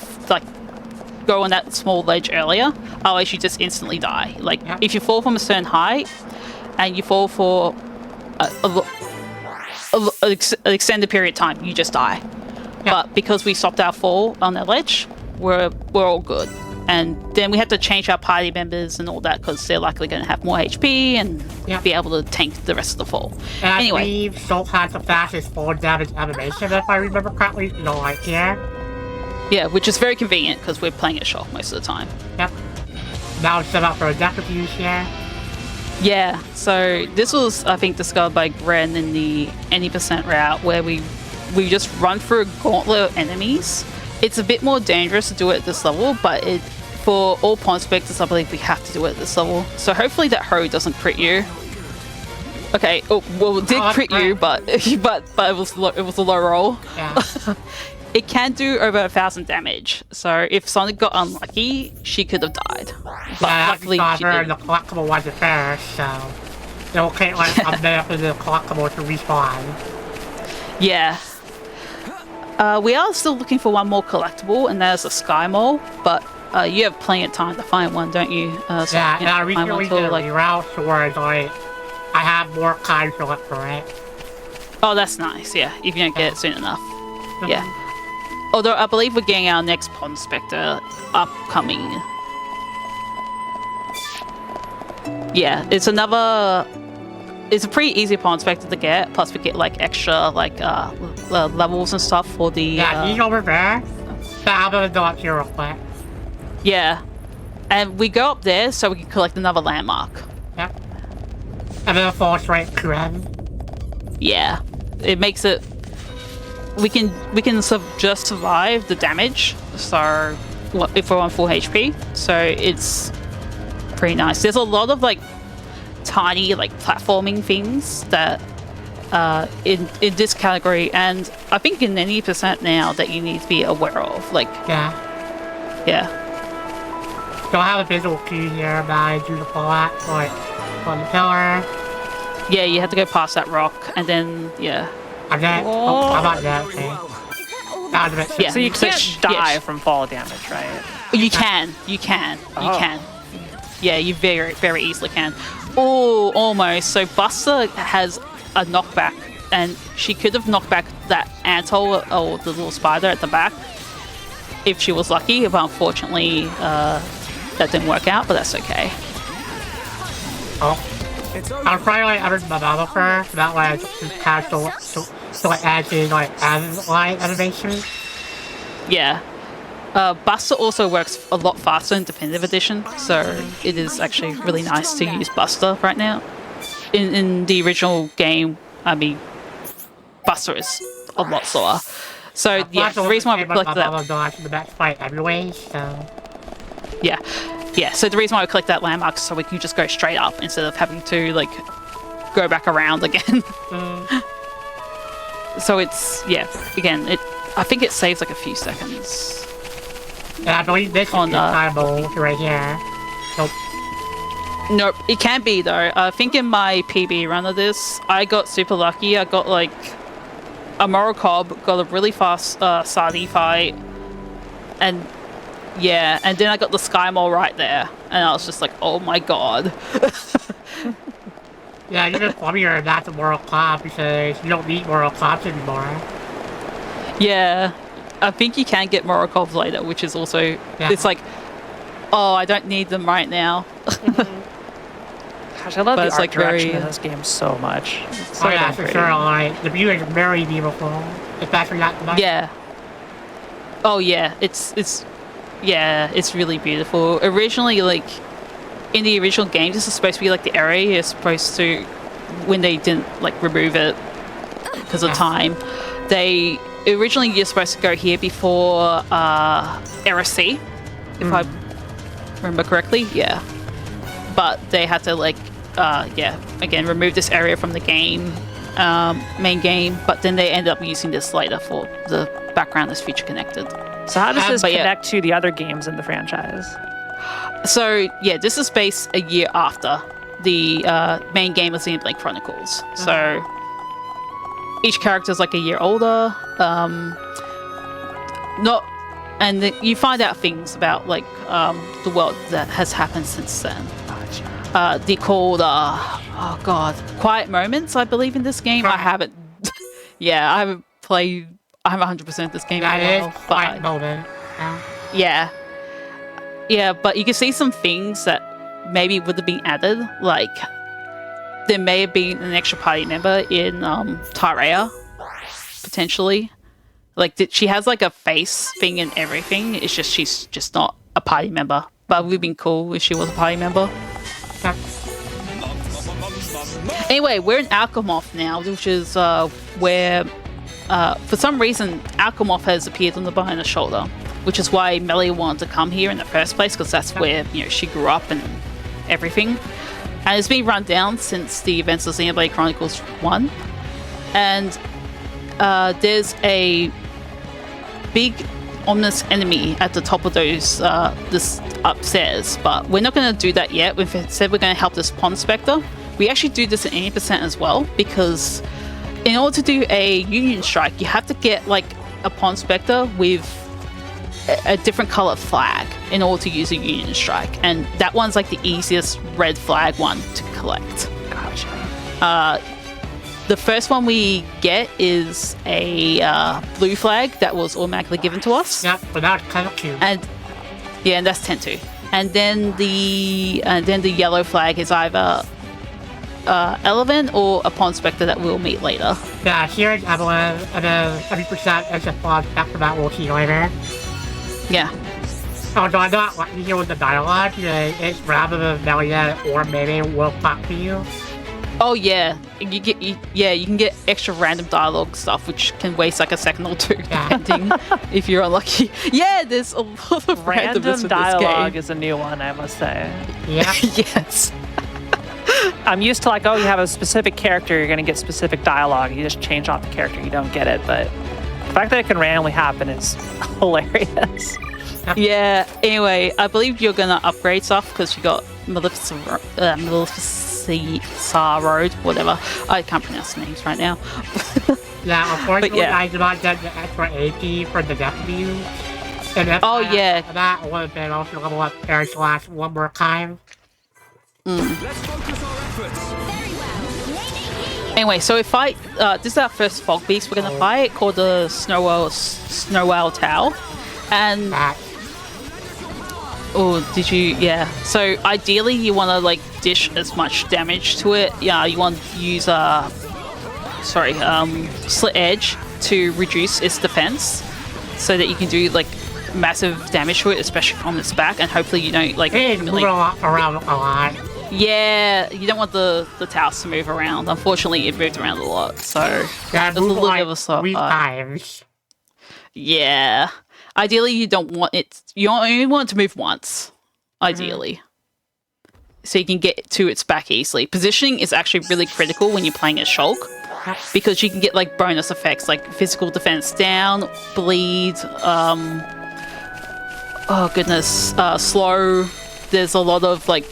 go on that small ledge earlier. Otherwise you just instantly die. Like if you fall from a certain height and you fall for an extended period of time, you just die. But because we stopped our fall on that ledge, we're all good. And then we had to change our party members and all that because they're likely going to have more HP and be able to tank the rest of the fall. And anyway, I believe Soul has the fastest fall damage animation, if I remember correctly. Like here. Which is very convenient because we're playing it short most of the time. Now it's set up for a deck of use here. So this was, I think, discovered by Gren in the any percent route where we just run through a gauntlet of enemies. It's a bit more dangerous to do it at this level, but for all pond specters, I believe we have to do it at this level. So hopefully that hoe doesn't crit you. Okay, it did crit you, but it was a low roll. It can do over 1,000 damage. So if Sonic got unlucky, she could have died. But luckily she didn't. The collectible wasn't there, so it'll take like a minute for the collectible to respawn. We are still looking for one more collectible, and there's a Sky Mole, but you have plenty of time to find one, don't you? So I recently did a reroute, so where I have more time to look for it. Oh, that's nice, if you don't get it soon enough. Although I believe we're getting our next Pond Spectre upcoming. It's a pretty easy Pond Spectre to get, plus we get like extra levels and stuff for the... he's over there. So I'm gonna go up here real quick. And we go up there so we can collect another landmark. And then fall straight to him. it makes it we can just survive the damage. So if we're on full HP, so it's pretty nice. There's a lot of like tiny like platforming things that in this category, and I think in any percent now that you need to be aware of. Like yeah. So I have a visual cue here that I do the fall at, like on the pillar. Yeah, you have to go past that rock, and then yeah. I'm dead. Oh, I'm not dead. Okay. That was a bit sick. Yeah. So you can't So die from fall damage, right? You can. You can. Yeah, you very, very easily can. Oh, almost. So Buster has a knockback, and she could have knocked back that Antol or the little spider at the back if she was lucky, but unfortunately that didn't work out, but that's okay. Oh. I'll probably like under my battle first, so that way I just have to like add in like light animation. Yeah. Buster also works a lot faster in Definitive Edition, so it is actually really nice to use Buster right now. In the original game, I mean, Buster is a lot slower. So yeah, the reason why we collect that. The best fight anyway, so. Yeah. So the reason why we collect that landmark is so we can just go straight up instead of having to like go back around again. So it's again, I think it saves like a few seconds. Yeah, I believe this is timeable right here. Nope, it can be though. I think in my PB run of this, I got super lucky. I got like a Moral Cob, got a really fast Sardi fight, and then I got the Sky Mole right there, and I was just like, oh my god. Yeah, you're just funnier that's the Moral Cob because you don't need Moral Cobs anymore. Yeah, I think you can get Moral Cobs later, which is also, it's like, oh, I don't need them right now. Gosh, I love the art like direction very, in this game so much. It's so yeah, damn for pretty. sure. Like, the view is very beautiful, especially that night. Yeah. Oh yeah, it's really beautiful. Originally, like in the original game, this is supposed to be like the area you're supposed to, when they didn't like remove it because of time. They originally you're supposed to go here before Era C, if I remember correctly. Yeah, but they had to like again remove this area from the game, main game. But then they ended up using this later for the background as Future Connected. So how does this but connect to the other games in the franchise? So yeah, this is based a year after the main game of Xenoblade Chronicles. So each character is like a year older. You find out things about like the world that has happened since then. They're called quiet moments, I believe, in this game. I haven't I haven't played. I haven't 100% this game. That is but quiet moment. yeah, but you can see some things that maybe would have been added. Like there may have been an extra party member in Tarea, potentially. Like she has like a face thing and everything. It's just she's just not a party member. But it would have been cool if she was a party member. Anyway, we're in Alchemoth now, which is where, for some reason, Alchemoth has appeared on the behind the shoulder, which is why Melly wanted to come here in the first place, because that's where she grew up and everything. And it's been run down since the events of Xenoblade Chronicles 1. And there's a big ominous enemy at the top of those this upstairs, but we're not going to do that yet. Instead, we're going to help this Pond Spectre. We actually do this at 80% as well, because in order to do a Union Strike, you have to get like a Pond Spectre with a different color flag in order to use a Union Strike, and that one's like the easiest red flag one to collect. Gotcha. The first one we get is a blue flag that was automatically given to us. Yeah, but that's kind of cute. And that's 10-2. And then the yellow flag is either Eleven or a Pond Spectre that we'll meet later. Yeah, here's Evelyn, and then 30% is a Pond Spectre that we'll see later. Yeah. Although I'm not liking here with the dialogue, it's rather than Melia or maybe will pop to you. Oh yeah, you can get extra random dialogue stuff, which can waste like a second or two, depending if you're unlucky. Yeah, there's a lot of randomness Random in dialogue this is a new one, I must say. Yeah. game. Yes. I'm used to like, oh, you have a specific character, you're gonna get specific dialogue. You just change off the character, you don't get it. But the fact that it can randomly happen is hilarious. Yeah. Anyway, I believe you're gonna upgrade stuff because you got Maleficent Road, whatever. I can't pronounce the names right now. Yeah, unfortunately, yeah. I did not get the extra AP for the death view. And if Oh, yeah. that would have been also level up air slash one more time. Anyway, so if I this is our first fog beast we're gonna fight, called the Snowwell Tau, and That oh, did you? Yeah. So ideally, you want to like dish as much damage to it. Yeah, you want to use Slit Edge to reduce its defense, so that you can do like massive damage to it, especially from its back, and hopefully you don't like. it is moving around a lot. Yeah, you don't want the Taos to move around. Unfortunately, it moved around a lot, so Yeah, it's a move little like bit of a slow. 3 times. Yeah. Ideally, you don't want it. You only want it to move once. Ideally, so you can get to its back easily. Positioning is actually really critical when you're playing as Shulk, because you can get like bonus effects like physical defense down, bleed. Oh goodness, slow. There's a lot of like,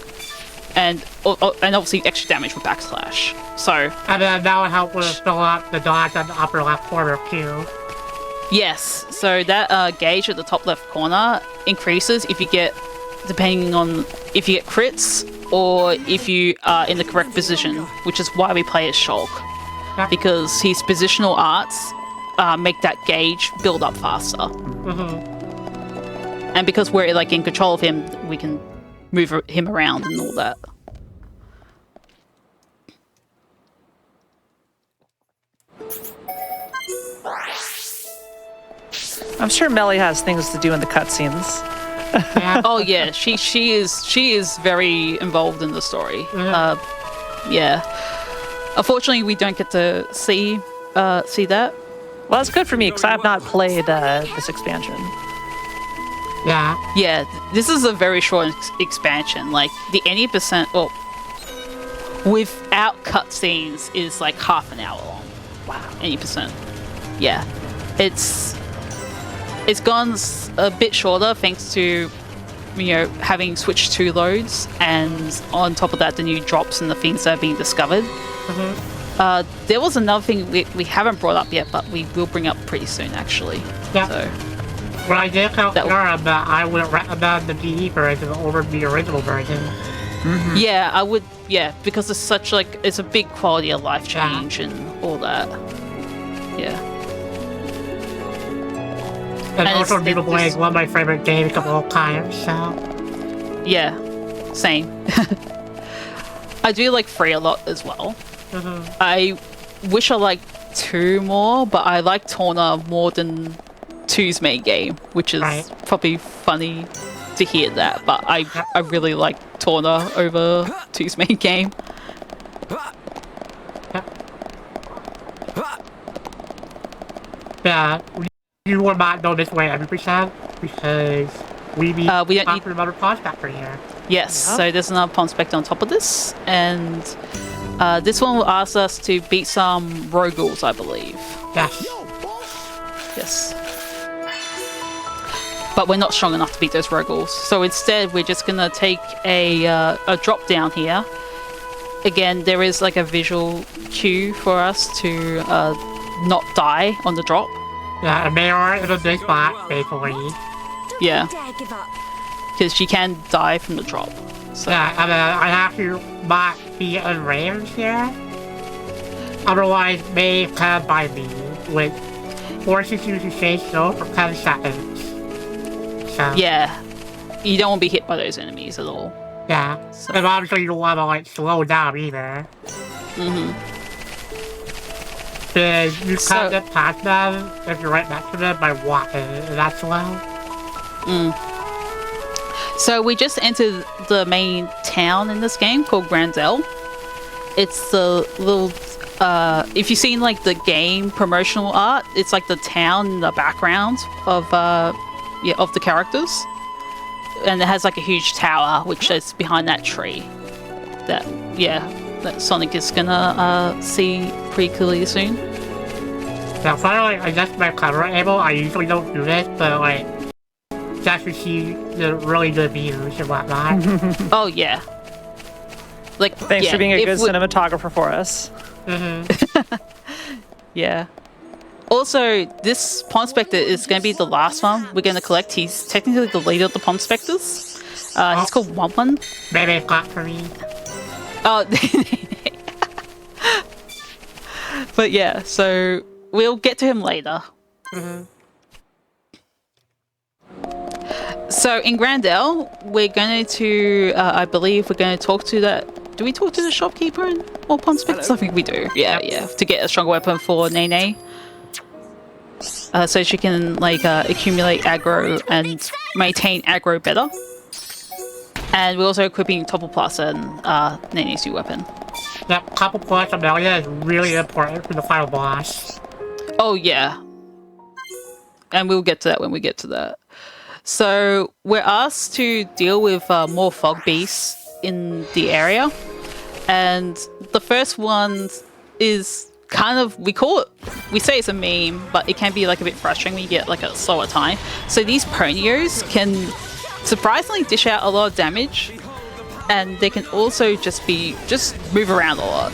and obviously extra damage with backslash. So And then that would help with fill up the dodge on the upper left corner too. yes, so that gauge at the top left corner increases if you get, depending on if you get crits or if you are in the correct position, which is why we play as Shulk, Yeah. because his positional arts make that gauge build up faster. And because we're like in control of him, we can move him around and all that. I'm sure Melly has things to do in the cutscenes. Yeah. Oh yeah, she is very involved in the story. Yeah. Unfortunately, we don't get to see that. Well, that's good for me because I have not played this expansion. Yeah. Yeah, this is a very short expansion. Like the 80%, well, without cutscenes is like half an hour long. Wow, 80%. Yeah, it's gone a bit shorter thanks to having switched 2 loads, and on top of that, the new drops and the things that are being discovered. There was another thing we haven't brought up yet, but we will bring up pretty soon, actually. Yeah. So. When I did tell That- Kara that I would recommend the DE version over the original version. Yeah, I would. Yeah, because it's such like it's a big quality of life Yeah. change and all that. Yeah. And And also it's- People it- playing this- one of my favorite games of all time, so. Yeah, same. I do like 3 a lot as well. I wish I liked 2 more, but I like Torna more than 2's main game, which is Right. probably funny to hear that, but I really like Torna over 2's main game. Yeah, you will not know this way 100% because we we don't need- another prospector here. Yes, Yep. so there's another pond spectre on top of this, and this one will ask us to beat some Rogals, I believe. Yes. Yes. But we're not strong enough to beat those Rogals, so instead we're just gonna take a drop down here. Again, there is like a visual cue for us to not die on the drop. Yeah, and Mayor is a big spot, basically. Yeah, Dare give up. because she can die from the drop. So Yeah, and I have to not be in range here. Otherwise, May can by me, which forces you to stay still for 10 seconds. So, yeah, you don't want to be hit by those enemies at all. yeah. So- And obviously you don't want to, like, slow down either. Because you So- can't get past them if you're right next to them by walking, and that's slow. So we just entered the main town in this game called Grandel. It's the little. If you've seen like the game promotional art, it's like the town in the background of the characters, and it has like a huge tower which is behind that tree. That Sonic is gonna see pretty clearly soon. Yeah, finally, I guess my camera angle. I usually don't do this, but like, just to see the really good views and whatnot. Oh yeah. Like Thanks for being a good cinematographer for us. Yeah. Also, this Pond Spectre is going to be the last one we're going to collect. He's technically the leader of the Pond Spectres. He's called One. Maybe it's not for me. Oh, but yeah, so we'll get to him later. So in Grandel, we're going to, I believe we're going to talk to that. Do we talk to the shopkeeper in all Pond Spectres? I think we do. Yeah, to get a stronger weapon for Nene. So she can like accumulate aggro and maintain aggro better. And we're also equipping Topple Plus and Nene's new weapon. Yep, Topple Plus Amelia is really important for the final boss. Oh yeah. And we'll get to that when we get to that. So we're asked to deal with more fog beasts in the area. And the first one is kind of, we say it's a meme, but it can be like a bit frustrating when you get like a slower time. So these Ponios can surprisingly dish out a lot of damage, and they can also just move around a lot.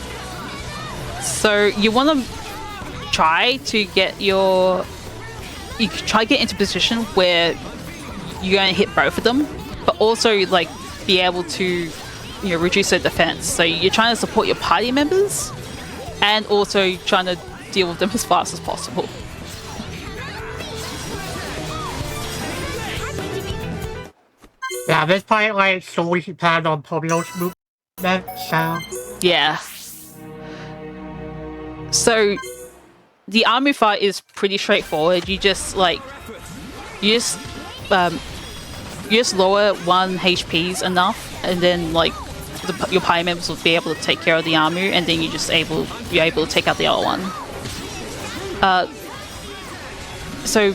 So you want to try to get into a position where you're going to hit both of them, but also like be able to reduce their defense. So you're trying to support your party members and also trying to deal with them as fast as possible. Yeah, this part like solely depends on Pomio's movement, so yeah. So the army fight is pretty straightforward. You just lower 1 HPs enough, and then like your party members will be able to take care of the army, and then you're able to take out the other one. So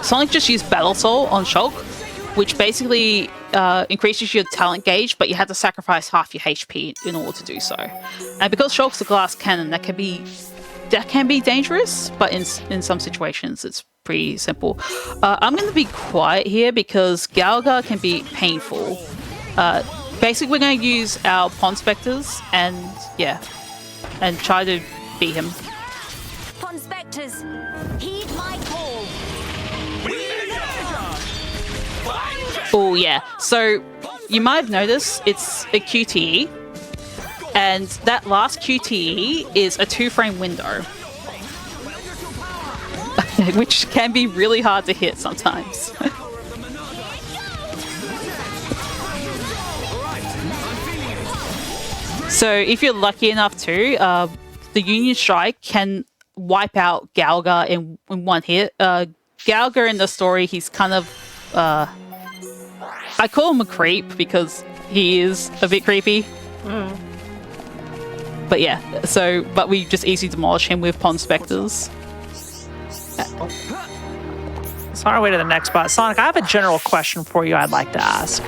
Sonic just used Battle Soul on Shulk, which basically increases your talent gauge, but you have to sacrifice half your HP in order to do so. And because Shulk's a glass cannon, that can be dangerous, but in some situations it's pretty simple. I'm going to be quiet here because Galga can be painful. Basically, we're going to use our Pond Spectres and try to beat him. Pond Spectres, heed my call. Oh yeah, so you might have noticed it's a QTE, and that last QTE is a 2-frame window, which can be really hard to hit sometimes. So if you're lucky enough to, the Union Strike can wipe out Galga in one hit. Galga in the story, he's kind of... I call him a creep because he is a bit creepy. But yeah, but we just easily demolish him with Pond Spectres. So on our way to the next spot, Sonic, I have a general question for you I'd like to ask.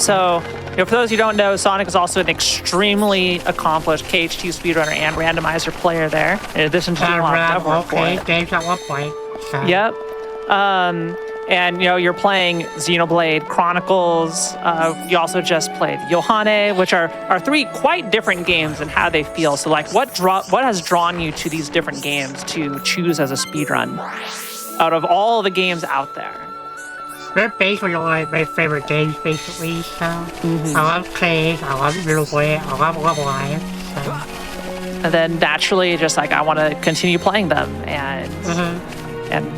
So, for those who don't know, Sonic is also an extremely accomplished KHT speedrunner and randomizer player there, in addition to doing a lot of dev work for it. games at one point. So. Yep. And you're playing Xenoblade Chronicles. You also just played Yohane, which are 3 quite different games and how they feel. So, like, what has drawn you to these different games to choose as a speedrun out of all the games out there? They're basically like my favorite games, basically. So I love Clays, I love Xenoblade, I love Love Live. So. And then naturally, just like I want to continue playing them and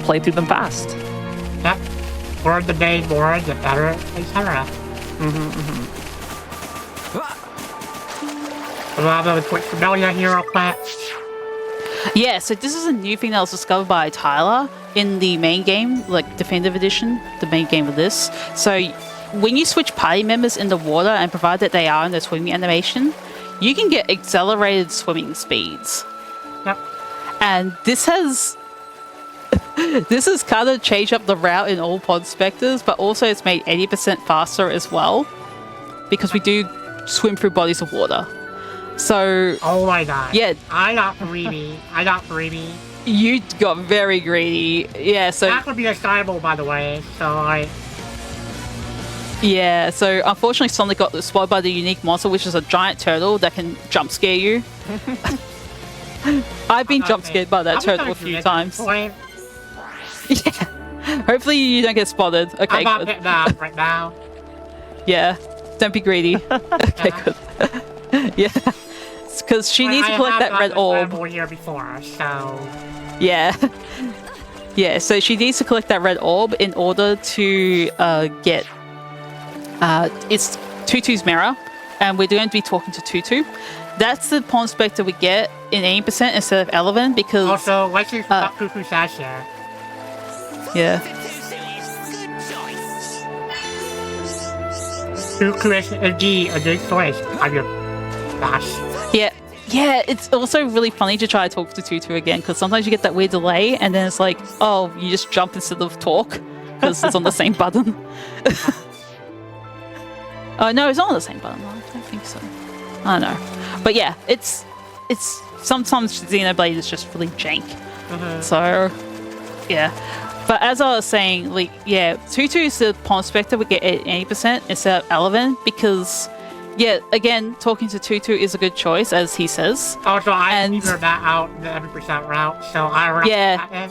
play through them fast. Yep. More the day, more the better, etc. A lot of quick familiar here real quick. Yeah, so this is a new thing that was discovered by Tyler in the main game, like Definitive Edition, the main game of this. So when you switch party members in the water, and provided they are in the swimming animation, you can get accelerated swimming speeds. Yep. And this has kind of changed up the route in all pond specters, but also it's made 80% faster as well, because we do swim through bodies of water. So Oh my god. yeah, I got greedy. you got very greedy. Yeah, so That could be assignable, by the way. So yeah, so unfortunately Sonic got spotted by the unique monster, which is a giant turtle that can jump scare you. I've been jump scared by that turtle a few times. Point. Yeah. Hopefully you don't get spotted. Okay, I'm not good. getting that right now. Yeah. Don't be greedy. Okay, good. Yeah. Because she needs to collect that red orb. Here before, so Yeah. Yeah, so she needs to collect that red orb in order to get it's Tutu's mirror, and we're going to be talking to Tutu. That's the Pond Spectre we get in 80% instead of 11 because also let's just fuck Cuckoo Sasha. yeah. Cuckoo is indeed a good choice. I'm your gosh. Yeah, it's also really funny to try to talk to Tutu again because sometimes you get that weird delay and then it's like, oh, you just jump instead of talk because it's on the same button. Oh no, it's not on the same button. I don't think so. I don't know. But yeah, it's sometimes Xenoblade is just really jank. So yeah. But as I was saying, like yeah, Tutu is the Pond Spectre we get at 80% instead of 11 because yeah, again, talking to Tutu is a good choice, as he says. Also, I figured that out the 100% route, so I routed that in.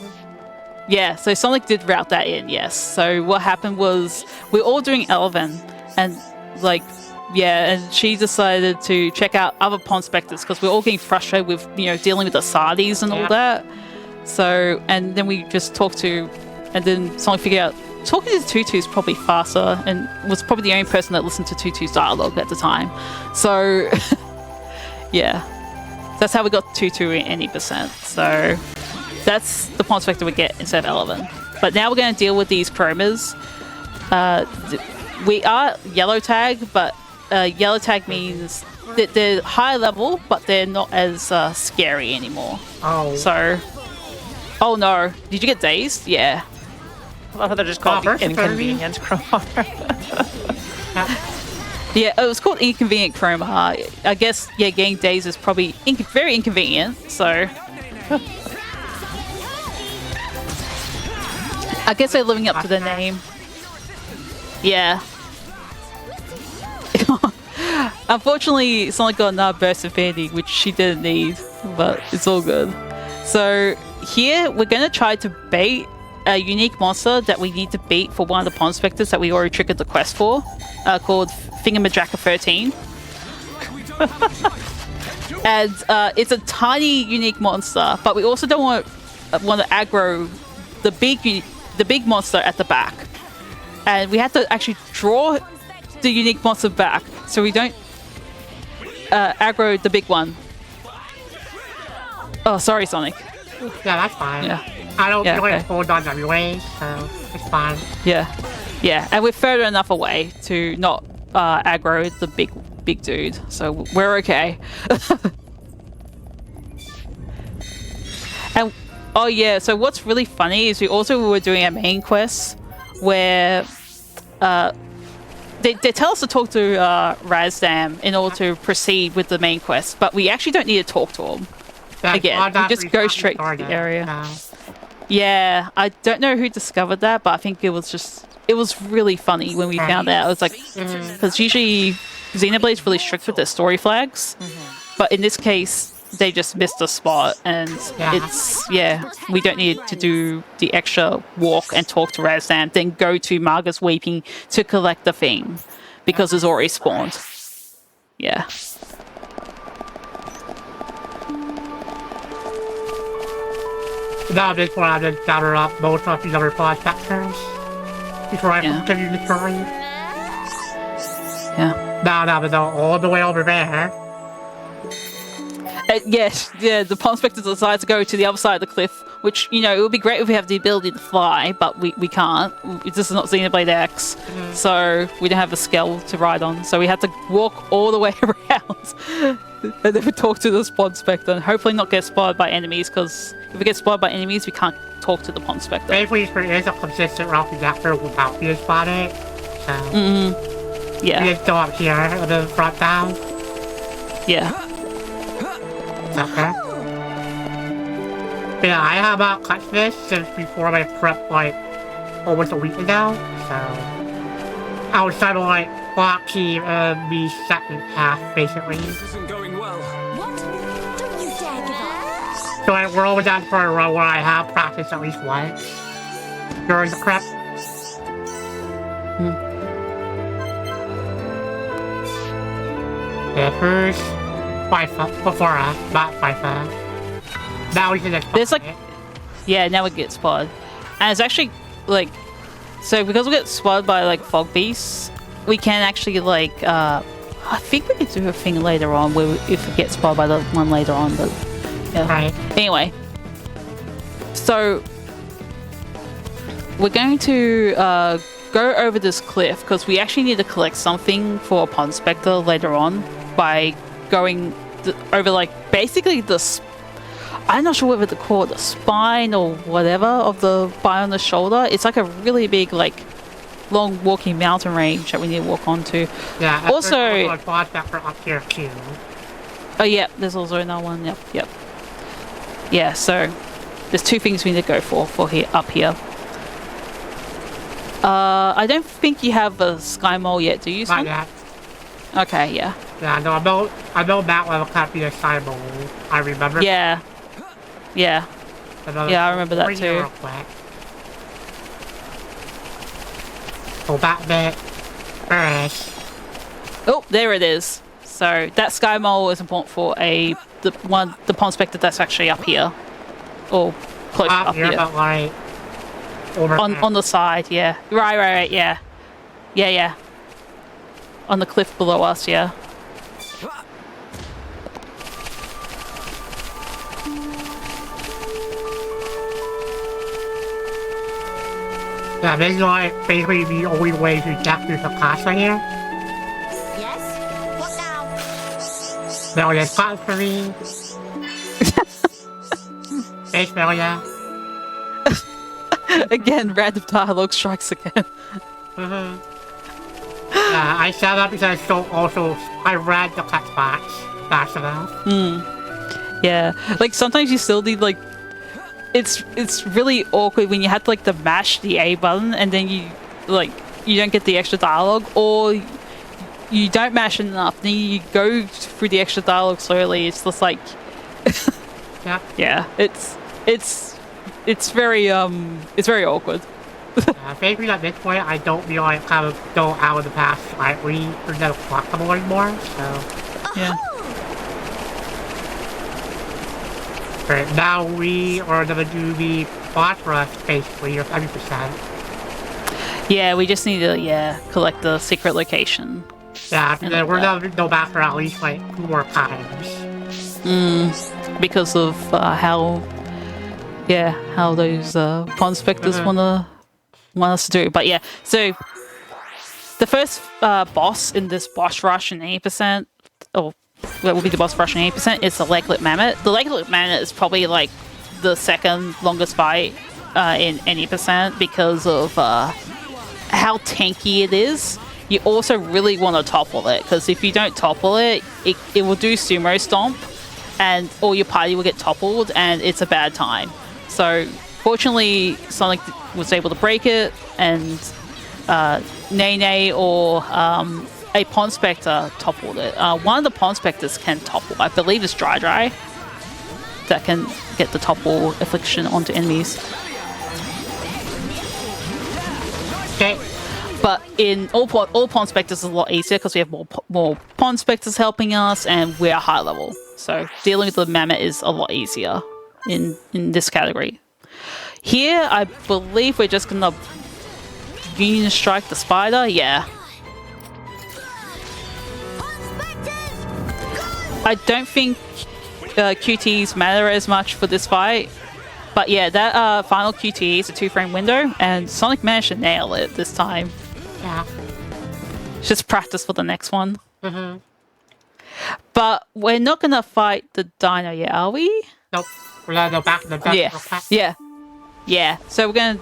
Yeah, so Sonic did route that in, yes. So what happened was we're all doing Elven, and like, yeah, and she decided to check out other Pond Spectres because we're all getting frustrated with, you know, dealing with the Sardis and all that. So, and then we just talked to, and then Sonic figured out talking to Tutu is probably faster and was probably the only person that listened to Tutu's dialogue at the time. So, yeah. That's how we got Tutu in 80%. So, that's the Pond Spectre we get instead of 11. But now we're going to deal with these chromas. We are yellow tag, but yellow tag means that they're higher level, but they're not as scary anymore. Oh. So, oh no. Did you get dazed? Yeah. I love how they're just called the inconvenient chroma. Yeah, it was called inconvenient chroma. I guess, yeah, getting dazed is probably very inconvenient, so... I guess they're living up to the name. Yeah. Unfortunately, Sonic got another burst of infinity, which she didn't need, but it's all good. So, here, we're going to try to bait a unique monster that we need to beat for one of the Pond Spectres that we already triggered the quest for, called Fingermajacka 13. And it's a tiny unique monster, but we also don't want to aggro the big monster at the back. And we have to actually draw the unique monster back so we don't aggro the big one. Oh, sorry, Sonic. Yeah, that's fine. Yeah. I don't Yeah, feel like okay. hold on anyway, so it's fine. Yeah, and we're further enough away to not aggro the big dude, so we're okay. And oh yeah, so what's really funny is we also were doing a main quest where they tell us to talk to Razdam in order to proceed with the main quest, but we actually don't need to talk to him. Again, we just go straight to the area. Yeah, I don't know who discovered that, but I think it was really funny when we found out. It was like, because usually Xenoblade's really strict with their story flags, but in this case, they just missed a spot, and we don't need to do the extra walk and talk to Razdam, then go to Marga's Weeping to collect the thing, because it's already spawned. Yeah. Now at this point, I just gather up most of the other 5 factors before I continue the story. Yeah. Now that was all the way over there. Yes, the Pond Spectre decides to go to the other side of the cliff which, you know, it would be great if we have the ability to fly, but we can't. This is not Xenoblade X, so we don't have a scale to ride on. So we have to walk all the way around and then we talk to the Pond Spectre and hopefully not get spotted by enemies, because if we get spotted by enemies, we can't talk to the Pond Spectre. Basically, there is a consistent route to get through without being spotted. So, Yeah. you just go up here and then front down. Yeah. Okay. But yeah, I have not touched this since before my prep, like, almost a week ago. So, I was trying to, like, block team and be second half, basically. This isn't going well. What? Don't you dare give up. So we're almost down for a run where I have practiced at least once during the prep. The first FIFA before us, not FIFA. Now we can expect There's like, it. yeah, now we get spotted. And it's actually like, so because we get spotted by like fog beasts, we can actually like, I think we could do a thing later on where if we get spotted by the one later on, but yeah. Right. Anyway, so we're going to go over this cliff because we actually need to collect something for a Pond Spectre later on by going over like basically I'm not sure whether to call it the spine or whatever of the bar on the shoulder. It's like a really big like long walking mountain range that we need to walk onto. Yeah. Also, a Pond Spectre up here too. oh yeah, there's also another one. Yep. Yeah, so there's two things we need to go for here up here. I don't think you have a sky mole yet, do you? Not Son? yet. Okay, yeah. Yeah, no, I know that level can't be a cyber. I remember. Yeah. Yeah. Yeah, I remember that too. Real quick. So that bit first. Oh, there it is. So that sky mole is important for the Pond Spectre that's actually up here. Or close up here. But like over On the side, yeah. Right, yeah. Yeah. On the cliff below us, yeah. Yeah, this is like basically the only way to get through the class right here. Yes? What now? No, there's class for me. Thanks, Melia. Again, random dialogue strikes again. Yeah, I set up because I read the text box fast enough. Yeah, like sometimes you still need like, it's really awkward when you have to like to mash the A button and then you don't get the extra dialogue, or you don't mash it enough, then you go through the extra dialogue slowly. It's just like, yeah, it's very awkward. Basically at this point, I don't feel like kind of go out of the path slightly or get flexible anymore, so. Yeah. Right, now we are gonna do the boss rush basically, or 70%. Yeah, we just need to collect the secret location. Yeah, after that, we're gonna go back for at least like 2 more times. Because of how those Pond Spectres want us to do. But yeah, so the first boss in this boss rush in 80%, or that will be the boss rush in 80%, is the Leglet Mammoth. The Leglet Mammoth is probably like the second longest fight in any percent because of how tanky it is. You also really want to topple it, because if you don't topple it, it will do sumo stomp and all your party will get toppled and it's a bad time. So fortunately Sonic was able to break it, and Nene or a Pond Spectre toppled it. One of the Pond Spectres can topple. I believe it's Dry that can get the topple affliction onto enemies. Okay. But in all Pond Spectres is a lot easier because we have more Pond Spectres helping us and we're high level. So dealing with the Mammoth is a lot easier in this category. Here, I believe we're just gonna Union Strike the Spider. Yeah. I don't think QTs matter as much for this fight. But yeah, that final QTE is a 2-frame window, and Sonic managed to nail it this time. Yeah. Just practice for the next one. But we're not gonna fight the dino yet, are we? Nope. We're gonna go back to the best. Yeah. So we're gonna,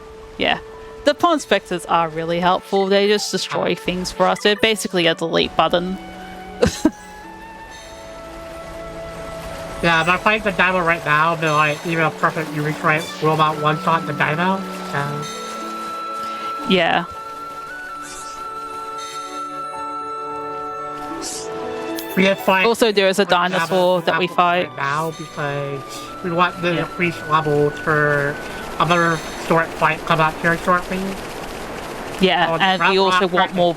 The pawn specters are really helpful. They just destroy things for us. They're basically a delete button. Yeah, I'm not fighting the dino right now, but like even a perfect Unix right robot one-shot the dino. So. Yeah. We have fight. Also, there is a dinosaur that we fight. Right now because we want the increased level for another short fight come up here shortly. Yeah, and we also want more.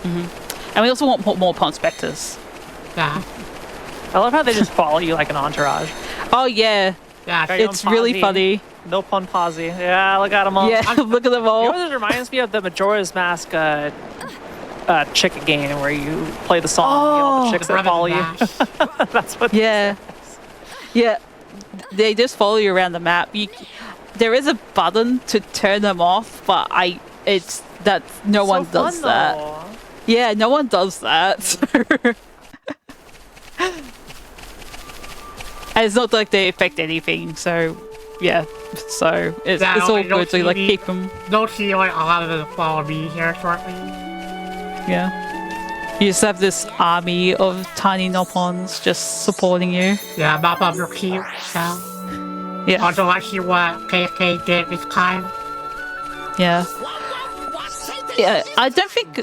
And we also want more pawn specters. Yeah. I love how they just follow you like an entourage. Oh yeah. Yeah. It's really funny. No pun posy. Yeah, look at them all. Yeah, look at them all. You know what this reminds me of? The Majora's Mask chick game where you play the song and all the chicks that follow you. That's what. Yeah. Yeah. They just follow you around the map. There is a button to turn them off, but no one does that. Yeah, no one does that. And it's not like they affect anything, so yeah. So it's all good to like keep them. Don't see like a lot of them follow me here shortly. Yeah. You just have this army of tiny Nopons just supporting you. Yeah, map up your cute, so. Yeah. Also, let's see what KK did this time. Yeah. Yeah, I don't think,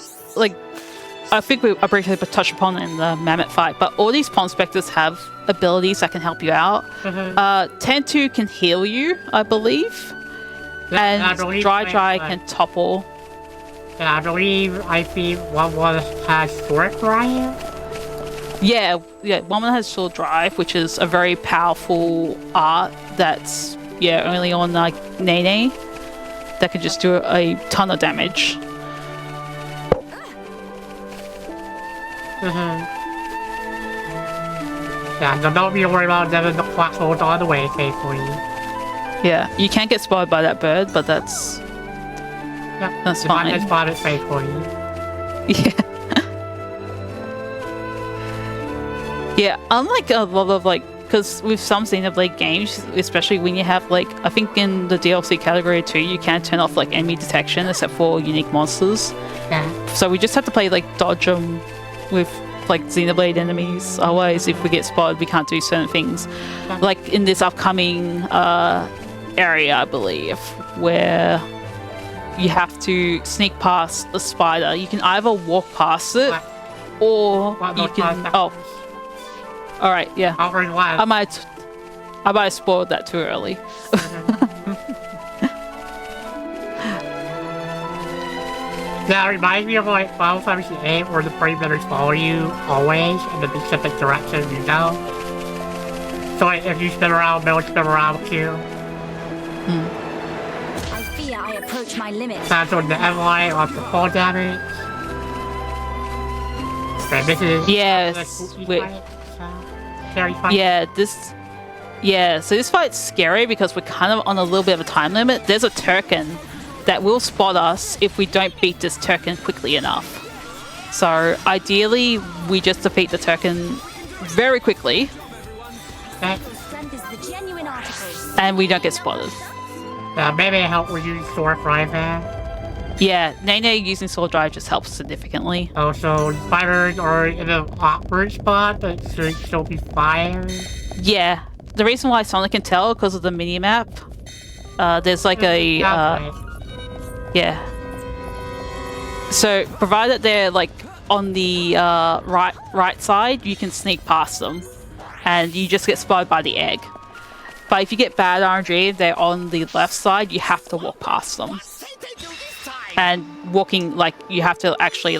I think I briefly touched upon it in the Mammoth fight, but all these pawn specters have abilities that can help you out. Tentu can heal you, I believe. Yeah, and Dry can topple. Yeah, I believe one has Sword Drive. Yeah, one has Sword Drive, which is a very powerful art that's only on Nene that can just do a ton of damage. Yeah, so don't be worried about them. The clock holds all the way safely. Yeah, you can't get spotted by that bird, but that's fine. I can spot it safely. Yeah. Yeah, unlike a lot of because with some Xenoblade games, especially when you have I think in the DLC category too, you can turn off enemy detection except for unique monsters. Yeah. So we just have to play dodge them with Xenoblade enemies. Otherwise, if we get spotted, we can't do certain things. Like in this upcoming area, I believe, where you have to sneak past the spider. You can either walk past it, or you can. Oh, all right, yeah. I might have spoiled that too early. Yeah, it reminds me of Final Fantasy VIII, where the party members follow you always in the specific direction you go. So if you spin around, they'll spin around too. I fear I approach my limit. That's on the Everlight on the fall damage. Okay, this is very fun. So this fight's scary because we're kind of on a little bit of a time limit. There's a Turkin that will spot us if we don't beat this Turkin quickly enough. So ideally, we just defeat the Turkin very quickly. Okay. And we don't get spotted. Maybe it helped with using Sword Drive there. Yeah, Nene using Sword Drive just helps significantly. Also, spiders are in an awkward spot, but should still be fine. Yeah, the reason why Sonic can tell because of the mini-map. There's yeah. So, provided they're on the right side, you can sneak past them, and you just get spotted by the egg. But if you get bad RNG, they're on the left side. You have to walk past them, and walking you have to actually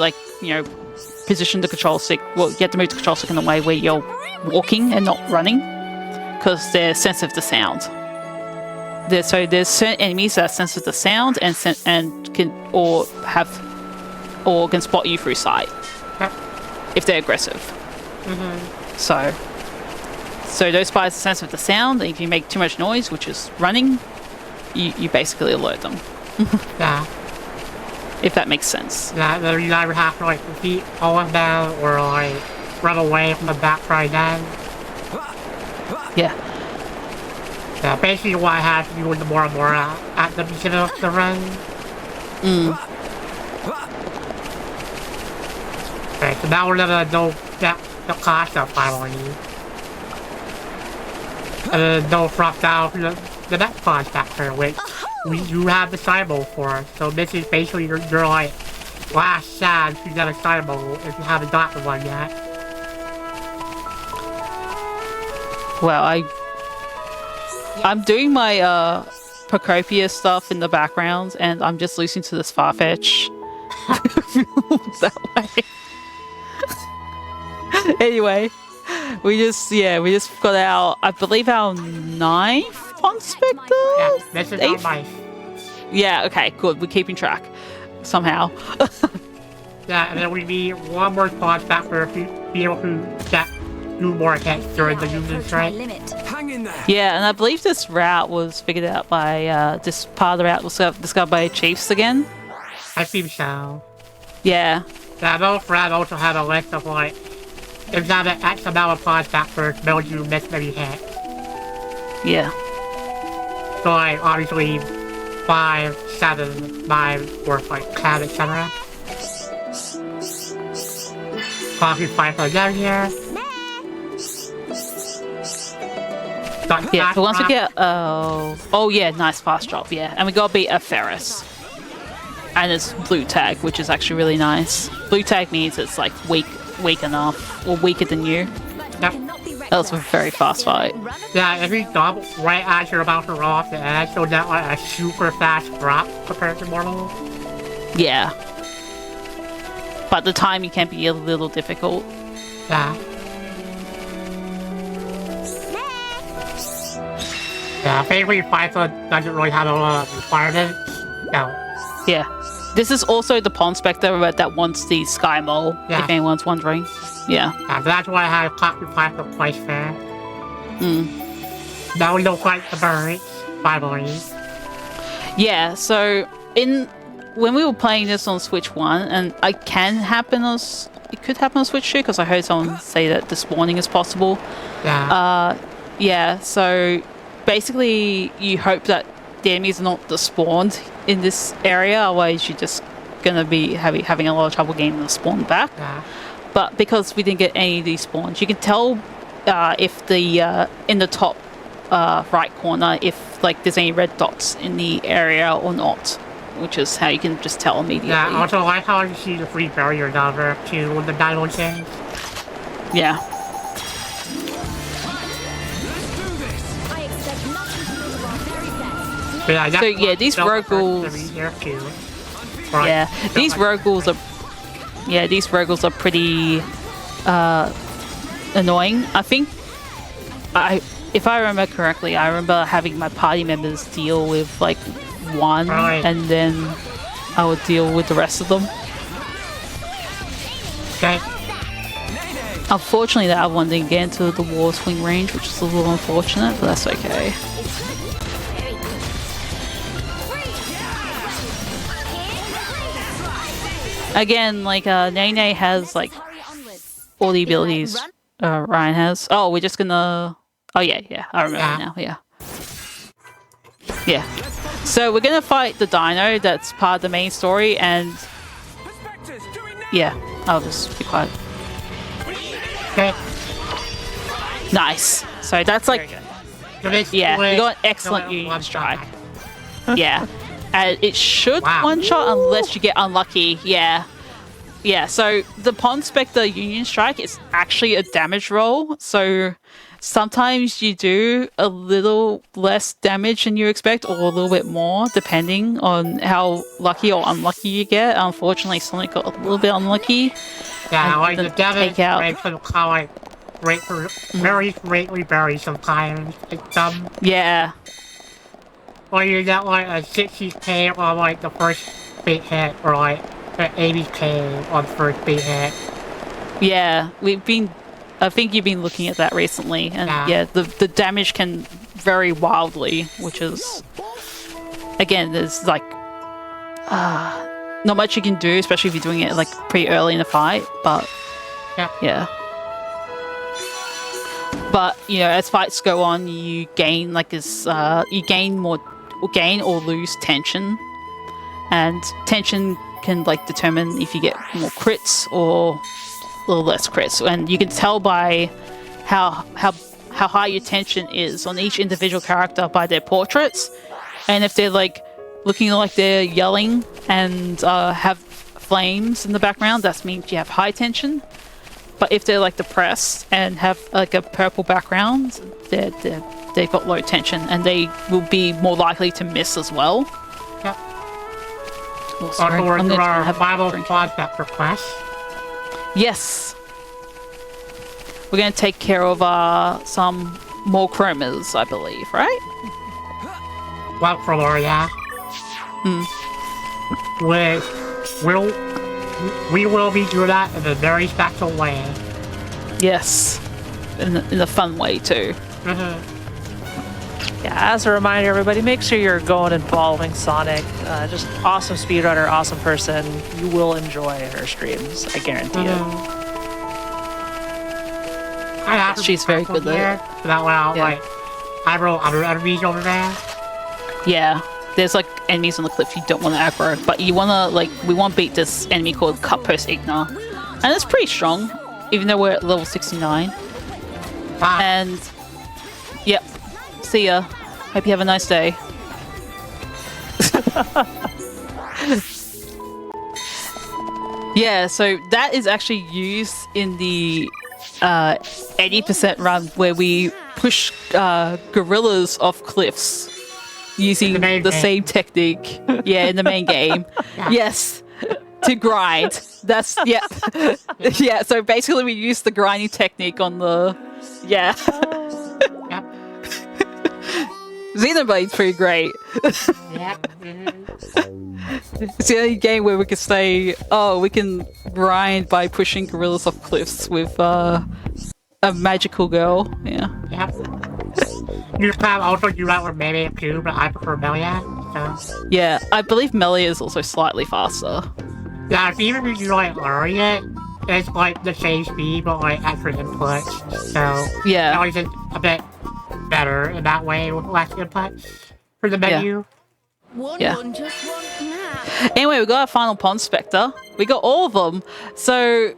position the control stick. Well, you have to move the control stick in a way where you're walking and not running, because they're sensitive to sound. There's certain enemies that are sensitive to sound and can spot you through sight if they're aggressive. So So those spiders are sensitive to sound, and if you make too much noise, which is running, you basically alert them. Yeah. If that makes sense. Yeah, then you either have to like defeat all of them or like run away from the back right then. Yeah. Yeah, basically what I had to do with the Moramora at the beginning of the run. Okay, so now we're gonna know the cost of finally. And then they'll drop down to the next cost factor, which you have the Cybo for. So this is basically your like last chance to get a Cybo if you haven't gotten one yet. Well, I'm doing my Procopia stuff in the background, and I'm just listening to this Farfetch. That way. Anyway, we just got our, I believe, our 9th Conspector? Yeah, this is our life. Yeah, okay, good. We're keeping track somehow. Yeah, and then we need one more pause factor to be able to get 2 more hits during the Union Strike. Yeah, and I believe this route was figured out by, this part of the route was discovered by Chiefs again. I think so. Yeah. Yeah, I know Fred also had a list of like, if you have an X amount of pause factors, will you miss many hits? Yeah. So like, obviously, 5, 7, 5, or like 10, etc. Coffee 5 for them here. Yeah, so once we get, oh yeah, nice fast drop, yeah. And we gotta beat a Ferris. And it's blue tag, which is actually really nice. Blue tag means it's like weak enough, or weaker than you. Yep. That was a very fast fight. Yeah, if you stop right as you're about to roll off the edge, you'll get like a super fast drop compared to normal. Yeah. But the timing can be a little difficult. Yeah. Yeah, basically Python doesn't really have a lot of requirements. No. Yeah. This is also the Pond Spectre that wants the Sky Mole, Yeah. if anyone's wondering. Yeah. Yeah, so that's why I have Copy Python twice there. Now we don't fight the birds, finally. Yeah, so when we were playing this on Switch 1, and it could happen on Switch 2, because I heard someone say that the spawning is possible. Yeah. Yeah, so basically you hope that the enemies are not despawned in this area, otherwise you're just gonna be having a lot of trouble getting them spawned back. Yeah. But because we didn't get any of these spawns, you can tell if the in the top right corner if like there's any red dots in the area or not, which is how you can just tell immediately. Yeah, also I like how you see the free barrier down there too with the diamond things. Yeah. So yeah, these rogue ghouls. Yeah, these rogue ghouls are. Yeah, these rogue ghouls are pretty annoying. I think if I remember correctly, I remember having my party members deal with like one, and then I would deal with the rest of them. Okay. Unfortunately, the other one didn't get into the war swing range, which is a little unfortunate, but that's okay. Again, like Nene has like all the abilities Ryan has. Oh, we're just gonna. Oh yeah, I remember now. Yeah. So we're gonna fight the dino. That's part of the main story, and yeah, I'll just be quiet. Okay. Nice. So that's like, yeah, we got an excellent Union Strike. Yeah. And it should one-shot unless you get unlucky. Yeah. Yeah, so the Pond Spectre Union Strike is actually a damage roll. So sometimes you do a little less damage than you expect or a little bit more, depending on how lucky or unlucky you get. Unfortunately, Sonic got a little bit unlucky. Yeah, like the damage rates are kind of like very greatly vary sometimes. It's yeah. Or you get like a 60k on like the first big hit, or like an 80k on the first big hit. Yeah, we've been I think you've been looking at that recently, and yeah, the damage can vary wildly, which is, again, there's like not much you can do, especially if you're doing it like pretty early in the fight. But yeah. But as fights go on, you gain like this, you gain or lose tension, and tension can like determine if you get more crits or a little less crits, and you can tell by how high your tension is on each individual character by their portraits, and if they're like looking like they're yelling and have flames in the background, that means you have high tension. But if they're like depressed and have like a purple background, they've got low tension, and they will be more likely to miss as well. Yep. Oh, sorry. Or there are have 5 quads that request. Yes. We're going to take care of some more chromas, I believe, right? Well, for Loria. We will be doing that in a very special way. Yes. In a fun way, too. Yeah, as a reminder, everybody, make sure you're going and following Sonic. Just awesome speedrunner, awesome person. You will enjoy her streams, I guarantee it. She's very good there. So that way I wrote other enemies over there. Yeah. There's like enemies on the cliff you don't want to aggro, but you want to we want to beat this enemy called Cut Post Igna. And it's pretty strong, even though we're at level 69. And, yep. See ya. Hope you have a nice day. Yeah, so that is actually used in the 80% run where we push gorillas off cliffs using the same technique. Yeah, in the main game. Yes. To grind. That's, yeah. Yeah, so basically we use the grinding technique on the... Yeah. Xenoblade's pretty great. It's the only game where we can say, we can grind by pushing gorillas off cliffs with a magical girl. Yeah. Yep. You can also do that with Melee too, but I prefer Melee. So. Yeah, I believe Melee is also slightly faster. Yeah, even if you learn it, it's like the same speed, but extra inputs. So yeah, always a bit better in that way with less inputs for the menu. Yeah. Anyway, we got our final Pond Spectre. We got all of them. So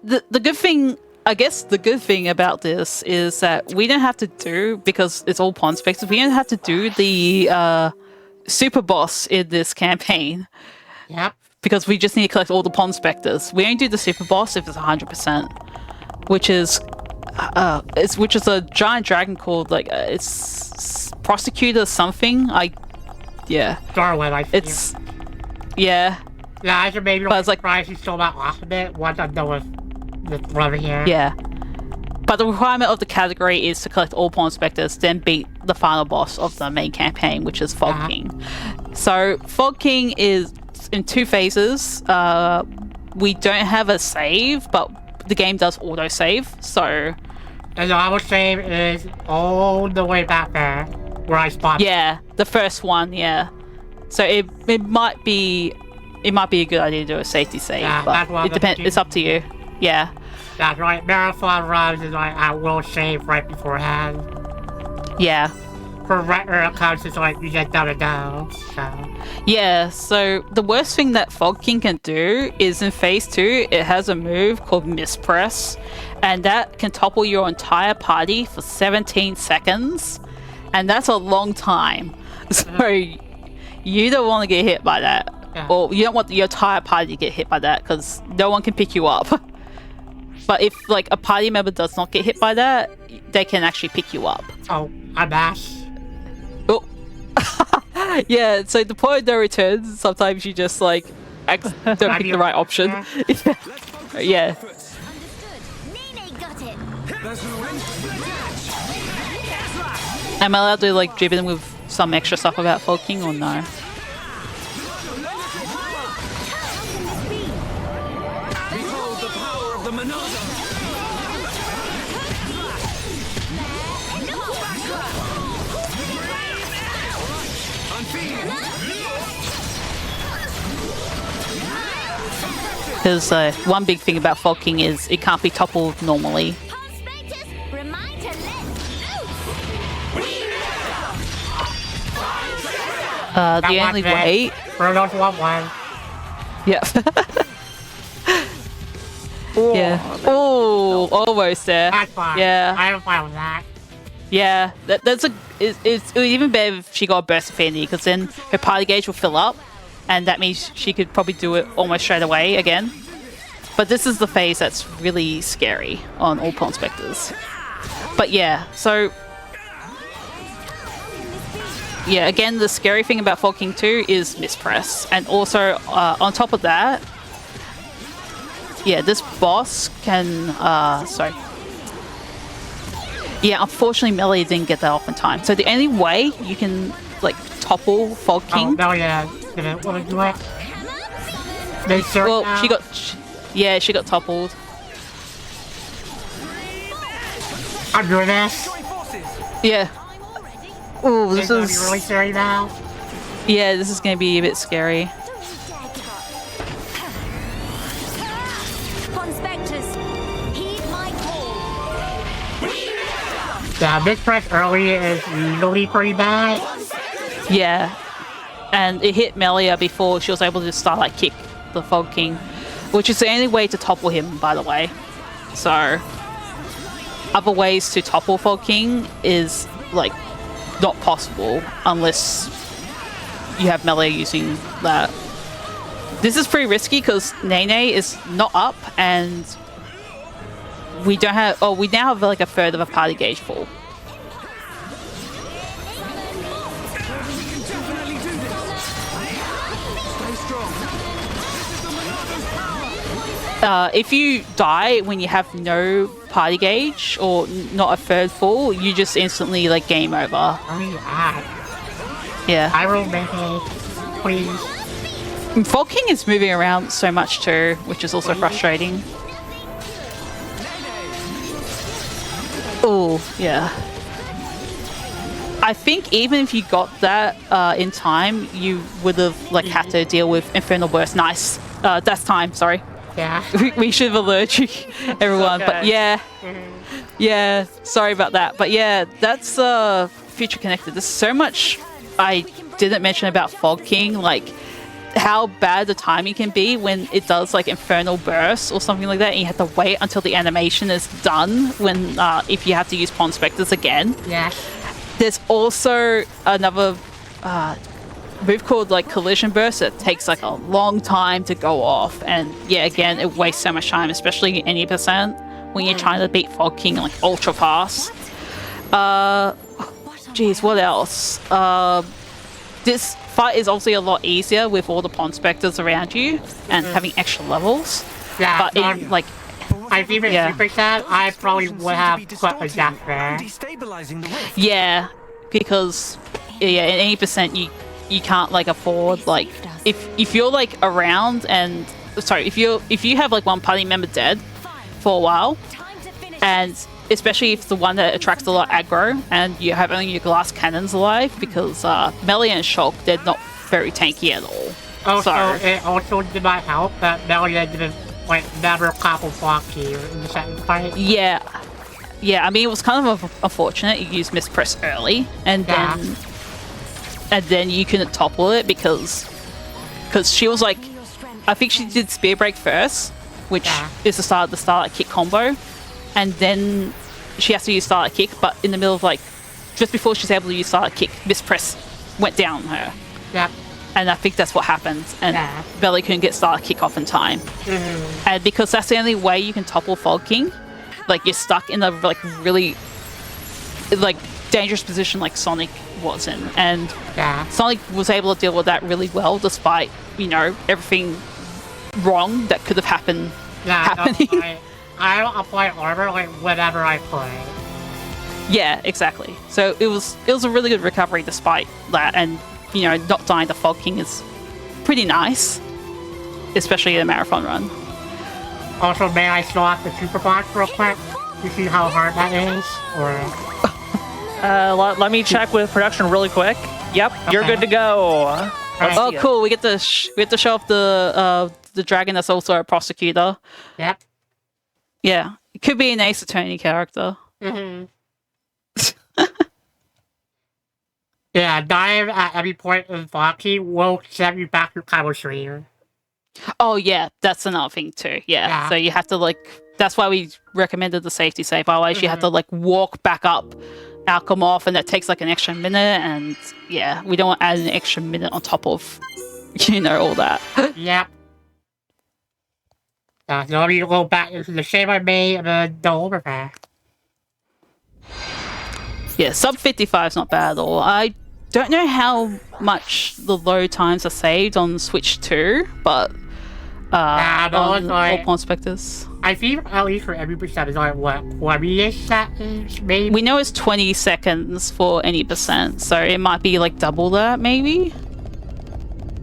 the good thing, I guess the good thing about this is that we don't have to do, because it's all Pond Spectres, we don't have to do the super boss in this campaign. Yep. Because we just need to collect all the Pond Spectres. We only do the super boss if it's 100%, which is a giant dragon called it's Prosecutor something. Darwin, I think. It's yeah. Yeah, I should maybe but it's surprised he's still not off a bit once I'm done with the brother here. Yeah. But the requirement of the category is to collect all Pond Spectres, then beat the final boss of the main campaign, which is Fog King. So Fog King is in 2 phases. We don't have a save, but the game does auto-save, so... And the auto-save is all the way back there, where I spawned. Yeah, the first one, yeah. So it might be a good idea to do a safety save, but it depends. It's up to you. Yeah. That's right. Marathon runs is I will save right beforehand. Yeah. For regular accounts, it's you just gotta go. So. Yeah, so the worst thing that Fog King can do is in phase 2, it has a move called Mispress, and that can topple your entire party for 17 seconds, and that's a long time. So you don't want to get hit by that, or you don't want your entire party to get hit by that, because no one can pick you up. But if a party member does not get hit by that, they can actually pick you up. Oh, I bash. Oh. Yeah, so the point of no return, sometimes you just don't pick the right option. Yeah. Am I allowed to jib in with some extra stuff about Fog King or no? Because one big thing about Fog King is it can't be toppled normally. Prospectus, remind to let loose. The only way... Bruno's 1-1. Yeah. Yeah. Oh, almost there. That's fine. Yeah. I'm fine with that. Yeah. That's it's even better if she got a burst affinity, because then her party gauge will fill up, and that means she could probably do it almost straight away again. But this is the phase that's really scary on all Pawn Spectres. But yeah, so... Yeah, again, the scary thing about Fog King 2 is mispress. And also, on top of that... Yeah, this boss can... sorry. Yeah, unfortunately, Melee didn't get that off in time. So the only way you can, like, topple Fog King... Oh, no, yeah. Didn't want to do it. They sure Well, now. she got... Yeah, she got toppled. I'm doing this. Yeah. Ooh, It's this gonna be is... really scary now. Yeah, this is going to be a bit scary. Pawn Spectres, heed my call. Yeah, big press early is usually pretty bad. Yeah. And it hit Melia before she was able to Starlight Kick the Fog King, which is the only way to topple him, by the way. So, other ways to topple Fog King is, like, not possible unless you have Melia using that. This is pretty risky because Nene is not up, and we don't have... Oh, we now have, like, a third of a party gauge full. If you die when you have no party gauge or not a third full, you just instantly, like, game over. Where are you at? Yeah. I will make it, please. Fog King is moving around so much too, which is also frustrating. Oh, yeah. I think even if you got that in time, you would have, like, had to deal with Infernal Burst. Nice. That's time, sorry. Yeah. We should have alerted you, everyone. Okay. But yeah. Yeah, sorry about that. But yeah, that's Future Connected. There's so much I didn't mention about Fog King, like how bad the timing can be when it does like Infernal Burst or something like that, and you have to wait until the animation is done when if you have to use Pawn Spectres again. Yeah. There's also another move called like Collision Burst that takes like a long time to go off, and yeah, again, it wastes so much time, especially any percent when you're trying to beat Fog King like ultra fast. Geez, what else? This fight is obviously a lot easier with all the Pawn Spectres around you and having extra levels. Yeah, But it, like, I think with yeah. Super Sad, I probably would have put a death there. yeah, because yeah, in any percent you can't like afford like if you're like around and sorry if you have like one party member dead for a while, and especially if it's the one that attracts a lot of aggro and you have only your glass cannons alive, because Melee and Shulk, they're not very tanky at all. Also, So, it also did not help that Melia didn't like never couple block you in the second fight. yeah, I mean, it was kind of unfortunate you used mispress early, and Yeah. then you couldn't topple it because she was like, I think she did Spear Break first, which Yeah. is the Starlight Kick combo, and then she has to use Starlight Kick, but in the middle of like, just before she's able to use Starlight Kick, mispress went down on her. Yep. And I think that's what happened, and Yeah. Belly couldn't get Starlight Kick off in time. And because that's the only way you can topple Fog King, like you're stuck in a like really like dangerous position like Sonic was in, and Yeah. Sonic was able to deal with that really well, despite, you know, everything wrong that could have happened Yeah. happening. No, I don't apply armor like whenever I play. Yeah, exactly. So it was a really good recovery despite that, and you know, not dying to Fog King is pretty nice, especially in a marathon run. Also, may I swap the super box real quick? You see how hard that is? Or Let me check with production really quick. Yep, you're Okay. good to go. Let's Oh, see it. cool. We get to show off the dragon that's also a prosecutor. Yep. Yeah, it could be an Ace Attorney character. Mm-hmm. Yeah, dive at every point in Foxy will send you back to Kylo Stream. Oh yeah, that's another thing too. Yeah. Yeah. So you have to like. That's why we recommended the safety save. Otherwise, you have to like walk back up Alchemoth, and that takes like an extra minute. And yeah, we don't want to add an extra minute on top of, all that. Yep. So let me go back into the shape I made and then go over there. Yeah, sub 55 is not bad at all. I don't know how much the load times are saved on Switch 2, but Nah, no, on it's like- all Pawn Specters. I think at least for every percent is like what 20-ish seconds, maybe. We know it's 20 seconds for any percent, so it might be like double that, maybe?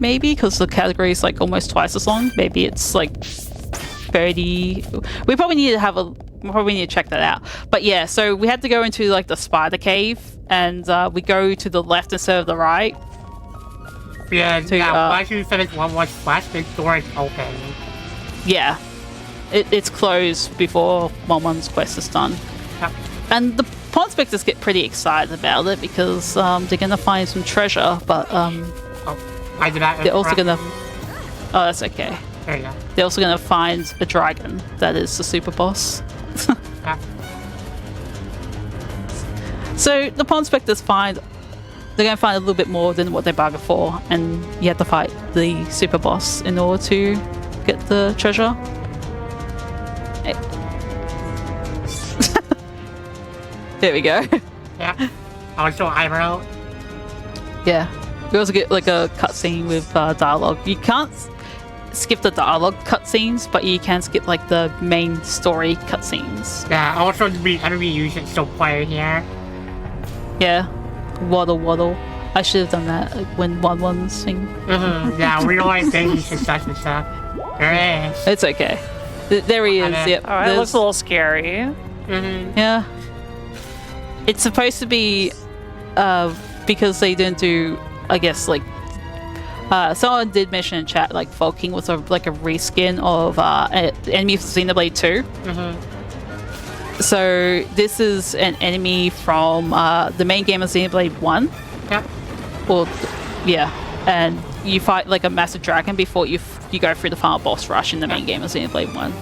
Maybe, because the category is like almost twice as long. Maybe it's like 30. We probably need to check that out. But yeah, so we had to go into like the spider cave, and we go to the left instead of the right. Yeah, once you finish one flash, the door is open. Yeah, it's closed before One's quest is done. Yep. And the Pawn Specters get pretty excited about it because they're gonna find some treasure, but I did that. they're also gonna. Oh, that's okay. There you go. They're also gonna find a dragon that is the super boss. Yeah. So the Pawn Specters they're gonna find a little bit more than what they bargained for, and you have to fight the super boss in order to get the treasure. Hey. There we go. Yeah. Also, eyebrow. Yeah. We also get like a cutscene with dialogue. You can't skip the dialogue cutscenes, but you can skip like the main story cutscenes. Yeah. Also, the enemy using still player here. Yeah. Waddle waddle. I should have done that when one's thing. Mm-hmm. Yeah, we don't like baby success and stuff. There it is. It's okay. There he is. Okay. Yep. All right, There's- looks a little scary. Mm-hmm. Yeah. It's supposed to be because they didn't do, I guess, like someone did mention in chat like Volking was a reskin of enemy from Xenoblade 2. Mm-hmm. So this is an enemy from the main game of Xenoblade 1. Yep. Well, yeah. And you fight like a massive dragon before you go through the final boss rush in the main game of Xenoblade 1.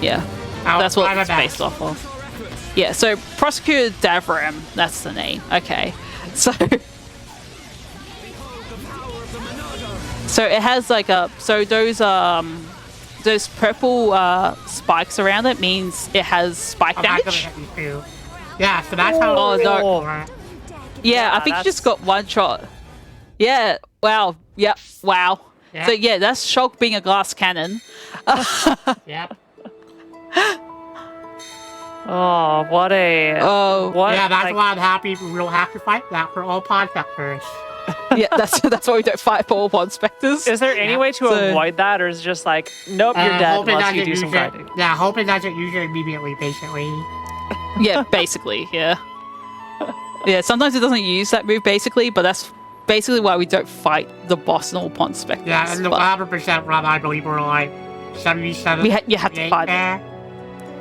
Yeah. That's what it's based off of. Yeah, so Prosecutor Davram, that's the name. Okay. So it has like those purple spikes around it means it has spike I'm not gonna damage. hit you too. Yeah, so that's how. Oh, no. Alright. Yeah, I think you just got one shot. Yeah. Wow. Yep. Wow. Yeah. So yeah, that's Shulk being a glass cannon. Yep. Oh, what a Oh. what? Yeah, that's like, why I'm happy we'll have to fight that for all podcasters. Yeah, that's why we don't fight for all Pawn Specters. Is there any way to So- avoid that, or is it just like, nope, you're dead Hoping unless you doesn't do some use it. grinding? Yeah, hoping doesn't use it immediately, basically. Yeah, basically, yeah. Yeah, sometimes it doesn't use that move basically, but that's basically why we don't fight the boss in all Pawn Specters. Yeah, and the but- 100% run, I believe we're like 77. You have to fight it. there.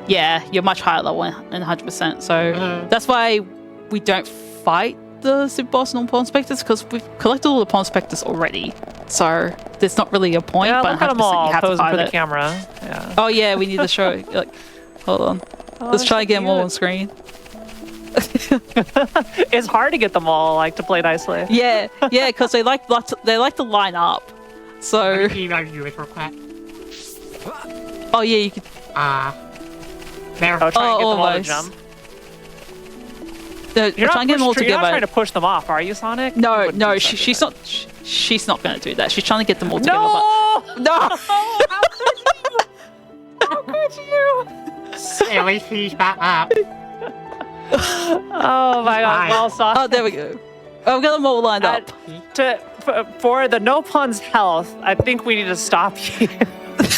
Yeah, you're much higher level than 100%. So Mhm. that's why we don't fight the super boss and all Pawn Specters, because we've collected all the Pawn Specters already. So there's not really a point, Yeah, but look at them 100% all you have to posing fight for the it. camera. Yeah. Oh yeah, we need to show like hold on. Let's try to get them all on screen. It's hard to get them all like to play nicely. Yeah, yeah, because they like to line up. So Let me see if I can do it real quick. oh yeah, you could There. Oh, try and get them all to almost. jump. You're You're trying to get them all you're not together. trying to push them off, are you, Sonic? You No, wouldn't no, do something she's like not. She's not going to do that. She's trying to get them all that. together. No! No. How could you? At least he's back up. Oh my god. Fine. Well, Sonic. Oh, there we go. I've got them all lined up. For the no puns health, I think we need to stop you.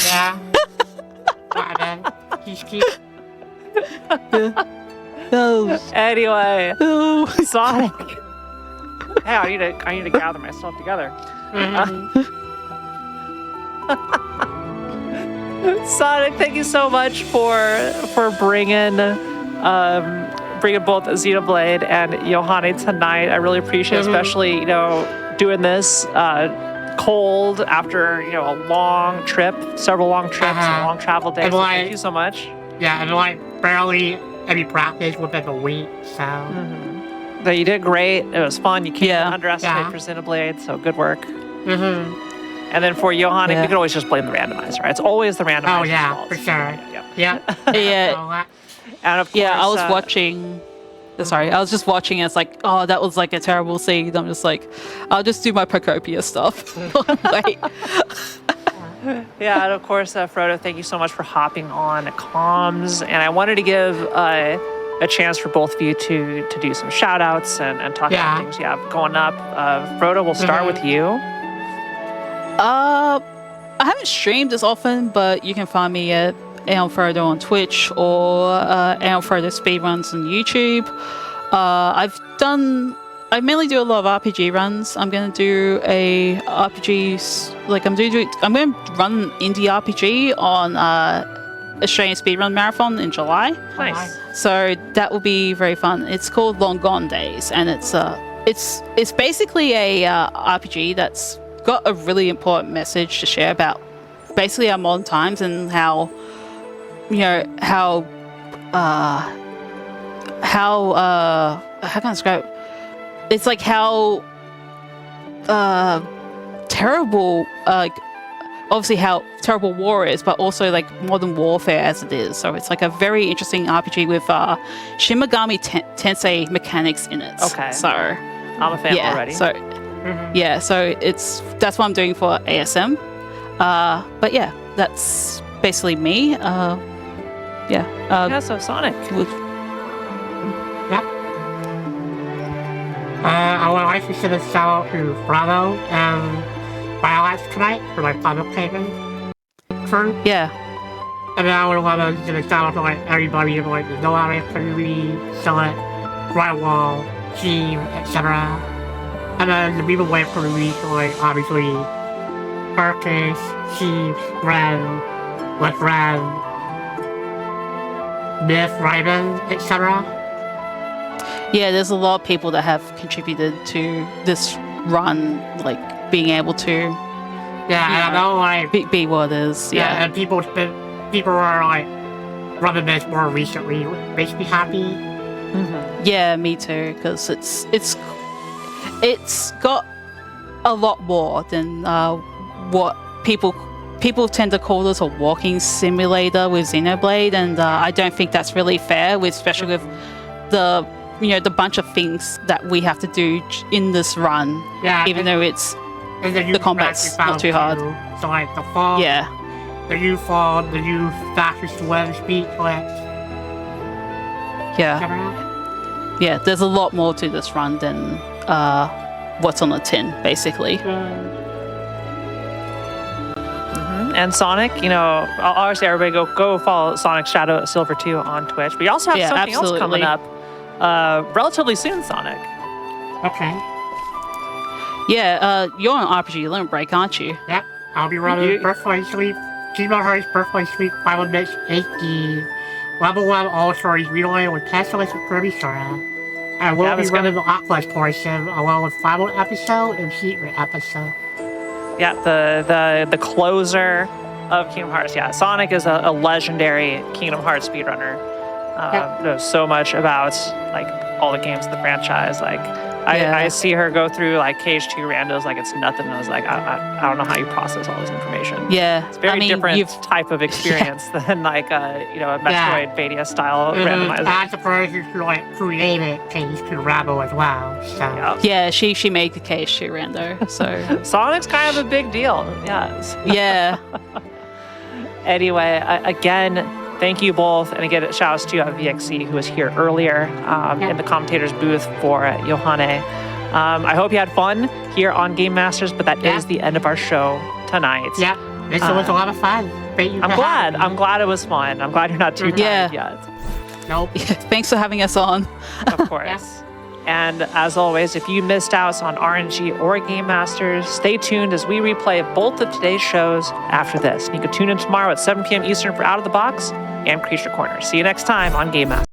Yeah. Whatever. He's cute. No. Anyway, No. Sonic. hey, I need to gather myself together. Sonic, thank you so much for bringing both Xenoblade and Yohane tonight. I really appreciate it, especially doing this cold after a long trip, several long trips, and long travel days. So thank you so much. Yeah, and barely any practice within the week, so. But you did great. It was fun. You can't underestimate for Yeah. Xenoblade, so good work. And then for Yohane, you can always just blame the randomizer, right? It's always the randomizer's Oh, yeah, fault. for sure. Yeah. Yeah. And of course, I was watching. Sorry, I was just watching. And it's like, oh, that was like a terrible scene. I'm just like, I'll just do my Procopia stuff. Wait. Yeah, and of course, Frodo, thank you so much for hopping on comms. And I wanted to give a chance for both of you to do some shout outs and talk about things you have going up. Frodo, we'll start with you. I haven't streamed as often, but you can find me at Frodo on Twitch or Frodo Speedruns on YouTube. I mainly do a lot of RPG runs. I'm going to do a RPG, I'm going to run an indie RPG on Australian Speedrun Marathon in July. Nice. So that will be very fun. It's called Long Gone Days, and it's basically a RPG that's got a really important message to share about basically our modern times and how can I describe it? It's like how terrible obviously how terrible war is, but also like modern warfare as it is. So it's like a very interesting RPG with Shin Megami Tensei mechanics in it. Okay. So I'm a fan already. So so that's what I'm doing for ASM. But yeah, that's basically me. So Sonic. I would like to send a shout out to Bravo and BioLabs tonight for my public payment crew. Yeah. And then I would love to send a shout out to everybody in the No Area community, Summit, Drywall, Team, etc. And then the Viva Wave community, obviously Marcus, Steve, Ren, with Ren, Myth, Ryman, etc. Yeah, there's a lot of people that have contributed to this run, like being able to and I know be what it is. Yeah, and people are running this more recently, which makes me happy. Yeah, me too, because it's got a lot more than what people tend to call this a walking simulator with Xenoblade, and I don't think that's really fair, especially with the bunch of things that we have to do in this run. Yeah, even though the combat's not too hard. So like the fall, the new fall, the new faster swim speed clips. Yeah, there's a lot more to this run than what's on the tin, basically. And Sonic, obviously everybody go follow Sonic Shadow at Silver 2 on Twitch. But you also have something else coming up relatively soon, Sonic. Okay. Yeah, you're on RPG Limit Break, aren't you? Yep. I'll be running Birthright Sleep, Kingdom Hearts Birthright Sleep 5 Mix HD, Level 1 All Stories Relay with Pestilence and Kirby Sora. I will be running the Aqua's portion along with Final Episode and Secret Episode. Yeah, the closer of Kingdom Hearts. Yeah, Sonic is a legendary Kingdom Hearts speedrunner. Knows so much about like all the games of the franchise. Like I see her go through like Cage 2 randos like it's nothing. I was like, I don't know how you process all this information. Yeah, it's very different type of experience than like a Metroid Vania style randomizer. As a person who created Cage 2 rando as well. So. Yeah, she made the Cage 2 rando. So Sonic's kind of a big deal. Yes. Yeah. Anyway, again, thank you both. And again, shout outs to VXC, who was here earlier in the commentator's booth for Yohane. I hope you had fun here on Game Masters, but that is the end of our show tonight. Yeah, this was a lot of fun. I'm glad it was fun. I'm glad you're not too tired yet. Nope. Thanks for having us on. Of course. And as always, if you missed out on RNG or Game Masters, stay tuned as we replay both of today's shows after this. And you can tune in tomorrow at 7 p.m. Eastern for Out of the Box and Creature Corner. See you next time on Game Masters.